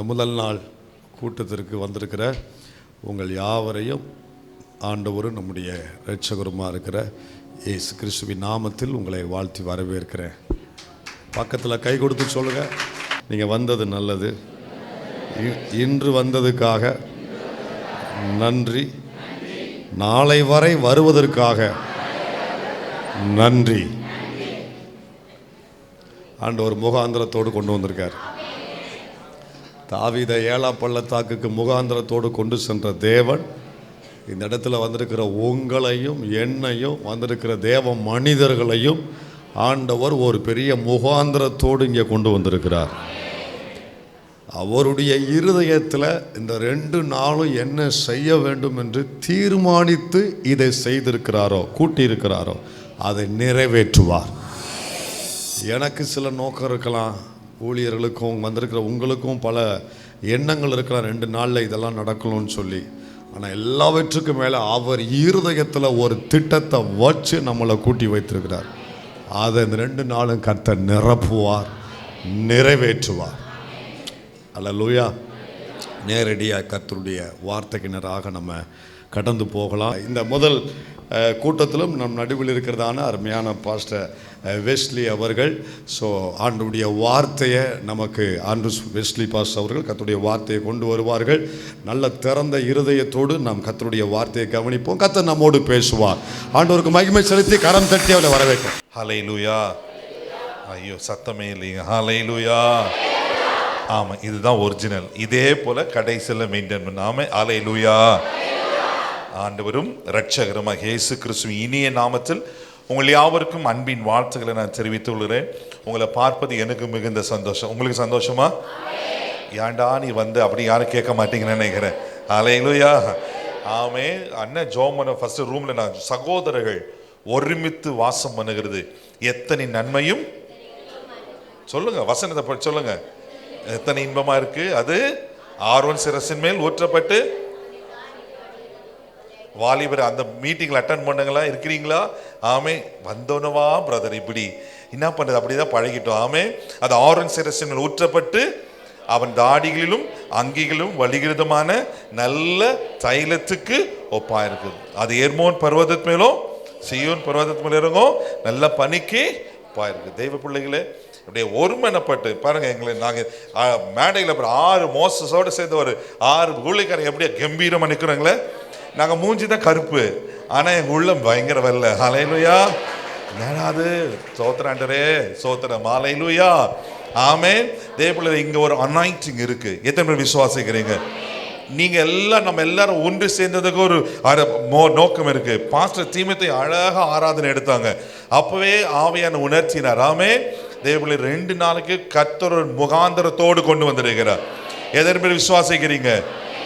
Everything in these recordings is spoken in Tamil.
முதல் நாள் கூட்டத்திற்கு வந்திருக்கிற உங்கள் யாவரையும் ஆண்டவரும் நம்முடைய இரட்சகருமாக இருக்கிற இயேசு கிறிஸ்துவின் நாமத்தில் உங்களை வாழ்த்தி வரவேற்கிறேன். பக்கத்தில் கை கொடுத்து சொல்லுங்கள், நீங்கள் வந்தது நல்லது. இன்று வந்ததுக்காக நன்றி, நாளை வரை வருவதற்காக நன்றி. ஆண்டவர் முகாந்திரத்தோடு கொண்டு வந்திருக்கார். தாவீதை 7ஆம் பள்ளத்தாக்குக்கு முகாந்திரத்தோடு கொண்டு சென்ற தேவன் இந்த இடத்துல வந்திருக்கிற உங்களையும் என்னையும் வந்திருக்கிற தேவ மனிதர்களையும் ஆண்டவர் ஒரு பெரிய முகாந்திரத்தோடு இங்கே கொண்டு வந்திருக்கிறார். அவருடைய இருதயத்தில் இந்த 2 நாளும் என்ன செய்ய வேண்டும் என்று தீர்மானித்து இதை செய்திருக்கிறாரோ, கூட்டியிருக்கிறாரோ, அதை நிறைவேற்றுவார். எனக்கு சில நோக்கம் இருக்கலாம், ஊழியர்களுக்கும் வந்திருக்கிற உங்களுக்கும் பல எண்ணங்கள் இருக்கலாம், 2 நாளில் இதெல்லாம் நடக்கணும்னு சொல்லி. ஆனால் எல்லாவற்றுக்கும் மேலே அவர் இருதயத்தில் ஒரு திட்டத்தை வச்சு நம்மளை கூட்டி வைத்திருக்கிறார். அதை இந்த 2 நாளும் கர்த்தர் நிரப்புவார், நிறைவேற்றுவார். அல்லேலூயா. நேரடியாக கர்த்தருடைய வார்த்தைக்கு நேராக நம்ம கடந்து போகலாம். இந்த முதல் கூட்டத்திலும் நம் நடுவில் இருக்கிறதான அருமையான பாஸ்டர் வெஸ்லி அவர்கள் ஆண்டவருடைய வார்த்தையை நமக்கு வெஸ்லி பாஸ்டர் அவர்கள் கர்த்தருடைய வார்த்தையை கொண்டு வருவார்கள். நல்ல திறந்த இருதயத்தோடு நாம் கர்த்தருடைய வார்த்தையை கவனிப்போம். கர்த்தர் நம்மோடு பேசுவார். ஆண்டவருக்கு மகிமை செலுத்தி கரம் தட்டி அவரை வரவேற்கும். ஹல்லேலூயா. ஐயோ சத்தமே இல்லைங்க. ஹல்லேலூயா. ஆமாம், இதுதான் ஒரிஜினல். இதே போல கடைசியில் மெயின்டைன் பண்ணாம ஹல்லேலூயா. ஆண்டவரும் இரட்சகருமாக இயேசு கிறிஸ்துவின் இனிய நாமத்தில் உங்கள் யாவருக்கும் அன்பின் வாழ்த்துக்களை நான் தெரிவித்துக் கொள்கிறேன். உங்களை பார்ப்பது எனக்கு மிகுந்த சந்தோஷம். உங்களுக்கு சந்தோஷமா? ஏன்டா நீ வந்து அப்படி யாரும் கேட்க மாட்டீங்கன்னு நினைக்கிறேன். ஹல்லேலூயா. ஆமே. அண்ணன் ஜோமன ஃபர்ஸ்ட் ரூம்ல நான் சகோதரர்கள் ஒருமித்து வாசம் பண்ணுகிறது எத்தனை நன்மையும் சொல்லுங்க, வசனத்தை சொல்லுங்க, எத்தனை இன்பமா இருக்கு. அது ஆரோன் சிரசின் மேல் ஊற்றப்பட்டு வாலிபர் அந்த மீட்டிங்கில் அட்டன் பண்ணுங்களா, இருக்கிறீங்களா? ஆமே. வந்தோனவா பிரதர் இப்படி என்ன பண்ணுறது, அப்படிதான் பழகிட்டோம். ஆமே. அது ஆரோன் சிரசின் மேல் ஊற்றப்பட்டு அவன் தாடிகளிலும் அங்கிகளும் வலிகிருதமான நல்ல தைலத்துக்கு ஒப்பா இருக்குது. அது ஏர்மோன் பர்வதத்து மேலும் சீயோன் பர்வதத்து மேலும் இறங்கும் நல்ல பனிக்கு ஒப்பா இருக்குது. தெய்வ பிள்ளைகளே, அப்படியே ஒருமனப்பட்டு பாருங்க. எங்களை நாங்கள் மேடையில் அப்புறம் 6 மோசஸோடு சேர்ந்து ஒரு 6 ஊழியக்காரங்க எப்படியா கம்பீரமாக நிற்கிறோங்களே. நாங்கள் மூஞ்சி தான் கருப்பு, ஆனால் எங்கள் உள்ளம் பயங்கர வெள்ளை. ஹல்லேலூயா. என்னது சோத்திராண்டரே சோத்திரம். ஹல்லேலூயா. ஆமென். தேவப்பிள்ளை, இங்கே ஒரு அனாயிண்டிங் இருக்கு. எத்தனை பேர் விசுவாசிக்கிறீங்க? நீங்கள் எல்லாம் நம்ம எல்லாரும் ஒன்று சேர்ந்ததுக்கு ஒரு நோக்கம் இருக்கு. பாஸ்டர் தீமத்தை அழகாக ஆராதனை எடுத்தாங்க. அப்பவே ஆவியான உணர்த்தினார். ஆமென். தேவப்பிள்ளை 2 நாளைக்கு கர்த்தர் முகாந்திரத்தோடு கொண்டு வந்திருக்கிறார். எத்தனை பேர் விசுவாசிக்கிறீங்க?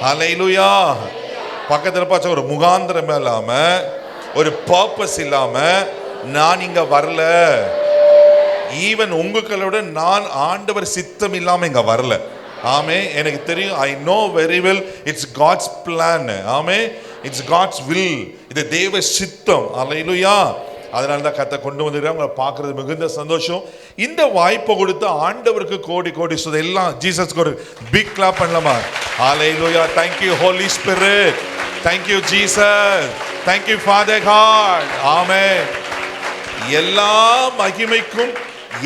ஹல்லேலூயா. பக்கத்தில் பார்த்து ஒரு முகாந்திரம் இல்லாம, ஒரு பர்பஸ் இல்லாம நான் இங்க வரல. ஈவன் உங்களோட நான் ஆண்டவர் சித்தம் இல்லாம இங்க வரல. ஆமே. எனக்கு தெரியும். I know very well it's God's plan. ஆமே. It's God's will. இது தேவ சித்தம். ஹல்லேலூயா. அதனால தான் கர்த்தர் கொண்டு வந்துருக்காங்க. உங்களை பார்க்கறது மிகுந்த சந்தோஷம். இந்த வாய்ப்பை கொடுத்து ஆண்டவருக்கு கோடி கோடி சுத எல்லாம் ஜீசஸ்க்கு ஒரு பிக் கிளாப் பண்ணலாமா? ஹல்லேலூயா. Thank you Holy Spirit. Thank you Jesus. Thank you Father God. ஆமென். எல்லா மகிமைக்கும்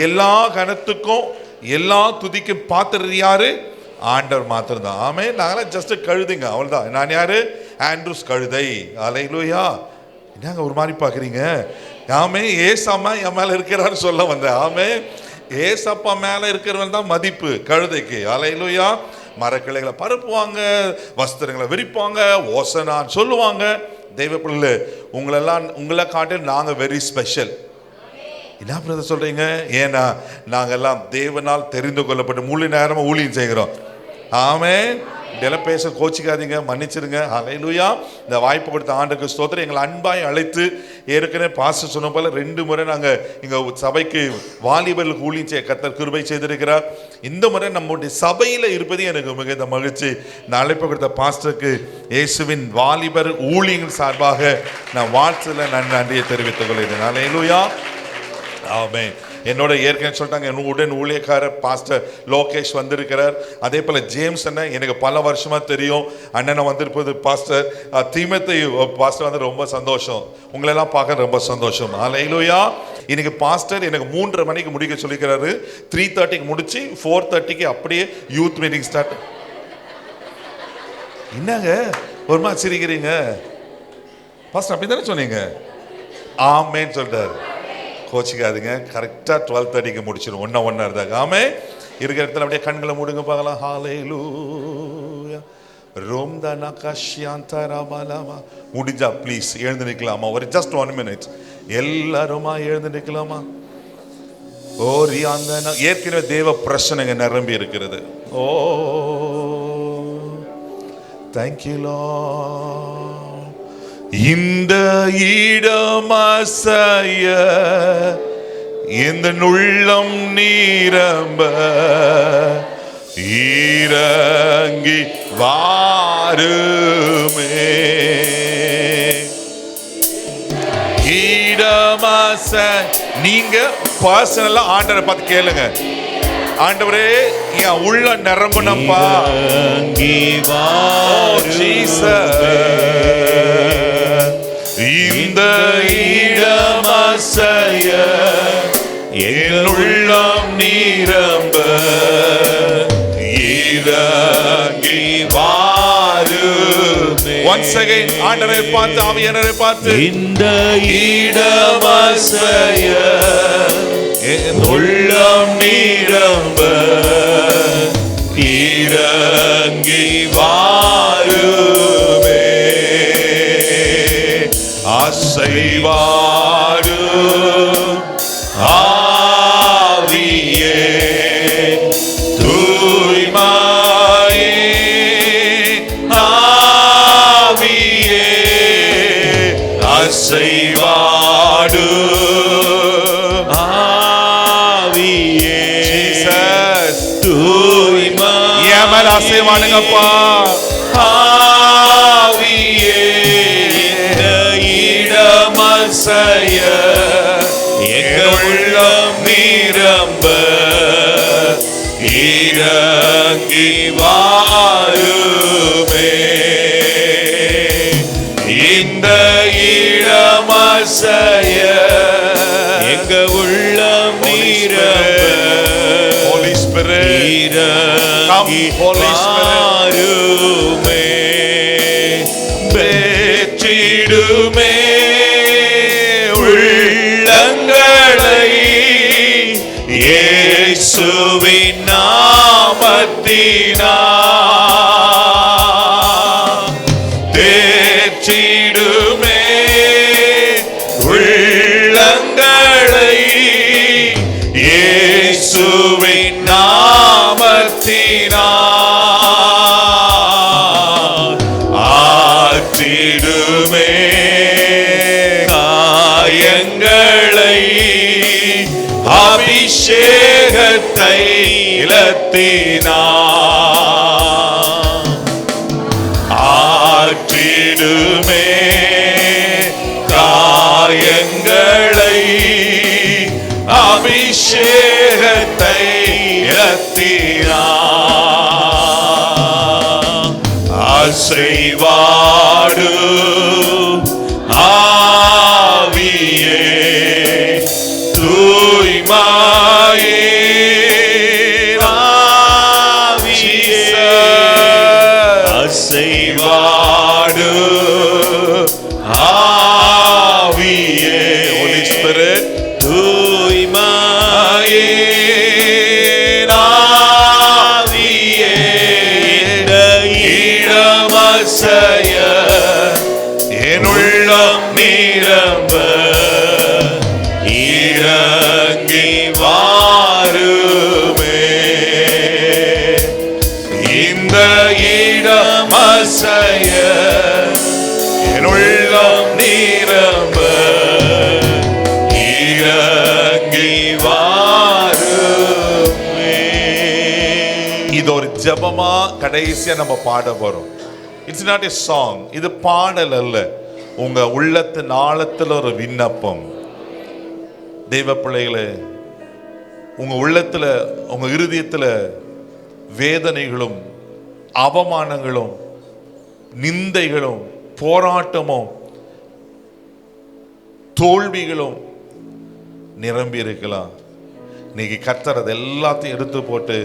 எல்லா கனத்துக்கும் எல்லா துதிக்கும் பாத்திரர் யாரு? ஆண்டவர் மாத்திரம் தான். ஆமென். நாங்களாம் ஜஸ்ட் கழுதுங்க, அவ்வளவுதான். நான் யாரு? ஆண்ட்ரூஸ் கழுதை. ஹல்லேலூயா. என்னங்க ஒரு மாதிரி பார்க்குறீங்க? ஆமே. ஏசம்மா என் மேலே இருக்கிறான்னு சொல்ல வந்தேன். ஆமே. ஏசப்பா மேலே இருக்கிறவன் தான் மதிப்பு கழுதைக்கு. ஹல்லேலூயா. மரக்கிளைகளை பரப்புவாங்க, வஸ்திரங்களை விரிப்பாங்க, ஓசனான்னு சொல்லுவாங்க. தெய்வ பிள்ளை, உங்களை காட்டில் நாங்கள் வெரி ஸ்பெஷல். என்ன பிரதர் சொல்றீங்க? ஏன்னா நாங்கெல்லாம் தேவனால் தெரிந்து கொள்ளப்பட்டு முழு நேரமாக ஊழியம் செய்கிறோம். ஆமே. இதெல்லாம் பேச கோச்சிக்காதீங்க, மன்னிச்சிருங்க. ஹல்லேலூயா. இந்த வாய்ப்பு கொடுத்த ஆண்டுக்கு ஸ்தோத்திரம். எங்களை அன்பாய் அழைத்து ஏற்கனவே பாஸ்டர் சொன்ன போல 2 முறை நாங்கள் இங்கே சபைக்கு வாலிபர்களுக்கு ஊழியம் செய்ய கர்த்தர் கிருபை செய்திருக்கிறார். இந்த முறை நம்முடைய சபையில் இருப்பது எனக்கு மிகுந்த மகிழ்ச்சி. இந்த அழைப்பு கொடுத்த பாஸ்டருக்கு இயேசுவின் வாலிபர் ஊழியங்கள் சார்பாக நான் வாழ்த்துல நன்றியை தெரிவித்துக் கொள்கிறேன். ஹல்லேலூயா. ஆமென். என்னோட ஏற்கனவே சொல்லிட்டாங்க, என் உடன் ஊழியக்காரர் பாஸ்டர் லோகேஷ் வந்திருக்கிறார். அதே போல் ஜேம்ஸ் அண்ணன் எனக்கு பல வருஷமாக தெரியும். அண்ணனை வந்திருப்பது பாஸ்டர் தீமத்தை பாஸ்டர் வந்து ரொம்ப சந்தோஷம். உங்களெல்லாம் பார்க்க ரொம்ப சந்தோஷம். அல்லேலூயா. இன்னைக்கு பாஸ்டர் எனக்கு 3:30 மணிக்கு முடிக்க சொல்லிக்கிறாரு. 3:30க்கு முடிச்சு 4:30க்கு அப்படியே யூத் மீட்டிங் ஸ்டார்ட். என்னங்க ஒரு மாதிரி சிரிக்கிறீங்க? பாஸ்டர் அப்படி தானே சொன்னீங்க? ஆமேன்னு சொல்லிட்டாரு. கோச்சிக்காதுங்க, கரெக்டாக 12:30க்கு முடிச்சிடும். ஒன்றா இருந்தாங்க. ஆமே இருக்கிற இடத்துல அப்படியே கண்களை மூடுங்க பார்க்கலாம். ஹalleluya. முடிஞ்சா ப்ளீஸ் எழுந்து நிற்கலாமா? ஒரு ஜஸ்ட் 1 minute எல்லாருமா எழுந்து நிற்கலாமா? ஓ ரியாந்தனா ஏற்கனவே தேவ பிரசனங்க நிரம்பி இருக்கிறது. ஓ தேங்க்யூ லார்ட். இந்த இடமசைய இந்த உள்ளம் நீரம்ப இறங்கி வாருமே. இடமச நீங்க பர்சனலா ஆண்டவரை பார்த்து கேளுங்க. ஆண்டவரே என் உள்ள நிரம்புனப்பா. இந்த இடமசைய என் உள்ளம் நீரம்ப இறங்கி வாருமே. Once again ஆண்டவரை பார்த்து ஆவியானவரை பார்த்து இந்த இடமசைய என் உள்ளம் நீரம்ப இறங்கி வாருமே. அசைவாரு ஆவியே தூய்மையே ஆவியே அசைவாடு ஆவியே தூய்மை ஏமல் அசைவாடுங்கப்பா. ஆவியே இடமசைய எங்கள் உள்ளம் நிரம்ப இறங்கி வாருமே. இந்த இடமசைய எங்க உள்ளம் நிரம்ப Holy Spirit come Holy Spirit பெற்றிடுமே உள்ளங்களை இயேசுவின் நாமத்தினால் தேற்றிடுமே உள்ளங்களை இயேசுவின் நாமத்தினால் ஆற்றிடுமே காயங்களை அபிஷேக தைலத்தினால் ஆற்றிடுமே காயங்களை அபிஷேக தைலத்தினால் அசைவாடு ஆவியே தூய்மையே ஆவியே அசைவாடு ஆவியே Holy Spirit தூய்மையே ஆவியே இடமசைய என் உள்ளம் நிரம்ப இறங்கி வாருமே. இந்த இடமசைய என் உள்ளம் நிரம்ப இறங்கி வாருமே. இது ஒரு ஜெபமா கடைசியா நம்ம பாட போறோம். It's not a song. இது பாடல் அல்ல, உங்க உள்ளத்தின் ஆழத்தில் ஒரு விண்ணப்பம். தெய்வ பிள்ளைகளே, உங்க உள்ளத்துல, உங்க இருதயத்துல வேதனைகளும் அவமானங்களும் நிந்தைகளும் போராட்டமும் தோல்விகளும் நிரம்பி இருக்கலாம். இன்னைக்கு கர்த்தர் அது எல்லாத்தையும் எடுத்து போட்டு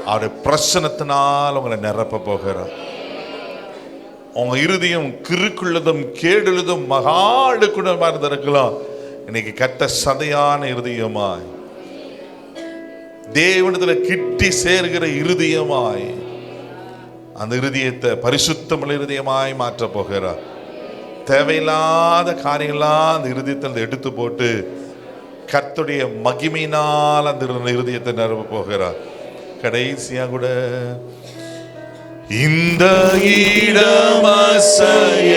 அவருடைய பிரசனத்தினால் உங்களை நிரப்ப போகிறார். உங்க இருதயம் கிறுக்குள்ளதும் கேடுள்ளதும் மகா அடுக்குடமா இருந்திருக்கலாம். இன்னைக்கு கட்ட சதையான இருதயமாய், தேவனிடத்துல கிட்டி சேர்கிற இருதயமாய், அந்த இருதயத்தை பரிசுத்தமுள்ள இருதயமாய் மாற்ற போகிறார். தேவையில்லாத காரியங்கள்லாம் அந்த இருதயத்தை எடுத்து போட்டு கர்த்தருடைய மகிமையினால் அந்த இருதயத்தை நிரப்ப போகிறார். கடைசியா கூட இந்த இடமசைய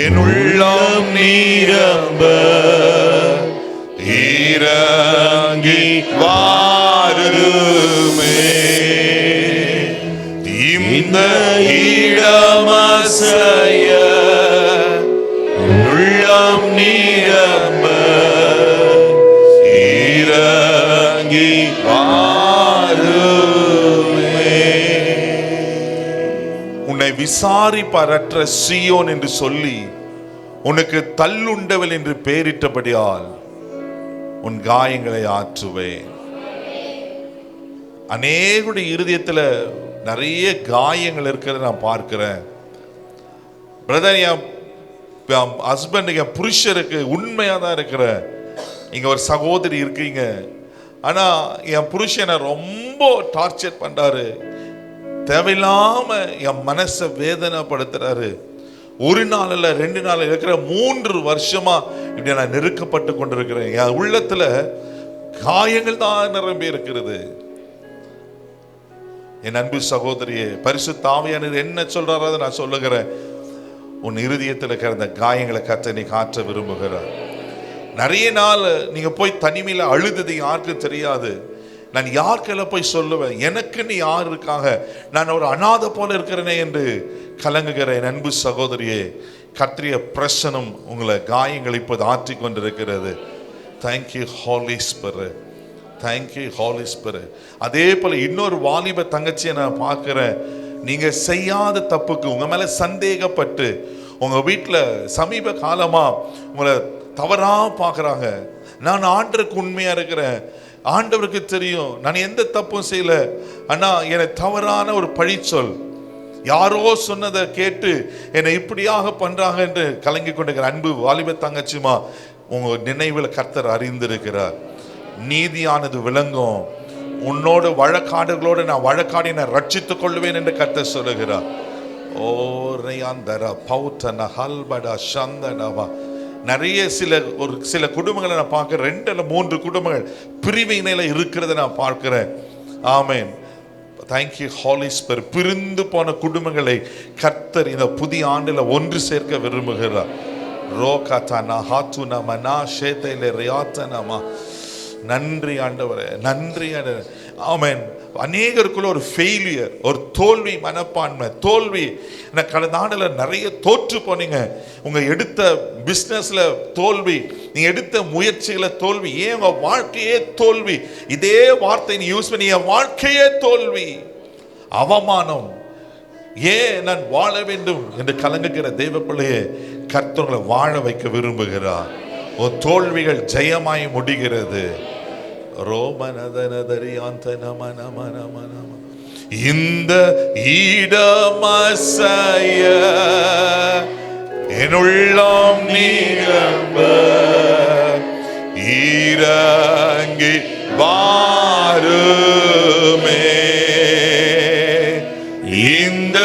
என் உள்ளம் நிரம்ப இறங்கி வாருமே. இந்த இடமசைய உள்ளம் நிரம்ப இறங்கி உன்னை விசாரிப்பற்ற சீயோன் என்று சொல்லி உனக்கு தள்ளுண்டவள் என்று பெயரிட்டபடியால் உன் காயங்களை ஆற்றுவேன். அநேகுடைய இருதயத்துல நிறைய காயங்கள் இருக்கிறத நான் பார்க்கிறேன். பிரதர், என் ஹஸ்பண்ட், என் புருஷருக்கு உண்மையா தான் இருக்கிற. இங்க ஒரு சகோதரி இருக்கீங்க, ஆனா என் புருஷனை ரொம்ப டார்ச்சர் பண்றாரு, தேவையில்லாம என் மனசை வேதனைப்படுத்துறாரு. ஒரு நாள் இல்ல, 2 நாள் இருக்கிற 3 வருஷமா இப்படி நான் நெருக்கப்பட்டு கொண்டிருக்கிறேன். என் உள்ளத்துல காயங்கள் தான் நிரம்பி இருக்கிறது. என் அன்பு சகோதரியே, பரிசுத்த ஆவியானவர் என்ன சொல்றாரோ அதை நான் சொல்லுகிறேன். உன் இருதயத்தில் இருக்கிற அந்த காயங்களை கர்த்தர் நீ காற்ற விரும்புகிறார். நிறைய நாள் நீங்க போய் தனிமையில அழுதது யாருக்கும் தெரியாது. நான் யாருக்கெல்லாம் போய் சொல்லுவேன், எனக்குன்னு யார் இருக்காங்க, நான் ஒரு அநாதை போல இருக்கிறேனே என்று கலங்குகிற என் அன்பு சகோதரியே, கர்த்தருடைய பிரசனம் உங்களை காயங்களை இப்போது ஆற்றி கொண்டிருக்கிறது. Thank you Holi spirit, thank you Holi spirit. அதே போல இன்னொரு வாலிப தங்கச்சியை நான் பார்க்கிறேன். நீங்க செய்யாத தப்புக்கு உங்க மேல சந்தேகப்பட்டு உங்க வீட்டுல சமீப காலமா உங்களை தவறா பார்க்கறாங்க. நான் ஆண்டவருக்கு உண்மையா இருக்கிறேன், ஆண்டவருக்கு தெரியும் நான் எந்த தப்பும் செய்யல, ஆனா என்னை தவறான ஒரு பழிச்சொல், யாரோ சொன்னதை கேட்டு என்னை இப்படியாக பண்றாங்க என்று கலங்கி கொண்டிருக்கிற அன்பு வாலிப தங்கச்சிமா, உங்க நினைவில் கர்த்தர் அறிந்திருக்கிறார். நீதியானது விளங்கும். உன்னோட வழக்காடுகளோடு நான் வழக்காடி நான் ரட்சித்துக் கொள்வேன் என்று கர்த்தர் சொல்லுகிறார். ஓ ரயாந்தர பௌத்தன ஹல்படா சந்தனவா. நிறைய சில குடும்பங்களை நான் பார்க்கிறேன். 2 அல்ல 3 குடும்பங்கள் பிரிவினையில இருக்கிறத நான் பார்க்கிறேன். ஆமென். Thank you Holi Spirit. பிரிந்து போன குடும்பங்களை கர்த்தர் இந்த புதிய ஆண்டுல ஒன்று சேர்க்க விரும்புகிறார். ரோகாத்தனா ஹாத்துனா மனா ஷேதைல ரியாத்தனமா. நன்றி ஆண்டவரே, நன்றி ஆண்டவரே. ஆமென். அநேகருக்குள்ள ஒரு ஃபெயிலியர், ஒரு தோல்வி மனப்பான்மை, தோல்வி. கடந்த ஆண்டில் நிறைய தோற்று போனீங்க. உங்க எடுத்த பிஸ்னஸ்ல தோல்வி, நீங்க எடுத்த முயற்சிகளை தோல்வி, ஏன் உங்க வாழ்க்கையே தோல்வி. இதே வார்த்தை நீ யூஸ் பண்ணி, என் வாழ்க்கையே தோல்வி, அவமானம், ஏன் நான் வாழ வேண்டும் என்று கலங்குகிற தேவ பிள்ளையே, கர்த்தர்களை வாழ வைக்க விரும்புகிறார். உன் தோல்விகள் ஜெயமாய் முடிகிறது. இந்த இடமசைய என் உள்ளம் நிரம்ப இறங்கி வாருமே. இந்த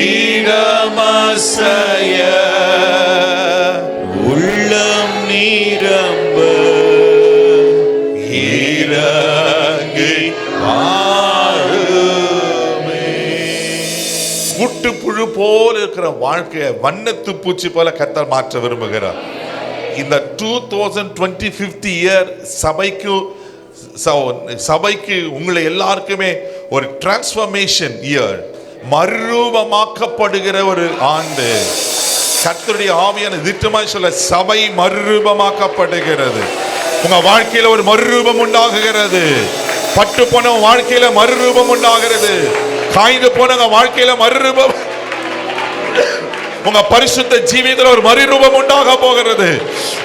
இடமசைய உள்ளம் நிரம்ப இறங்கி வாருமே. கூட்டுப்புழு போல இருக்கிற வாழ்க்கையை வண்ணத்து பூச்சி போல கர்த்தர் மாற்ற விரும்புகிறார். இந்த 2025 இயர் சபைக்கு உங்களை எல்லாருக்குமே ஒரு டிரான்ஸ்ஃபர்மேஷன் இயர், மறுரூபமாக்கப்படுகிற ஒரு ஆண்டு. கர்த்தருடைய ஆவியான திட்டமாய் சொல்ல, சபை மறுரூபமாக்கப்படுகிறது. உங்க வாழ்க்கையில ஒரு மறுரூபம் உண்டாகுகிறது. பட்டு போன வாழ்க்கையில மறுரூபம் உண்டாகிறது. காய்ந்து போன வாழ்க்கையில மறுரூபம், உங்க பரிசுத்த ஜீவியத்தில் ஒரு மறுரூபம் உண்டாக போகிறது.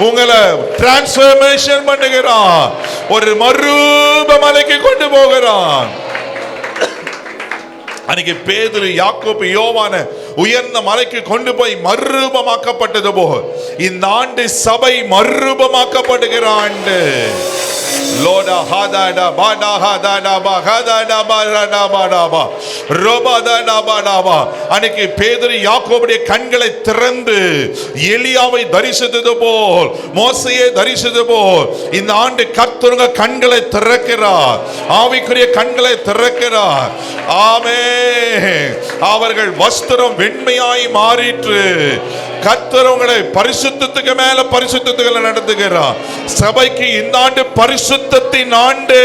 உங்களை டிரான்ஸ்ஃபர்மேஷன் பண்ணுகிறான். ஒரு மறுரூப மலைக்கு கொண்டு போகிறான். அன்னைக்கு பேதுரு, யாக்கோபு, யோவான உயர்ந்த மலைக்கு கொண்டு போய் மறுரூபமாக்கப்பட்டது போக இந்த ஆண்டு சபை மறுரூபமாக்கப்படுகிற ஆண்டு. லோடா ஹாதாடா பாடா ஹாதாடா பா ஹாதாடா பாடா பாடா பா ரோபாதாடா பாடா பா. அன்னைக்கு பேதுரு யாக்கோபுடைய கண்களை திறந்து எலியாவை தரிசித்தது போல், மோசையை தரிசித்தது போல் இந்த ஆண்டு கர்த்தருங்க கண்களை திறக்கிறார். ஆவிக்குரிய கண்களை திறக்கிறார். ஆமென். அவர்கள் வஸ்திரம் வெண்மையாய் மாறிற்று. கர்த்தர் உங்களை பரிசுத்தத்துக்கு மேல பரிசுத்தத்துக்கு நடத்துகிறார். சபைக்கு இந்த ஆண்டு பரிசுத்தத்தின் ஆண்டு.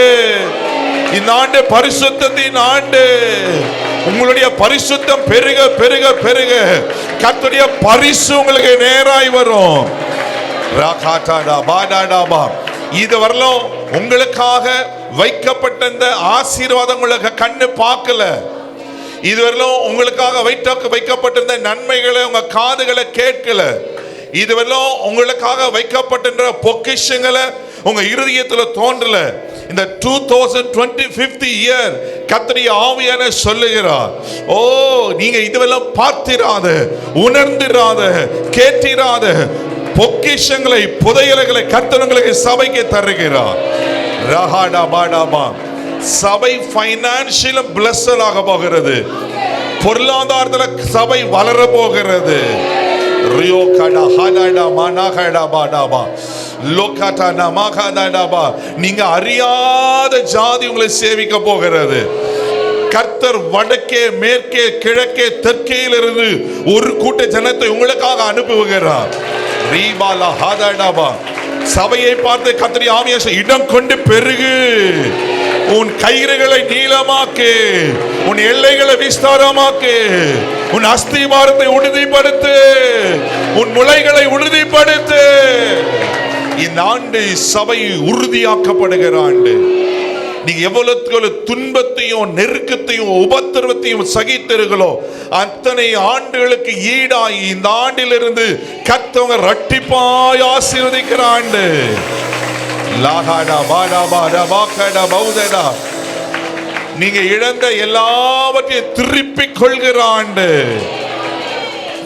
இந்த ஆண்டு பரிசுத்தத்தின் ஆண்டு. உங்களுடைய பரிசுத்தம் பெருக பெருக பெருக கர்த்தருடைய பரிசு உங்களுக்கு நேராய் வரும். இதுவரையிலும் உங்களுக்காக வைக்கப்பட்ட இந்த ஆசீர்வாதம் உங்களுக்கு கண்ணு பார்க்கல. இதுவரையிலும் உங்களுக்காக வைக்கப்பட்டிருந்த நன்மைகளை உங்க காதுகளை கேட்கல. இதுவரையிலும் உங்களுக்காக வைக்கப்பட்டிருந்த பொக்கிஷங்களை உங்க இருதயத்துல தோன்றல. இந்த 2025 இயர் கர்த்தருடைய ஆவியான சொல்லுகிறார், ஓ நீங்க இதுவெல்லாம் பார்த்திராத, உணர்ந்திராத, கேட்டிராத பொக்கிஷங்களை, புதையல்களை கர்த்தர் உங்களுக்கு சபைக்கு தருகிறார். ரஹாடா பாடாபா. சபை பைனான்சியல் பிளஸ்ட் ஆக போகிறது. பொருளாதாரத்தில் சபை வளர போகிறது. ரியோ கடா ஹாடாடா மனாகடா பாடாபா லோகாடா நமாகடாடா. நீங்க அறியாத ஜாதி உங்களை சேவிக்க போகிறது. கர்த்தர் வடக்கே, மேற்கே, கிழக்கே, தெற்கேயிலிருந்து ஒரு கூட்ட ஜனத்தை உங்களுக்காக அனுப்புகிறார். ரீபாலா ஹாடாடாபா. சபையை பார்த்து கர்த்தருடைய ஆவியை இடம் கொண்டு பெருகு. உன் கயிறுகளை நீளமாக்கு, உன் எல்லைகளை விஸ்தாரமாக்கு, உன் அஸ்திவாரத்தை உறுதிப்படுத்து, உன் முளைகளை உறுதிப்படுத்து. இந்த ஆண்டு சபை உறுதியாக்கப்படுகிற ஆண்டு. நீங்க எவ்வளவு துன்பத்தையும் நெருக்கத்தையும் உபத்திரவத்தையும் சகித்தீர்களோ அத்தனை ஆண்டுகளுக்கு ஈடாய் இந்த ஆண்டிலிருந்து கர்த்தர் இரட்டிப்பாய் ஆசீர்வதிக்கிற ஆண்டு. நீங்க இழந்த எல்லாவற்றையும் திருப்பிக் கொள்கிற ஆண்டு.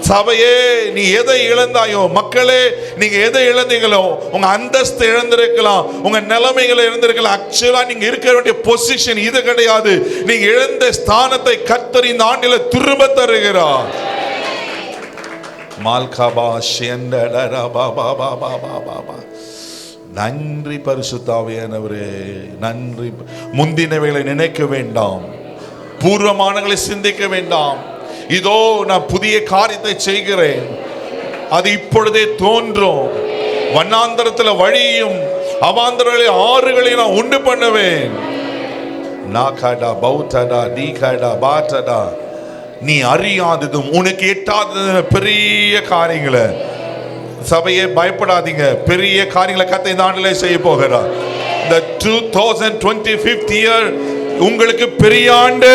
சபையே, நீ எதை இழந்தாயோ, மக்களே நீங்க எதை இழந்தீங்களோ, உங்க அந்தஸ்து இழந்திருக்கலாம், உங்க நிலைமைகளை இழந்திருக்கலாம். ஆக்சுவலா நீங்க இருக்க வேண்டிய பொசிஷன் இது கிடையாது. நீங்க இழந்த ஸ்தானத்தை கர்த்தர் இந்த ஆண்டில திரும்ப தருகிறார். மால்காபா ஷெண்டடரா பாபா பாபா பாபா. நன்றி பரிசுத்தாவியானவரே, நன்றி. முந்தினவைகளை நினைக்க வேண்டாம், பூர்வமானங்களை சிந்திக்க வேண்டாம். இதோ நான் புதிய காரியத்தை செய்கிறேன், அது இப்பொழுதே தோன்றும். வண்ணாந்தரத்தில் வழியும் அவாந்தரங்களை ஆறுகளையும் நான் உண்டு பண்ணுவேன். நாகாடா பௌத்தடா நீகாடா பாட்டடா. நீ அறியாததும் உனக்கு எட்டாதது பெரிய காரியங்களை. சபையே பயப்படாதீங்க, பெரிய காரியங்களை கர்த்தர் இந்த ஆண்டிலே செய்ய போகிறார். இந்த 2025 இயர் உங்களுக்கு பெரிய ஆண்டு.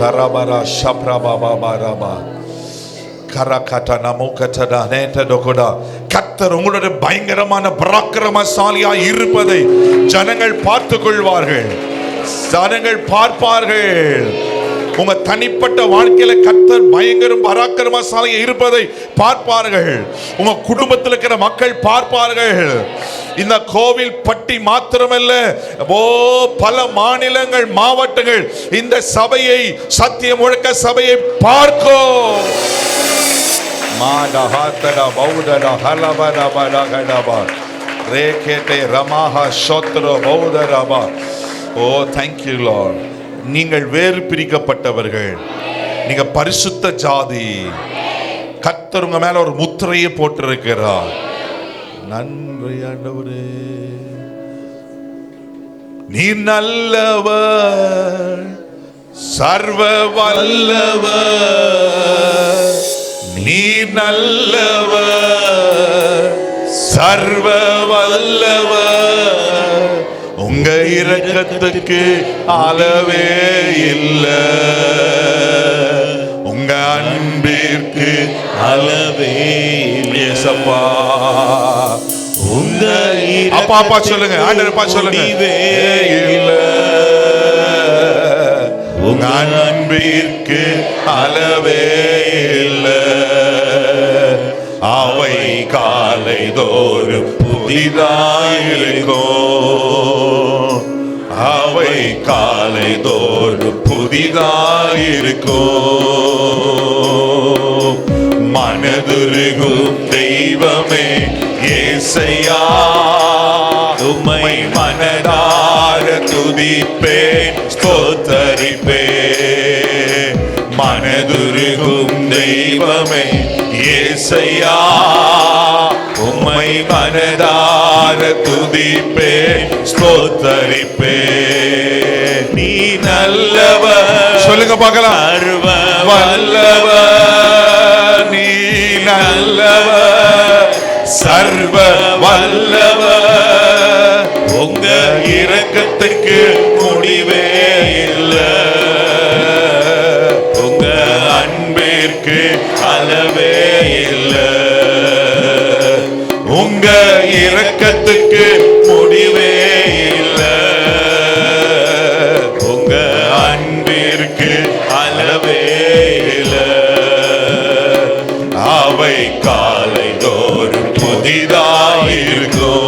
தரபரா ஷப்ரபா பாபா கரகட்ட நமோகட்டடா நேட்டடோகடா. கர்த்தர் உங்களுடைய பயங்கரமான பராக்கிரமசாலியா இருப்பதை ஜனங்கள் பார்த்துக் கொள்வார்கள், ஜனங்கள் பார்ப்பார்கள். உங்க தனிப்பட்ட வாழ்க்கையில கர்த்தர் பயங்கரம் பராக்கிரமசாலியா இருப்பதை பார்ப்பார்கள். உங்க குடும்பத்தில் இருக்கிற மக்கள் பார்ப்பார்கள். இந்த கோவில் பட்டி மாத்திரமல்ல, பல மாநிலங்கள், மாவட்டங்கள் இந்த சபையை, சத்தியம் முழக்க சபையை பார்க்கும். மாடஹாத்தடா பௌதடா ஹலபடா படகடபா ரேகேட்டே ரமாஹா ஷோத்ரோ பௌதரபா. ஓ thank you Lord. நீங்கள் வேறு பிரிக்கப்பட்டவர்கள், நீங்க பரிசுத்த ஜாதி. கர்த்தர் உங்க மேல ஒரு முத்திரையை போட்டிருக்கிறார். நன்றி ஆண்டவரே. நீ நல்லவர், சர்வ வல்லவர். நீ நல்லவர், சர்வ வல்லவர், உங்க இரக்கத்துக்கு அளவே இல்லை, உங்க அன்பிற்கு அளவே இல்லையேசப்பா. உங்க அப்பா அப்பா சொல்லுங்க, ஆண்டவரப்பா சொல்லுங்க, இல்ல உங்க அன்பிற்கு அளவே இல்லை, அவை காலை தோறும் புதிதாயிருக்கும், அவை காலை தோறும் புதிதாயிருக்கும். மனதுருகும் தெய்வமே ஏசையா, உம்மை மனதார துதிப்பேன் ஸ்தோத்தரிப்பேன். மனதுருகும் தெய்வமே ஏசையா, உம்மை மனதார துதிப்பேன் ஸ்தோத்தரிப்பேன். நீ நல்லவர், சொல்லுங்க பார்க்கலாம், சர்வ வல்லவர், நீ நல்லவர், சர்வ வல்லவர், உங்க இரக்கத்துக்கு முடிவே இல்லை, உங்க அன்பிற்கு அளவே இல்லை, உங்க இரக்கத்துக்கு முடிவே இல்லை, உங்க அன்பிற்கு அளவே இல்லை, அவை காலை தோறும் புதிதாயிருக்கும்,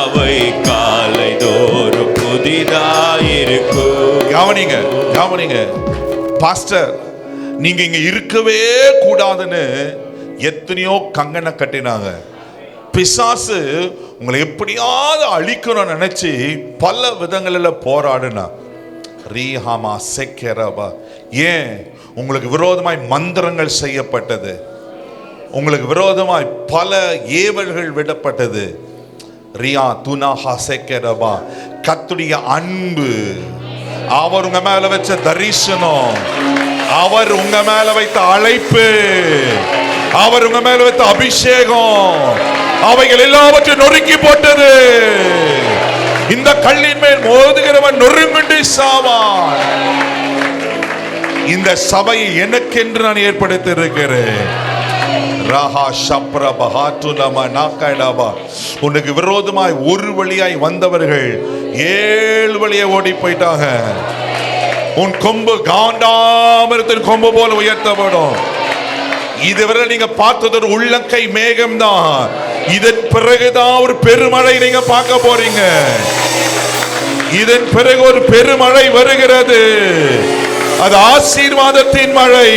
அவை காலை தோறும் புதிதாயிருக்கும். கவனிங்க கவனிங்க பாஸ்டர், நீங்க இங்க இருக்கவே கூடாதுன்னு எத்தனையோ கங்கனை கட்டினாங்க. பிசாசு உங்களை எப்படியாவது அழிக்கணும்னு நினைச்சு பல விதங்களில் போராடுனா. ரீஹாமா செக்கரபா, ஏன் உங்களுக்கு விரோதமாய் மந்திரங்கள் செய்யப்பட்டது, உங்களுக்கு விரோதமாய் பல ஏவல்கள் விடப்பட்டது. ரியா துனாஹா செக்கரபா, கர்த்தருடைய அன்பு, அவர் உங்க மேல வச்ச தரிசனம், அவர் உங்க மேல வைத்த அழைப்பு, அவர் உங்க மேல வைத்த அபிஷேகம், அவைகள் எல்லாவற்றையும் நொறுக்கி போட்டது. இந்த கல்லின் மேல் மோதுகிறவன் நொறுங்குண்டு சாவான். இந்த சபையை எனக்கென்று நான் ஏற்படுத்தி இருக்கிறேன். உனக்கு விரோதமாய் ஒரு வழியாய் வந்தவர்கள் 7 வழியை ஓடி போயிட்டாங்க. உன் கொம்பு காண்டாமிரத்தின் கொம்பு போல உயர்த்தப்படும். இதுவரை நீங்க பார்த்தது ஒரு உள்ளங்கை மேகம் தான். இதன் பிறகுதான் ஒரு பெருமழை நீங்க பார்க்க போறீங்க. இதன் பிறகு ஒரு பெருமழை வருகிறது. அது ஆசீர்வாதத்தின் மழை,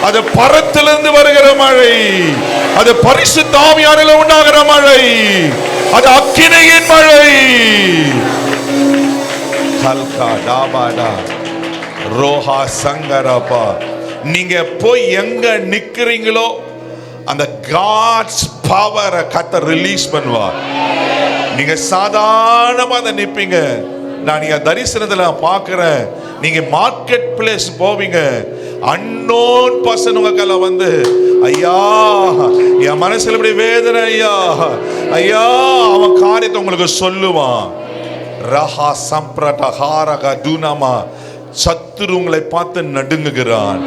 அது பரத்திலிருந்து வருகிற மழை, அது பரிசுத்த ஆவியானவரால் உண்டாகிற மழை, அது அக்கினியின் மழை. கல்கா டாபாடா ரோஹா சங்கரப்பா, நீங்க போய் எங்க நிக்கிறீங்களோ அந்த காட்ஸ் பவரை கர்த்தர் ரிலீஸ் பண்ணுவார். நீங்க சாதாரணமா அதை நிப்பீங்க. நான் நீங்க தரிசனத்துல பார்க்கிறேன். நீங்க மார்க்கெட் பிளேஸ் போவீங்க, அன்னோன் பர்சன் உங்க கையில வந்து, ஐயா என் மனசுல இப்படி வேதனை, ஐயா ஐயா, அவன் காரியத்தை உங்களுக்கு சொல்லுவான். ரஹா சம்பிரட ஹாரக துனமா, சத்துரு உங்களை பார்த்து நடுங்குகிறான்.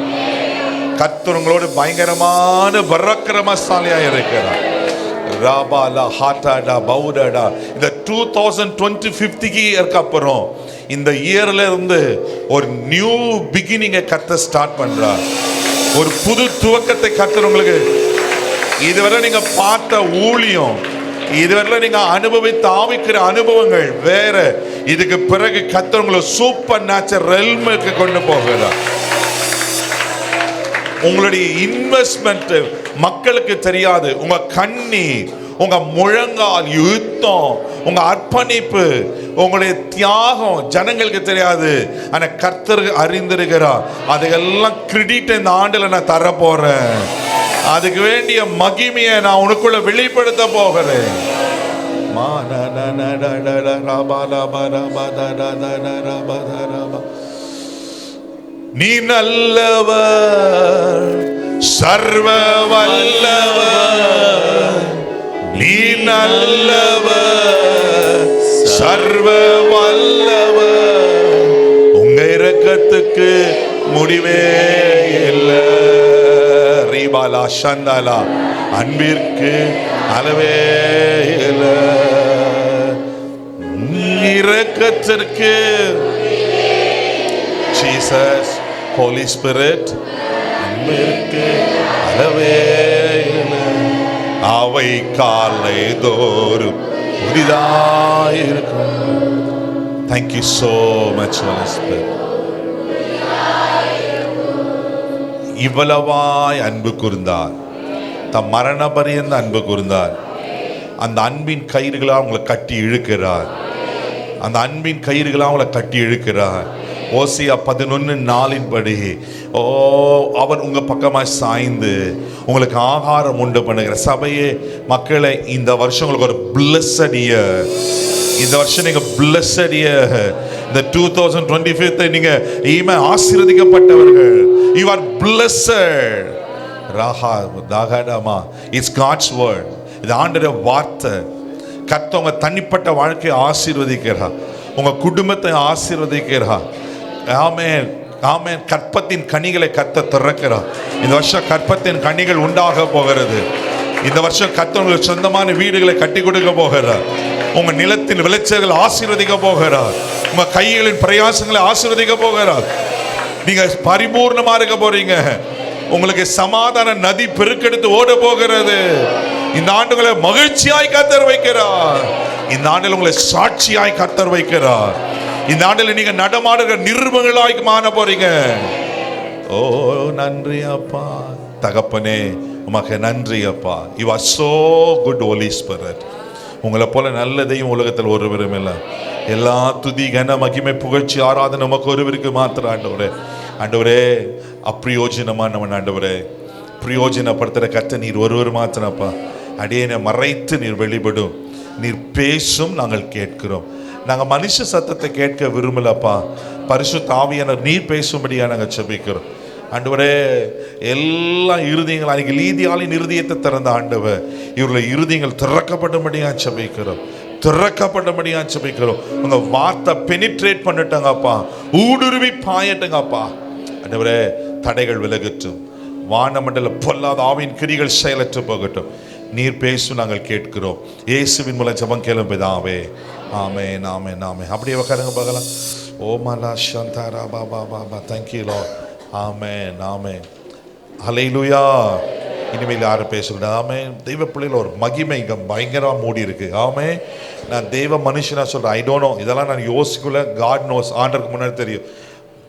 கர்த்தர் உங்களோடு பயங்கரமான பராக்கிரமசாலியா இருக்கிறார். ராபாலா ஹாட்டாடா பவுடடா. இந்த 2025 அப்புறம் இந்த இயர்ல இருந்து ஒரு நியூ பிகினிங்கை கர்த்தர் ஸ்டார்ட் பண்றார். ஒரு புது துவக்கத்தை கர்த்தர் உங்களுக்கு, இதுவரை நீங்க பார்த்த ஊழியம், இதுவரை நீங்க அனுபவித்த ஆவிக்கிற அனுபவங்கள் வேற. இதுக்கு பிறகு கர்த்தர் உங்களை சூப்பர் நேச்சுரல் ரெல்முக்கு கொண்டு போகிறார். உங்களுடைய இன்வெஸ்ட்மெண்ட் மக்களுக்கு தெரியாது. உங்க கண்ணீர், உங்க முழங்கால் யுத்தம், உங்க அர்ப்பணிப்பு, உங்களுடைய தியாகம் ஜனங்களுக்கு தெரியாது. ஆனா கர்த்தர் அறிந்திருக்கிறார். அதையெல்லாம் கிரெடிட் இந்த ஆண்டுல நான் தர போறேன். அதுக்கு வேண்டிய மகிமையை நான் உனக்குள்ள வெளிப்படுத்த போகிறேன். நீ நல்லவர், சர்வ வல்லவர், நீ நல்லவர், சர்வ வல்லவர், உங்க இரக்கத்துக்கு முடிவே இல்லை. ரீபாலா சந்தாலா, அன்பிற்கு அளவே இல்லை. இரக்கத்திற்கு ஜீசஸ், ஹோலி ஸ்பிரிட், அன்பிற்கு அளவே இல்லை. அவை காலை தோறும் புதிதாயிருக்கும். Thank you so much, Holy Spirit. இவ்வளவாய் அன்பு கூர்ந்தார், தம் மரண பரியந்த அன்பு கூர்ந்தார். அந்த அன்பின் கயிறுகளாக உங்களை கட்டி இழுக்கிறார். அந்த அன்பின் கயிறுகளாக உங்களை கட்டி இழுக்கிறார். ஓசியா 11:4 படி, ஓ அவன் உங்க பக்கமாக சாய்ந்து உங்களுக்கு ஆகாரம் உண்டு பண்ணுகிற சபையே. மக்களை, இந்த வருஷம் உங்களுக்கு ஒரு blessed year. இந்த வருஷம் நீங்க blessed year. இந்த 2025 நீங்க ஆசீர்வதிக்கப்பட்டவர்கள். You are blessed. ராஹா தாகடமா, இட்ஸ் காட்ஸ் வேர்ட். இது ஆண்டவருடைய வார்த்தை. கர்த்தர் உங்க தனிப்பட்ட வாழ்க்கையை ஆசீர்வதிக்கிறா, உங்க குடும்பத்தை ஆசீர்வதிக்கிறா. ஆமென், ஆமென். கற்பத்தின் கனிகளை கர்த்தர் திறக்கிறார். இந்த வருஷம் கற்பத்தின் கனிகள் உண்டாக போகிறது. இந்த வருஷம் கர்த்தர் உங்களுக்கு சொந்தமான வீடுகளை கட்டி கொடுக்க போகிறார். உங்க நிலத்தின் விளைச்சல்கள் ஆசீர்வதிக்க போகிறார். உங்க கைகளின் பிரயாசங்களை ஆசீர்வதிக்க போகிறார். நீங்க பரிபூர்ணமா இருக்க போறீங்க. உங்களுக்கு சமாதான நதி பெருக்கெடுத்து ஓட போகிறது. இந்த ஆண்டுகளை மகிழ்ச்சியாய் கர்த்தர் வைக்கிறார். இந்த ஆண்டில் உங்களை சாட்சியாய் கர்த்தர் வைக்கிறார். இந்த ஆண்டில் நீங்க நடமாடுகிற நிருபங்களாய் மாற போறீங்க. ஓ நன்றி அப்பா, தகப்பனே உமக்கு நன்றி அப்பா. You are so good, holy spirit. உங்களை போல நல்லதையும் உலகத்தில் ஒருவரும் இல்லை. எல்லா துதி கன மகிமை புகழ்ச்சி ஆராதனை நமக்கு ஒருவருக்கு மாத்திரம். ஆண்டவரே, ஆண்டவரே அப்பிரயோஜனமான ஆண்டவரே, பிரயோஜனப்படுத்துகிற கர்த்தர் நீர் ஒருவர் மாத்திரப்பா. அடியேனை மறைத்து நீர் வெளிப்படும். நீர் பேசும், நாங்கள் கேட்கிறோம். நாங்கள் மனுஷ சத்தத்தை கேட்க விரும்பலப்பா. பரிசுத்த ஆவியானவர் நீர் பேசும்படியா நாங்கள் ஜெபிக்கிறோம். ஆண்டவரே, எல்லா இருதயங்கள் அன்றைக்கு லீதியாலின் இருதயத்தை திறந்த ஆண்டவர், இவர்களை இருதயங்கள் திறக்கப்பட்டபடியா ஜெபிக்கிறோம். திறக்கப்பட்டபடியா ஜெபிக்கிறோம். உங்க வார்த்தை பெனிட்ரேட் பண்ணிட்டங்கப்பா, ஊடுருவி பாயட்டுங்கப்பா. ஆண்டவரே, தடைகள் விலகட்டும். வானமண்டல பொல்லாத ஆவின் கிரிகள் செயலற்று போகட்டும். நீர் பேசும், நாங்கள் கேட்கிறோம். இயேசுவின் மூலம் ஜெபம் கேளும் பிதாவே. ஆமென், ஆமென், ஆமென். அப்படியே உட்காருங்க பார்க்கலாம். ஓ மலா சந்தாரா பாபா பாபா. Thank you Lord. Amen, amen. Hallelujah. இனிமேல் யாரும் பேசக்கூடாது. ஆமென். தெய்வ பிள்ளைகள் ஒரு மகிமை இங்கே பயங்கரமாக மூடி இருக்கு. ஆமென். நான் தெய்வ மனுஷனாக சொல்கிறேன். ஐ டோன்ட் நோ, இதெல்லாம் நான் யோசிக்கல. God nose. ஆண்டருக்கு முன்னாடி தெரியும்.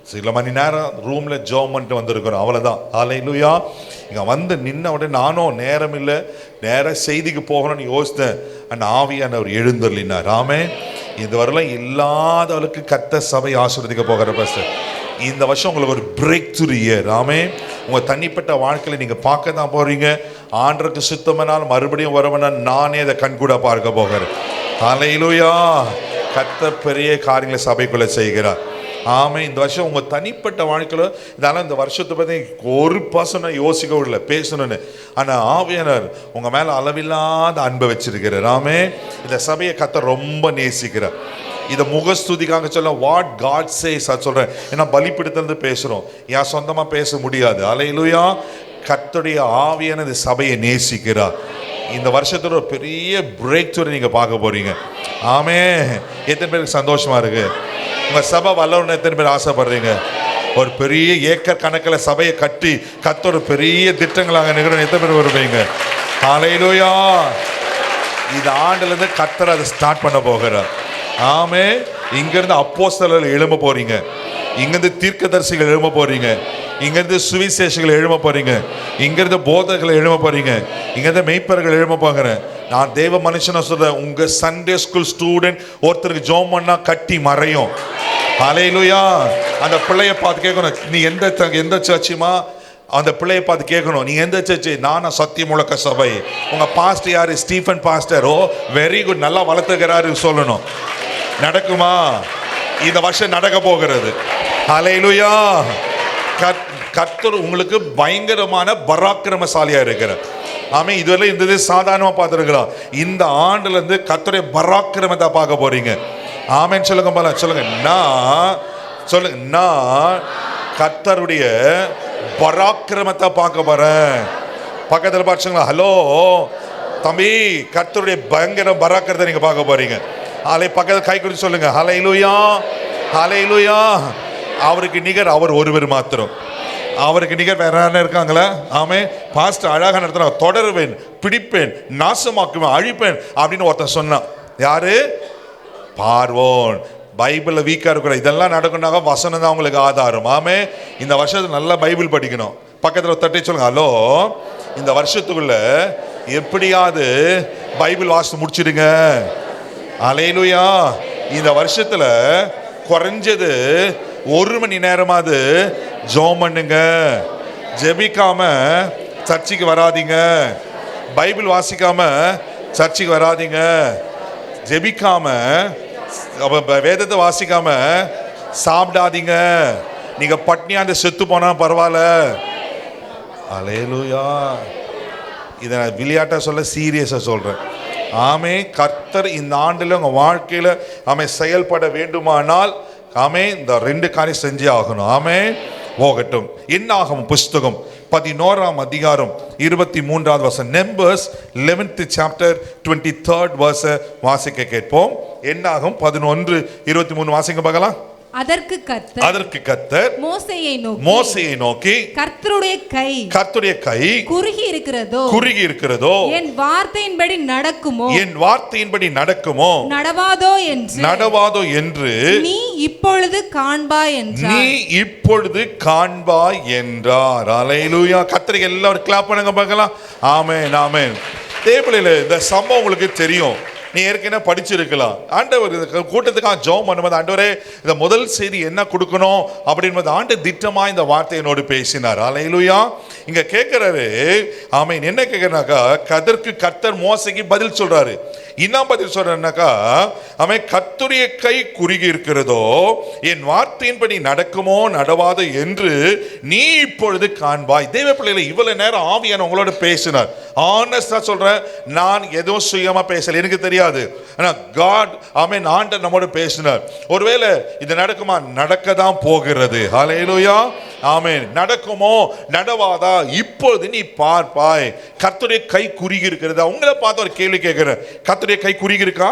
சில மணி நேரம் ரூமில் ஜெபம் பண்ணிட்டு வந்திருக்கிறோம், அவ்வளோதான். ஹல்லேலூயா. இங்கே வந்து நின்ன உடனே நானும் நேரம் இல்லை, நேராக செய்திக்கு போகணும்னு யோசித்தேன். அந்த ஆவியானவர் எழுந்தருளினார். ஆமென். இது வரலாம் இல்லாதவளுக்கு கர்த்தர் சபை ஆசீர்வதிக்க போகிற பாஸ்டர். இந்த வருஷம் உங்களுக்கு ஒரு பிரேக் த்ரூ இயர். ஆமென். உங்கள் தனிப்பட்ட வாழ்க்கையில் நீங்கள் பார்க்க தான் போகிறீங்க. ஆண்டருக்கு சுத்தமானால் மறுபடியும் வரவனா நானே அதை கண்கூட பார்க்க போகிறேன். ஹல்லேலூயா. கர்த்தர் பெரிய காரியங்களை சபைக்குள்ளே செய்கிறார். ஆமாம். இந்த வருஷம் உங்கள் தனிப்பட்ட வாழ்க்கையில் இதெல்லாம் இந்த வருஷத்தை பற்றி ஒரு பர்சனை யோசிக்கவும் இல்லை, பேசணும்னு. ஆனால் ஆவியானவர் உங்கள் மேலே அளவில்லாத அன்பை வச்சிருக்கிறார். ஆமென். இந்த சபையை கர்த்தர் ரொம்ப நேசிக்கிறார். இதை முகஸ்துதிக்காக சொல்ல வாட் காட் சேஸ் அது சொல்கிறேன். ஏன்னா பலிப்பிடுத்தல் பேசுகிறோம், ஏன் சொந்தமாக பேச முடியாது. ஹல்லேலூயா. கர்த்தருடைய ஆவியான இந்த சபையை நேசிக்கிறார். இந்த வருஷத்தோட ஒரு பெரிய பிரேக் த்ரூ நீங்கள் பார்க்க போகிறீங்க. ஆமென். எத்தனை பேருக்கு சந்தோஷமாக இருக்குது? உங்கள் சபை வல்லவர்னு எத்தனை பேர் ஆசைப்படுறீங்க? ஒரு பெரிய ஏக்கர் கணக்கில் சபையை கட்டி கர்த்தர் பெரிய திட்டங்களாக நிகழ்வு எத்தனை பேர் வருவீங்க? ஹல்லேலூயா. இந்த ஆண்டுலேருந்து கர்த்தர் அதை ஸ்டார்ட் பண்ண போகிறார். ஆமென். இங்கேருந்து அப்போஸ்தலர்கள் எழும்ப போகிறீங்க, இங்கேருந்து தீர்க்கதரிசிகள் எழும்ப போகிறீங்க, இங்கேருந்து சுவிசேஷங்கள் எழும்ப போகிறீங்க, இங்கேருந்து போதகர்கள் எழும்ப போகிறீங்க, இங்கேருந்து மெய்ப்பர்கள் எழும்ப போகிறேன். நான் தேவ மனுஷனை சொல்கிறேன். உங்கள் சண்டே ஸ்கூல் ஸ்டூடெண்ட் ஒருத்தருக்கு ஜோம் பண்ணால் கட்டி மறையும். ஹல்லேலூயா. அந்த பிள்ளையை பார்த்து கேட்கணும், நீ எந்த சர்ச்சுமா? அந்த பிள்ளையை பார்த்து கேட்கணும், நீ எந்த சர்ச்சு? நானா சத்திய முழக்க சபை. உங்கள் பாஸ்டர் யார்? Stephen pastor. Oh very good, நல்லா வளர்த்துக்கிறாரு சொல்லணும். நடக்குமா? இந்த வருஷம் நடக்க போகிறது. ஹல்லேலூயா. கர்த்தர் உங்களுக்கு பயங்கரமான பராக்கிரமசாலியா இருக்கிறார். ஆமே, இதுவரை இருந்தது சாதாரணமா பார்த்துருக்கிறோம். இந்த ஆண்டுல இருந்து கர்த்தருடைய பராக்கிரமத்தை பார்க்க போறீங்க. ஆமேன்னு சொல்லுங்க போல. சொல்லுங்க, நான் கர்த்தருடைய பராக்கிரமத்தை பார்க்க போறேன். பக்கத்துல பார்த்துங்களா? ஹலோ தம்பி, கர்த்தருடைய பயங்கர பராக்கிரத்தை நீங்க பார்க்க போறீங்க. ஆலை பக்கத்தில் கை கொடுத்து சொல்லுங்க, ஹல்லேலூயா, ஹல்லேலூயா. அவருக்கு நிகர் அவர் ஒருவர் மாத்திரம். அவருக்கு நிகர் வேற யாரும் இருக்காங்களா? ஆமே, பாஸ்டர் அழகாக நடத்துறாங்க. தொடருவேன், பிடிப்பேன், நாசமாக்குவேன், அழிப்பேன் அப்படின்னு ஒருத்தன் சொன்னான். யாரு? பார்வோன். பைபிள்ல வீக்கா இருக்கிற இதெல்லாம் நடக்கும்னாக வசனம் தான் உங்களுக்கு ஆதாரம். ஆமே, இந்த வருஷத்துல நல்லா பைபிள் படிக்கணும். பக்கத்தில் தட்டி சொல்லுங்க, ஹலோ, இந்த வருஷத்துக்குள்ள எப்படியாவது பைபிள் வாசித்து முடிச்சிடுங்க. ஹல்லேலூயா. இந்த வருஷத்துல குறைஞ்சது 1 மணி நேரமாவது ஜெபம் பண்ணுங்க. ஜெபிக்காம சர்ச்சுக்கு வராதீங்க. பைபிள் வாசிக்காம சர்ச்சுக்கு வராதீங்க. ஜெபிக்காம வேதத்தை வாசிக்காம சாப்பிடாதீங்க. நீங்க பட்னியா அந்த செத்து போனா பரவாயில்ல. ஹல்லேலூயா. இதை நான் விளையாட்டா சொல்ல, சீரியஸா சொல்றேன். ஆமே, கர்த்தர் இந்த ஆண்டுல உங்க வாழ்க்கையில செயல்பட வேண்டுமானால் ஆமே இந்த 2 காரியம் செஞ்சே ஆகணும். ஆமே, போகட்டும். என்னாகும் புஸ்தகம் 11ஆம் அதிகாரம் 23வது வசனம். Numbers 11th chapter 23rd verse வாசிக்க கேட்போம். என்னாகும் 11:23 வாசிக்க பார்க்கலாம். அதற்கு கர்த்தர் மோசேயை நோக்கி கர்த்தருடைய கை குறுகி இருக்கிறதோ என் வார்த்தையின்படி நடக்குமோ நடவாதோ என்று நீ இப்பொழுது காண்பாய் என்றார். ஹல்லேலூயா. கர்த்தருக்கு எல்லாரும் கிளாப் பண்ணுங்க பார்க்கலாம். ஆமென், ஆமென். தேவபிள்ளைகளே, இந்த சம்பவம் உங்களுக்கு தெரியும். நீ ஏற்கனவே படிச்சிருக்கலாம். ஆண்டவர் கூட்டத்துக்காக ஜெபம் பண்ணும்போது, ஆண்டவரே இந்த முதல் செய்தி என்ன கொடுக்கணும் அப்படின்பது ஆண்டு திட்டமா இந்த வார்த்தையினோடு பேசினார். ஹல்லேலூயா. இங்க கேட்கிறாரு, ஆமென். என்ன கேட்கிறாக்கா, கர்த்தர் மோசேக்கு பதில் சொல்றாரு. என்ன பதில் சொல்றாருனாக்கா, ஆமென், கர்த்தருடைய கை குறுகி இருக்கிறதோ என் வார்த்தையின்படி நடக்குமோ நடவாதோ என்று நீ இப்பொழுது காண்பாய். தேவ பிள்ளைகளை, இவ்வளவு நேரம் ஆவியான உங்களோட பேசினார். ஆனஸ்டா சொல்றேன், நான் எதுவும் சுயமா பேசல, எனக்கு தெரியாது. ஆனா காட், ஆமென், ஆண்டவர் நம்மோட பேசினார். ஒருவேளை இது நடக்குமா? நடக்கதான் போகிறது. ஹல்லேலூயா. ஆமென். நடக்குமோ நடவாதா இப்பொழுது நீ பார்ப்பாய். கர்த்தருடைய கை குறுகி இருக்கிறதா? உங்களை பார்த்து ஒரு கேள்வி கேட்கிறேன். கர்த்தருடைய கை குறுகி இருக்கா?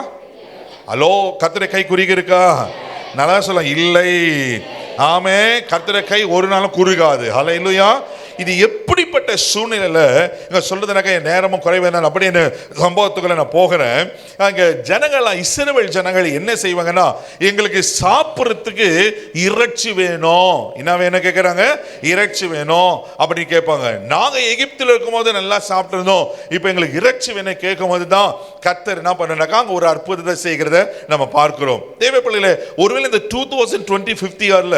ஹலோ, கர்த்தருடைய கை குறுகி இருக்கா? நல்லா சொல்ல, இல்லை. ஆமே, கர்த்தருடைய கை ஒரு நாளும் குறுகாது. ஹல்லேலூயா. இது எப்படிப்பட்ட சூழ்நிலையில இங்க சொல்றதுனாக்கா, என் நேரமும் குறைவேன் அப்படின்னு சம்பவத்துக்குள்ள நான் போகிறேன். அங்க ஜனங்கள்லாம், இஸ்ரவேல் ஜனங்கள் என்ன செய்வாங்கன்னா, எங்களுக்கு சாப்பிட்றதுக்கு இறைச்சி வேணும். என்ன வேணும் கேட்குறாங்க? இறைச்சி வேணும் அப்படின்னு கேட்பாங்க. நாங்க எகிப்தில் இருக்கும்போது நல்லா சாப்பிட்டு இருந்தோம், இப்போ எங்களுக்கு இறைச்சி வேணும் கேட்கும் போது தான் கர்த்தர் என்ன பண்ணாக்கா அங்க ஒரு அற்புதத்தை செய்கிறத நம்ம பார்க்கிறோம். தேவ பிள்ளைகளே, ஒருவேளை இந்த 2020 இயர்ல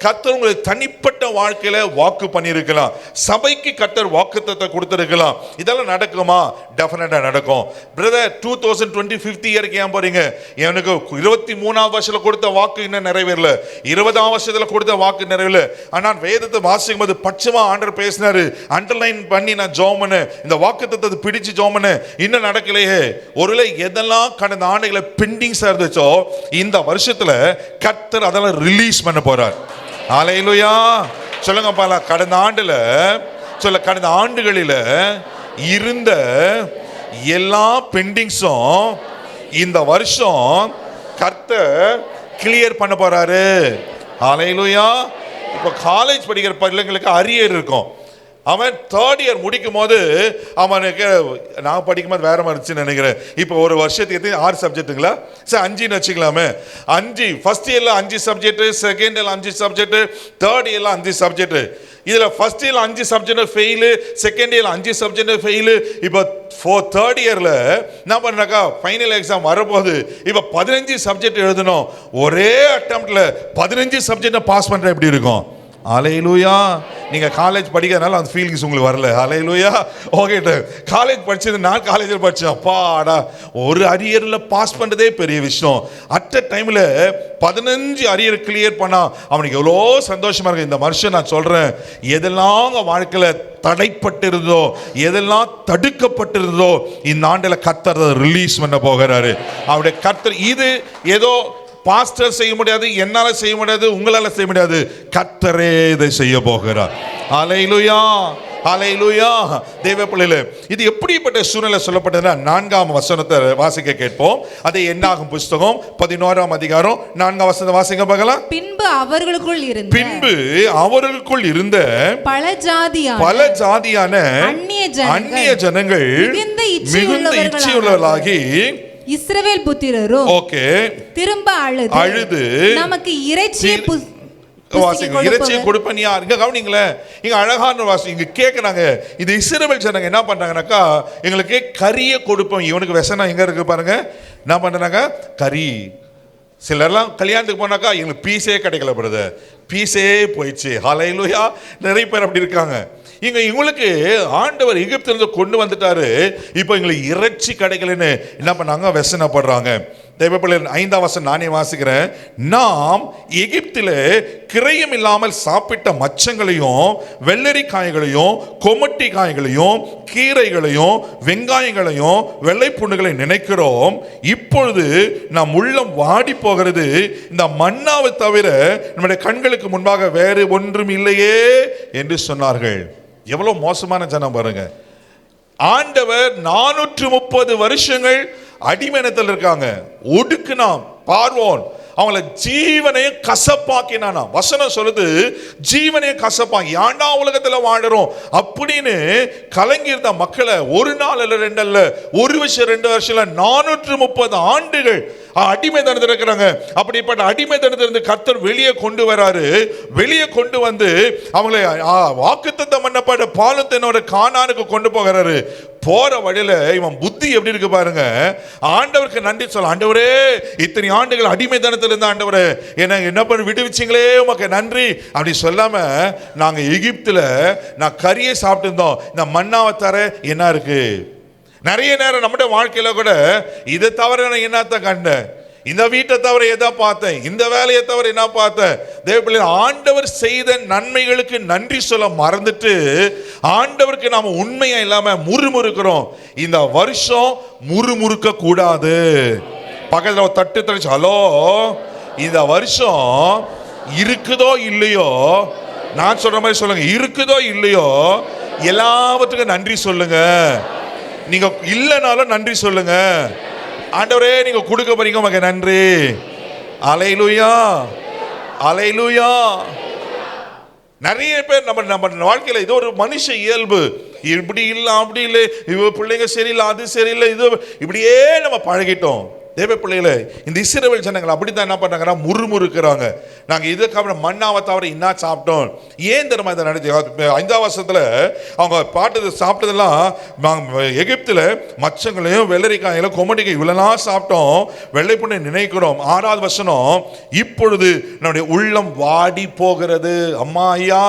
கர்த்தர் உங்களுக்கு தனிப்பட்ட வாழ்க்கையில வாக்கு பண்ணியிருக்கலாம். சபைக்கு கர்த்தர் வாக்குத்தத்தத்தை கொடுத்திருக்கலாம். இதெல்லாம் நடக்குமா? டெஃபினட்டா நடக்கும். பிரதர், 2020 இயருக்கு ஏன் போறீங்க? எனக்கு 23ஆம் வருஷத்துல கொடுத்த வாக்கு இன்னும் நிறைவேறல, 20ஆம் வருஷத்துல கொடுத்த வாக்கு நிறைவேறல. ஆனால் வேதத்தை வாசிக்கும் போது பட்சமா ஆண்டவர் பேசினாரு. அண்டர்லைன் பண்ணி நான் ஜெபம் பண்ணேன், இந்த வாக்குத்தத்தத்தை பிடிச்சு ஜெபம் பண்ணேன், இன்னும் நடக்கலையே. ஒருவேளை எதெல்லாம் கடந்த ஆண்டுகளை பெண்டிங்ஸா இருந்துச்சோ, இந்த வருஷத்துல கர்த்தர் அதெல்லாம் ரிலீஸ் பண்ண போறார். ஹல்லேலூயா. சொல்லுங்க பாலா, கடந்த ஆண்டுகளில் இருந்த எல்லா பெண்டிங்ஸும் இந்த வருஷம் கர்த்தர் கிளியர் பண்ண போறாரு. ஹல்லேலூயா. இப்போ காலேஜ் படிக்கிற பிள்ளைங்களுக்கு அரியர் இருக்கும். அவன் 3rd இயர் முடிக்கும் போது அவனுக்கு, நான் படிக்கும் போது வேற மாதிரி இருந்துச்சுன்னு நினைக்கிறேன். இப்போ ஒரு வருஷத்துக்கு 6 சப்ஜெக்ட்டுங்களா? சார் 5ன்னு வச்சுக்கலாமே. 5 ஃபர்ஸ்ட் இயர்ல 5 சப்ஜெக்ட், செகண்ட் இயர்ல 5 சப்ஜெக்ட், 3rd இயர்ல 5 சப்ஜெக்ட். இதுல ஃபர்ஸ்ட் இயர்ல 5 சப்ஜெக்ட் ஃபெயிலு, செகண்ட் இயர்ல 5 சப்ஜெக்ட் ஃபெயிலு. இப்போ 3rd இயர்ல என்ன பண்ணாக்கா, ஃபைனல் எக்ஸாம் வரப்போகுது. இப்போ 15 சப்ஜெக்ட் எழுதணும். ஒரே அட்டெம்ப்ட்ல 15 சப்ஜெக்ட் பாஸ் பண்ற எப்படி இருக்கும்? ஹல்லேலூயா. நீங்க காலேஜ் படிக்கிறதுனால அந்த ஃபீலிங்ஸ் உங்களுக்கு வரல. ஹல்லேலூயா. ஓகே, காலேஜ் படிச்சது, நான் காலேஜில் படித்தேன். அப்பாடா, ஒரு அரியரில் பாஸ் பண்ணுறதே பெரிய விஷயம். அட் அ டைமில் 15 அரியர் கிளியர் பண்ணா அவனுக்கு எவ்வளோ சந்தோஷமா இருக்கு. இந்த வருஷம் நான் சொல்றேன், எதெல்லாம் வாழ்க்கையில் தடைப்பட்டிருந்தோ, எதெல்லாம் தடுக்கப்பட்டிருந்தோ, இந்த ஆண்டில் கர்த்தர் ரிலீஸ் பண்ண போகிறாரு. அவருடைய கர்த்தர், இது ஏதோ பாஸ்டர் செய்ய முடியாது, என்னால செய்ய முடியாது, உங்களால செய்ய முடியாது, கர்த்தரே இதை செய்ய போகிறார். ஹல்லேலூயா, ஹல்லேலூயா. தேவ பிள்ளைகளே, இது எப்படிப்பட்ட சூழ்நிலை சொல்லப்பட்டதுன்னா 4ஆம் வசனத்தை வாசிக்க கேட்போம். அது என்னாகும் புஸ்தகம் 11ஆம் அதிகாரம் 4ஆம் வசனத்தை வாசிக்க பார்க்கலாம். பின்பு அவர்களுக்குள் இருந்த பல ஜாதியான அந்நிய ஜனங்கள் மிகுந்த இச்சையுள்ளவர்களாகி இஸ்ரவேல் புத்திரரும் ஓகே திரும்ப அழுது நமக்கு இறைச்சியை கொடுப்பேன். இங்க கவனிங்களேன், இங்க அழகான வாசி இங்க கேட்கிறாங்க. இது இஸ்ரவேல் ஜனங்க என்ன பண்றாங்கன்னாக்கா, எங்களுக்கு கறியை கொடுப்போம். இவனுக்கு விஷனம் எங்க இருக்கு பாருங்க. என்ன பண்றாங்க? கறி. சிலர்லாம் கல்யாணத்துக்கு போனாக்கா எங்களுக்கு பீஸே கிடைக்கல பிரதர், பீஸே போயிடுச்சு. ஹல்லேலூயா. நிறைய பேர் அப்படி இருக்காங்க. இவங்களுக்கு ஆண்டவர் எகிப்திலிருந்து கொண்டு வந்துட்டாரு, இப்போ எங்களுக்கு இறைச்சி கிடைக்கலன்னு என்ன பண்ணாங்க? வெசனப்படுறாங்க. தேவப்பிள்ளை 5ஆம் வசனம் நானே வாசிக்கிறேன். நாம் எகிப்திலே கிரயம் இல்லாமல் சாப்பிட்ட மச்சங்களையும் வெள்ளரிக்காய்களையும் கொமட்டி காய்களையும் கீரைகளையும் வெங்காயங்களையும் வெள்ளை பூண்டுகளை நினைக்கிறோம். இப்பொழுது நம் உள்ளம் வாடி போகிறது. இந்த மன்னாவை தவிர நம்முடைய கண்களுக்கு முன்பாக வேறு ஒன்றும் இல்லையே என்று சொன்னார்கள். எவ்வளவு மோசமான ஜனம் பாருங்க. ஆண்டவர் 430 வருஷங்கள் அடிமைத்தனத்தில் இருக்காங்க. ஒடுக்குனான் பார்வோன், அவங்கள ஜீவனையும் கசப்பாக்கினானா. வசனம் சொல்லுது, ஜீவனையும் கசப்பாக்கி ஏன்டா உலகத்தில் வாழறோம் அப்படின்னு கலங்கி இருந்த மக்களை ஒரு நாள் அல்ல, 2 அல்ல, 1 வருஷம் 2 வருஷம் 430 ஆண்டுகள் அடிமைத்தனத்தில் இருக்கிறாங்க. அப்படிப்பட்ட அடிமைத்தனத்திலிருந்து கர்த்தர் வெளியே கொண்டு வராரு. வெளியே கொண்டு வந்து அவங்களை வாக்குத்தத்தம் பண்ணப்பட்ட பாலத்தினோட கானானுக்கு கொண்டு போகிறாரு. போற வழியில இவன் புத்தி எப்படி இருக்கு பாருங்க. ஆண்டவருக்கு நன்றி சொல்ல, ஆண்டவரே இத்தனை ஆண்டுகள் அடிமைத்தனத்தில் இருந்த ஆண்டவரே என்ன பண்ணி விடுவிச்சிங்களே, உமக்கு நன்றி அப்படி சொல்லாம, நாங்க எகிப்துல நான் கறியை சாப்பிட்டு இருந்தோம், இந்த மன்னாவை தர என்ன இருக்கு. நிறைய நேரம் நம்முடைய வாழ்க்கையில கூட இதை தவிர நான் என்னத்த கண்டேன், இந்த வீட்டை தவிர எதை பார்த்தேன், இந்த வேலையை தவிர என்ன பார்த்தேன். தேவப்பிள்ளை, ஆண்டவர் செய்த நன்மைகளுக்கு நன்றி சொல்ல மறந்துட்டு ஆண்டவருக்கு நாம உண்மையா இல்லாம முறுமுறுக்கிறோம். இந்த வருஷம் முறுமுறுக்க கூடாது. பக்கத்துல தட்டு தடிச்சு, ஹலோ, இந்த வருஷம் இருக்குதோ இல்லையோ, நான் சொல்ற மாதிரி சொல்லுங்க, இருக்குதோ இல்லையோ எல்லாவற்றுக்கும் நன்றி சொல்லுங்க. நீங்க இல்லைனாலும் நன்றி சொல்லுங்க. ஆண்டவரே நீங்க கொடுக்க போறீங்க, உமக்கு நன்றி. அல்லேலூயா, அல்லேலூயா. நிறைய பேர் நம்ம வாழ்க்கையில இது ஒரு மனுஷ இயல்பு. இப்படி இல்லை, அப்படி இல்லை, இவ பிள்ளைங்க சரியில்லை, அது சரியில்லை, இது இப்படியே நம்ம பழகிட்டோம். தேவ பிள்ளைகளை, இந்த இஸ்ரவேல் ஜனங்கள் அப்படித்தான் என்ன பண்ணாங்கன்னா முறுமுறுக்கிறாங்க. நாங்க இதுக்கப்புறம் மன்னாவை தவிர என்ன சாப்பிட்டோம். ஏன் தெரியுமா இதை நடத்தி 5ஆம் வருஷத்துல அவங்க பாட்டு சாப்பிட்டதெல்லாம் எகிப்துல மச்சங்களையும் வெள்ளரிக்காய்களும் கொமட்டிக்காய் இவ்வளவு சாப்பிட்டோம், வெள்ளை புண்ணை நினைக்கிறோம். 6ஆவது வசனம், இப்பொழுது நம்முடைய உள்ளம் வாடி போகிறது. அம்மா ஐயா,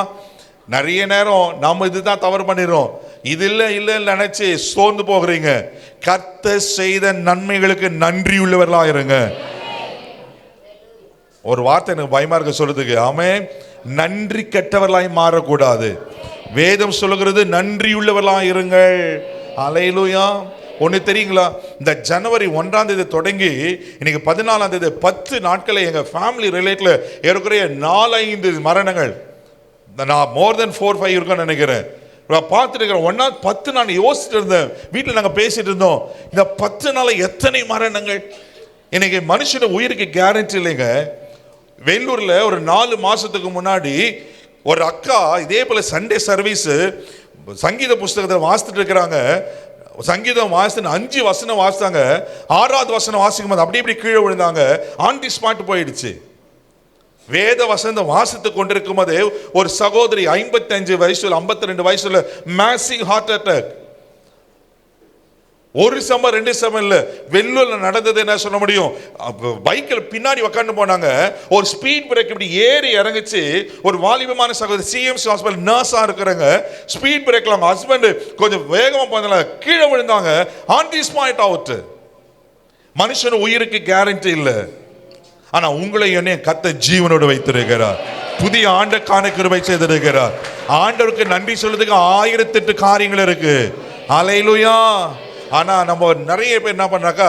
நிறைய நேரம் நம்ம இதுதான் தவறு பண்ணிடுறோம். இது இல்லை நினைச்சு சோர்ந்து போகிறீங்க. கர்த்தர் செய்த நன்மைகளுக்கு நன்றி உள்ளவர்களா இருங்க. ஒரு வார்த்தை எனக்கு பயமா இருக்க சொல்றதுக்கு, ஆமென். நன்றி கெட்டவர்களாய் மாறக்கூடாது. வேதம் சொல்லுகிறது நன்றி உள்ளவர்களாக இருங்கள். அல்லேலூயா. ஒன்று தெரியுங்களா, இந்த ஜனவரி 1ஆம் தேதி தொடங்கி இன்னைக்கு 14ஆம் தேதி 10 நாட்களை எங்க ஃபேமிலி ரிலேட்டிவ்ல ஏறக்குறைய 4-5 மரணங்கள், நான் மோர் தென் 4-5 இருக்குன்னு நினைக்கிறேன். பார்த்துட்டு இருக்கிறேன். 10 நான் யோசிச்சுட்டு இருந்தேன். வீட்டில் நாங்கள் பேசிட்டு இருந்தோம், இந்த 10 நாள் எத்தனை மரணங்கள். இன்னைக்கு மனுஷன உயிருக்கு கேரண்டி இல்லைங்க. வெள்ளூர்ல ஒரு 4 மாசத்துக்கு முன்னாடி ஒரு அக்கா இதே போல சண்டே சர்வீஸ் சங்கீத புஸ்தகத்தை வாசித்துட்டு இருக்கிறாங்க. சங்கீதம் வாசித்து 5 வசனம் வாசித்தாங்க. 6ஆவது வசனம் வாசிக்கும் போது அப்படி இப்படி கீழே விழுந்தாங்க. ஆன் தி ஸ்பாட் போயிடுச்சு. வேத வசந்த வாசித்து கொண்டிருக்கும் போதே ஒரு சகோதரி 55 வயசுல 52 வயசுல மேசிவ் ஹார்ட் அட்டாக். ஒரு சம்பவம் 2 சம்பவம் இல்ல, வெள்ளூர்ல நடந்தது என்ன சொல்ல முடியும். பைக்கில் பின்னாடி உட்காந்து போனாங்க, ஒரு ஸ்பீட் பிரேக் இப்படி ஏறி இறங்குச்சு. ஒரு வாலிபமான சகோதரி சிஎம்சி ஹாஸ்பிட்டல் நர்ஸா இருக்கிறாங்க. ஸ்பீட் பிரேக்ல அவங்க ஹஸ்பண்ட் கொஞ்சம் வேகமா போனால கீழே விழுந்தாங்க. On the spot out. மனுஷன் உயிருக்கு கேரண்டி இல்லை, ஆனா உங்களை என்னைய கத்த ஜீவனோடு வைத்திருக்கிறார். புதிய ஆண்டுக்கான கிருபை செய்திருக்கிறார். ஆண்டவருக்கு நன்றி சொல்றதுக்கு 1008 காரியங்கள் இருக்கு. ஹல்லேலூயா. ஆனா நம்ம நிறைய பேர் என்ன பண்றாக்கா,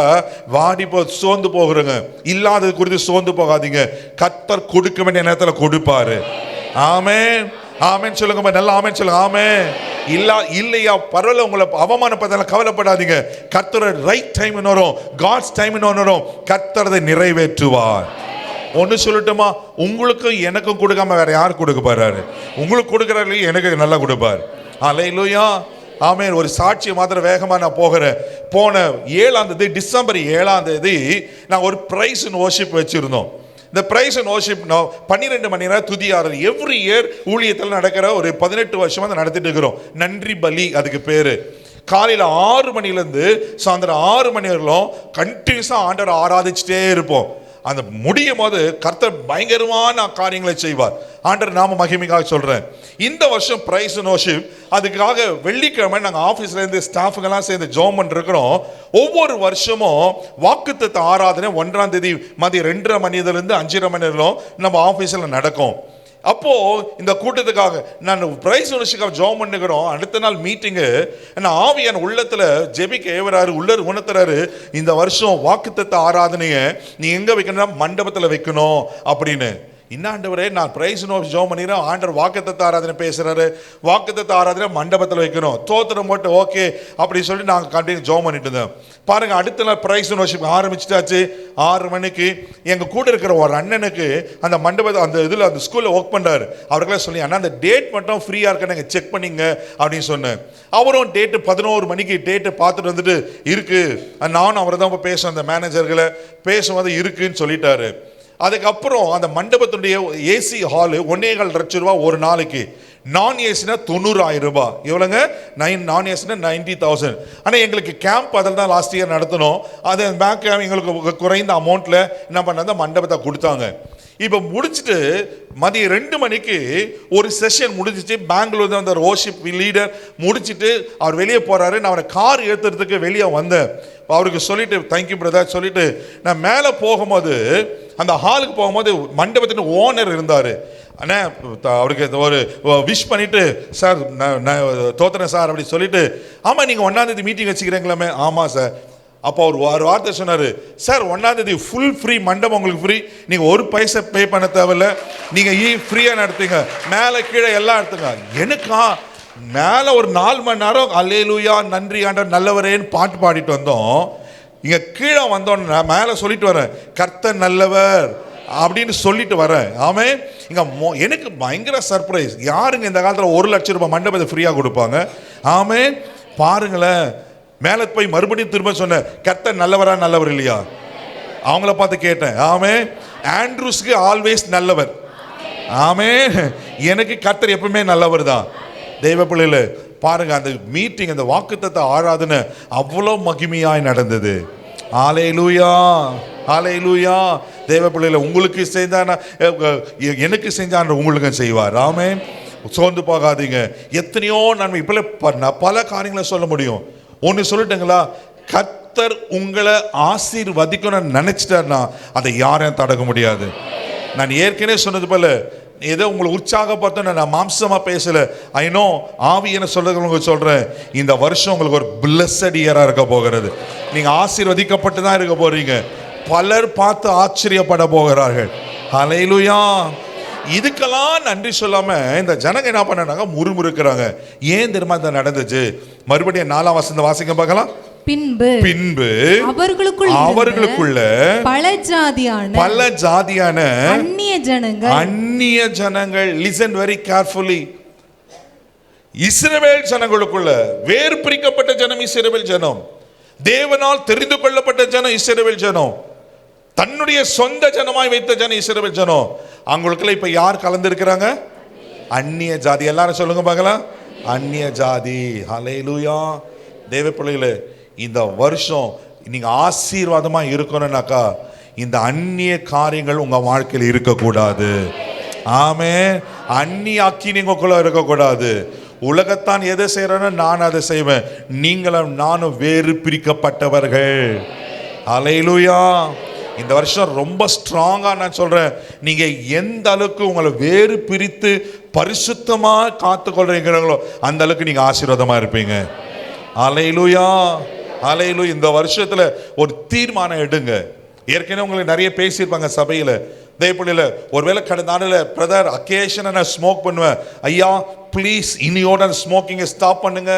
வாடி சோர்ந்து போகிறோங்க. இல்லாதது குறித்து சோர்ந்து போகாதீங்க. கர்த்தர் கொடுக்க வேண்டிய நேரத்தில் கொடுப்பாரு. ஆமென் ஆமென் சொல்லுங்க, நல்லா ஆமென் சொல்லுங்க. ஆமென். இல்லையா பரவாயில்ல, உங்களை அவமானப்பட்டாலும் கவலைப்படாதீங்க. கர்த்தர் ரைட் டைம் வரும், காட்ஸ் டைம் வரும். கர்த்தர் அதை நிறைவேற்றுவார். ஒன்று சொல்லட்டுமா, உங்களுக்கும் எனக்கும் கொடுக்காம வேற யார் கொடுக்க போறாரு? உங்களுக்கு கொடுக்குறாரு, எனக்கு நல்லா கொடுப்பார். ஹல்லேலூயா. ஆமென். ஒரு சாட்சியை மாத்திரம் வேகமா நான் போகிறேன். போன 7ஆம் தேதி, டிசம்பர் 7ஆம் தேதி நான் ஒரு பிரைஸ் இன் வர்ஷிப் வச்சிருந்தோம். இந்த பிரைஸ் இன் வர்ஷிப் 12 மணி நேரம் துதியாரர் எவ்ரி இயர் ஊழியத்தில் நடக்கிற ஒரு 18 வருஷமா அதை நடத்திட்டு இருக்கிறோம். நன்றி பலி அதுக்கு பேரு. காலையில் 6 மணிலேருந்து சாயந்தரம் 6 மணி வரையிலும் கண்டினியூஸாக ஆண்டவரை ஆராதிச்சுட்டே இருப்போம். அந்த முடியும் போது கர்த்தர் பயங்கரமான காரியங்களை செய்வார். ஆண்டவர் நாம மகிமைக்காக சொல்றேன். இந்த வருஷம் பிரைஸ் அண்ட் வர்ஷிப், அதுக்காக வெள்ளிக்கிழமை நாங்கள் ஆஃபீஸ்ல இருந்து ஸ்டாஃபுங்கெல்லாம் சேர்ந்து ஜெபம் பண்ணிருக்கிறோம். ஒவ்வொரு வருஷமும் வாக்குத்தத்த ஆராதனை 1ஆம் தேதி மதியம் 2:30 மணிலேருந்து 5:30 மணி நேரம் நம்ம ஆஃபீஸில் நடக்கும். அப்போ இந்த கூட்டத்துக்காக நான் பிரைஸ் ஒர்ஷிப்காக ஜெபம் பண்ணுகிறோம். அடுத்த நாள் மீட்டிங்கு, ஆவியான உள்ளத்துல ஜெபிக்க ஏவறாரு, உள்ளர் உணர்த்துறாரு, இந்த வருஷம் வாக்குத்தத்த ஆராதனையை நீ எங்க வைக்கணும், மண்டபத்தில் வைக்கணும் அப்படின்னு. இன்னாண்டவரே, நான் பிரைஸ் ஜெபம் பண்ணிடுறேன், ஆண்டவர் வாக்குத்தத்த ஆராதனை பேசுறாரு, வாக்குத்தத்த ஆராதனை மண்டபத்தில் வைக்கணும், தோத்திரம் போட்டு ஓகே அப்படின்னு சொல்லி நாங்கள் கண்டினியூ ஜெபம் பண்ணிட்டு இருந்தோம். பாருங்க, அடுத்த நாள் பிரைஸ் வர்ஷிப் ஆரம்பிச்சிட்டாச்சு. 6 மணிக்கு எங்க கூட இருக்கிற ஒரு அண்ணனுக்கு அந்த மண்டபத்தை அந்த இதில் அந்த ஸ்கூலில் ஒர்க் பண்ணுறாரு. அவருக்கெல்லாம் சொல்லி, அண்ணா அந்த டேட் மட்டும் ஃப்ரீயாக இருக்க நீங்கள் செக் பண்ணிங்க அப்படின்னு சொன்னேன். அவரும் டேட்டு 11 மணிக்கு டேட்டை பார்த்துட்டு வந்துட்டு இருக்கு. நானும் அவரை தான் பேசுவேன், அந்த மேனேஜர்களை பேசும்போது இருக்குன்னு சொல்லிட்டாரு. அதுக்கப்புறம் அந்த மண்டபத்துடைய ஏசி ஹாலு 1.25 லட்சம் ரூபா ஒரு நாளைக்கு. நான் ஏசினா 90,000 ரூபாய். எவ்வளோங்க? நான் ஏசினா 90,000. ஆனால் எங்களுக்கு கேம்ப் அதில் தான் லாஸ்ட் இயர் நடத்தணும். அது பேங்க் எங்களுக்கு குறைந்த அமௌண்ட்டில் என்ன பண்ணாங்க, மண்டபத்தை கொடுத்தாங்க. இப்போ முடிச்சுட்டு மதியம் 2 மணிக்கு ஒரு செஷன் முடிஞ்சிச்சு. பெங்களூர் அந்த வர்ஷிப் லீடர் முடிச்சுட்டு அவர் வெளியே போகிறாரு. நான் அவரை கார் ஏற்றுறதுக்கு வெளியே வந்தேன். அவருக்கு சொல்லிட்டு தேங்க்யூ பிரதர் சொல்லிட்டு நான் மேலே போகும்போது, அந்த ஹாலுக்கு போகும்போது மண்டபத்தின் ஓனர் இருந்தார். அண்ணா அவருக்கு ஒரு விஷ் பண்ணிட்டு, சார் தோத்துறேன் சார் அப்படி சொல்லிட்டு, ஆமாம் நீங்கள் 1ஆம் தேதி மீட்டிங் வச்சுக்கிறீங்களாமே? ஆமாம் சார். அப்போ அவர் ஒரு வார்த்தை சொன்னார், சார் 1ஆம் தேதி ஃபுல் ஃப்ரீ, மண்டபம் உங்களுக்கு ஃப்ரீ, நீங்கள் ஒரு பைசா பே பண்ண தேவையில்ல, நீங்கள் ஃப்ரீயாக நடத்துங்க, மேலே கீழே எல்லாம் எடுத்துங்க. எனக்கா மேலே ஒரு 4 மணி நேரம் அல்லேலூயா நன்றி ஆண்டவர் நல்லவரேன்னு பாட்டு பாடிட்டு வந்தோம். இங்கே கீழே வந்தோன்னு நான் மேலே சொல்லிட்டு வரேன், கர்த்தர் நல்லவர் அப்படின்னு சொல்லிட்டு வரேன். ஆமே, இங்கே எனக்கு பயங்கர சர்ப்ரைஸ். யாருங்க இந்த காலத்தில் 1 லட்சம் ரூபாய் மண்டபத்தை ஃப்ரீயாக கொடுப்பாங்க? ஆமே, பாருங்களேன். மேலே போய் மறுபடியும் திரும்ப சொன்னேன், கர்த்தர் நல்லவரா நல்லவர் இல்லையா? அவங்கள பார்த்து கேட்டேன். ஆமே, ஆண்ட்ரூஸ்க்கு ஆல்வேஸ் நல்லவர். ஆமே, எனக்கு கர்த்தர் எப்பவுமே நல்லவர் தான். தெய்வ பிள்ளையில பாருங்க, அந்த மீட்டிங், அந்த வாக்குத்தத்த ஆராதனை அவ்வளோ மகிமையாய் நடந்தது. ஹல்லேலூயா ஹல்லேலூயா. தெய்வ பிள்ளையில உங்களுக்கு செஞ்சான எனக்கு செஞ்சான் உங்களுக்கு செய்வார். ஆமென். சோர்ந்து போகாதீங்க. எத்தனையோ நன்மை இப்ப பல காரியங்களை சொல்ல முடியும். ஒன்று சொல்லட்டுங்களா, கர்த்தர் உங்களை ஆசீர்வதிக்கணும்னு நினைச்சிட்டாருன்னா அதை யாரையும் தடுக்க முடியாது. நான் ஏற்கனவே சொன்னது போல, ஏதோ உங்களை உற்சாகப்படுத்த நான் மாம்சமா பேசல. ஐநோ ஆவி என்ன சொல்றவங்களுக்கு சொல்றேன், இந்த வருஷம் உங்களுக்கு ஒரு பிளஸட் இயரா இருக்க போகிறது. நீங்க ஆசீர்வதிக்கப்பட்டு தான் இருக்க போறீங்க. பலர் பார்த்து ஆச்சரியப்பட போகிறார்கள். ஹல்லேலூயா. இதுக்கெல்லாம் நன்றி சொல்லாம இந்த ஜனங்க என்ன பண்ணாங்க, முறுமுறுக்கிறாங்க. ஏன் தெரியுமா இது நடந்துச்சு? மறுபடியும் 4ஆம் வசனம் வாசிக்க பார்க்கலாம். பின்பு அவர்களுக்குள்ள பல ஜாதியான அந்நிய ஜனங்கள், லிசன் வெரி கேர்ஃபுல்லி, இஸ்ரவேல் ஜனங்களுக்குள்ள வேறு பிரிக்கப்பட்ட ஜனம் இஸ்ரவேல் ஜனம், தேவனால் தெரிந்து கொள்ளப்பட்ட ஜனம் இஸ்ரவேல் ஜனம், தன்னுடைய சொந்த ஜனமாய் வைத்த ஜனம் இஸ்ரவேல் ஜனம். அவங்களுக்குள்ள இப்ப யார் கலந்திருக்கிறாங்க? அந்நிய ஜாதி. எல்லாரும் சொல்லுங்க பார்க்கலாம், அந்நிய ஜாதி. ஹல்லேலூயா. தேவ பிள்ளைகளே, இந்த வருஷம் நீங்க ஆசீர்வாதமா இருக்கணும்னாக்கா இந்த அந்நிய காரியங்கள் உங்க வாழ்க்கையில் இருக்கக்கூடாது. ஆமென். அந்நிய அக்கினிக்குள்ள இருக்கக்கூடாது. உலகத்தான் எதை செய்யறேன்னு நான் அதை செய்வேன், நீங்களும் நானும் வேறு பிரிக்கப்பட்டவர்கள். அல்லேலூயா. இந்த வருஷம் ரொம்ப ஸ்ட்ராங்கா நான் சொல்றேன், நீங்க எந்த அளவுக்கு உங்களை வேறு பிரித்து பரிசுத்தமா காத்துக்கொள்றீங்களோ அந்த அளவுக்கு நீங்க ஆசீர்வாதமா இருப்பீங்க. அல்லேலூயா, அல்லேலூயா. இந்த வருஷத்துல ஒரு தீர்மானம் எடுங்க. ஏற்கனவே உங்களுக்கு நிறைய பேசியிருப்பாங்க சபையில, தேவப்பள்ளியில. ஒருவேளை கடந்த நாளில் பிரதர் அக்கேஷனை நான் ஸ்மோக் பண்ணுவேன், ஐயா ப்ளீஸ் இனியோட ஸ்மோக்கிங்கை ஸ்டாப் பண்ணுங்க.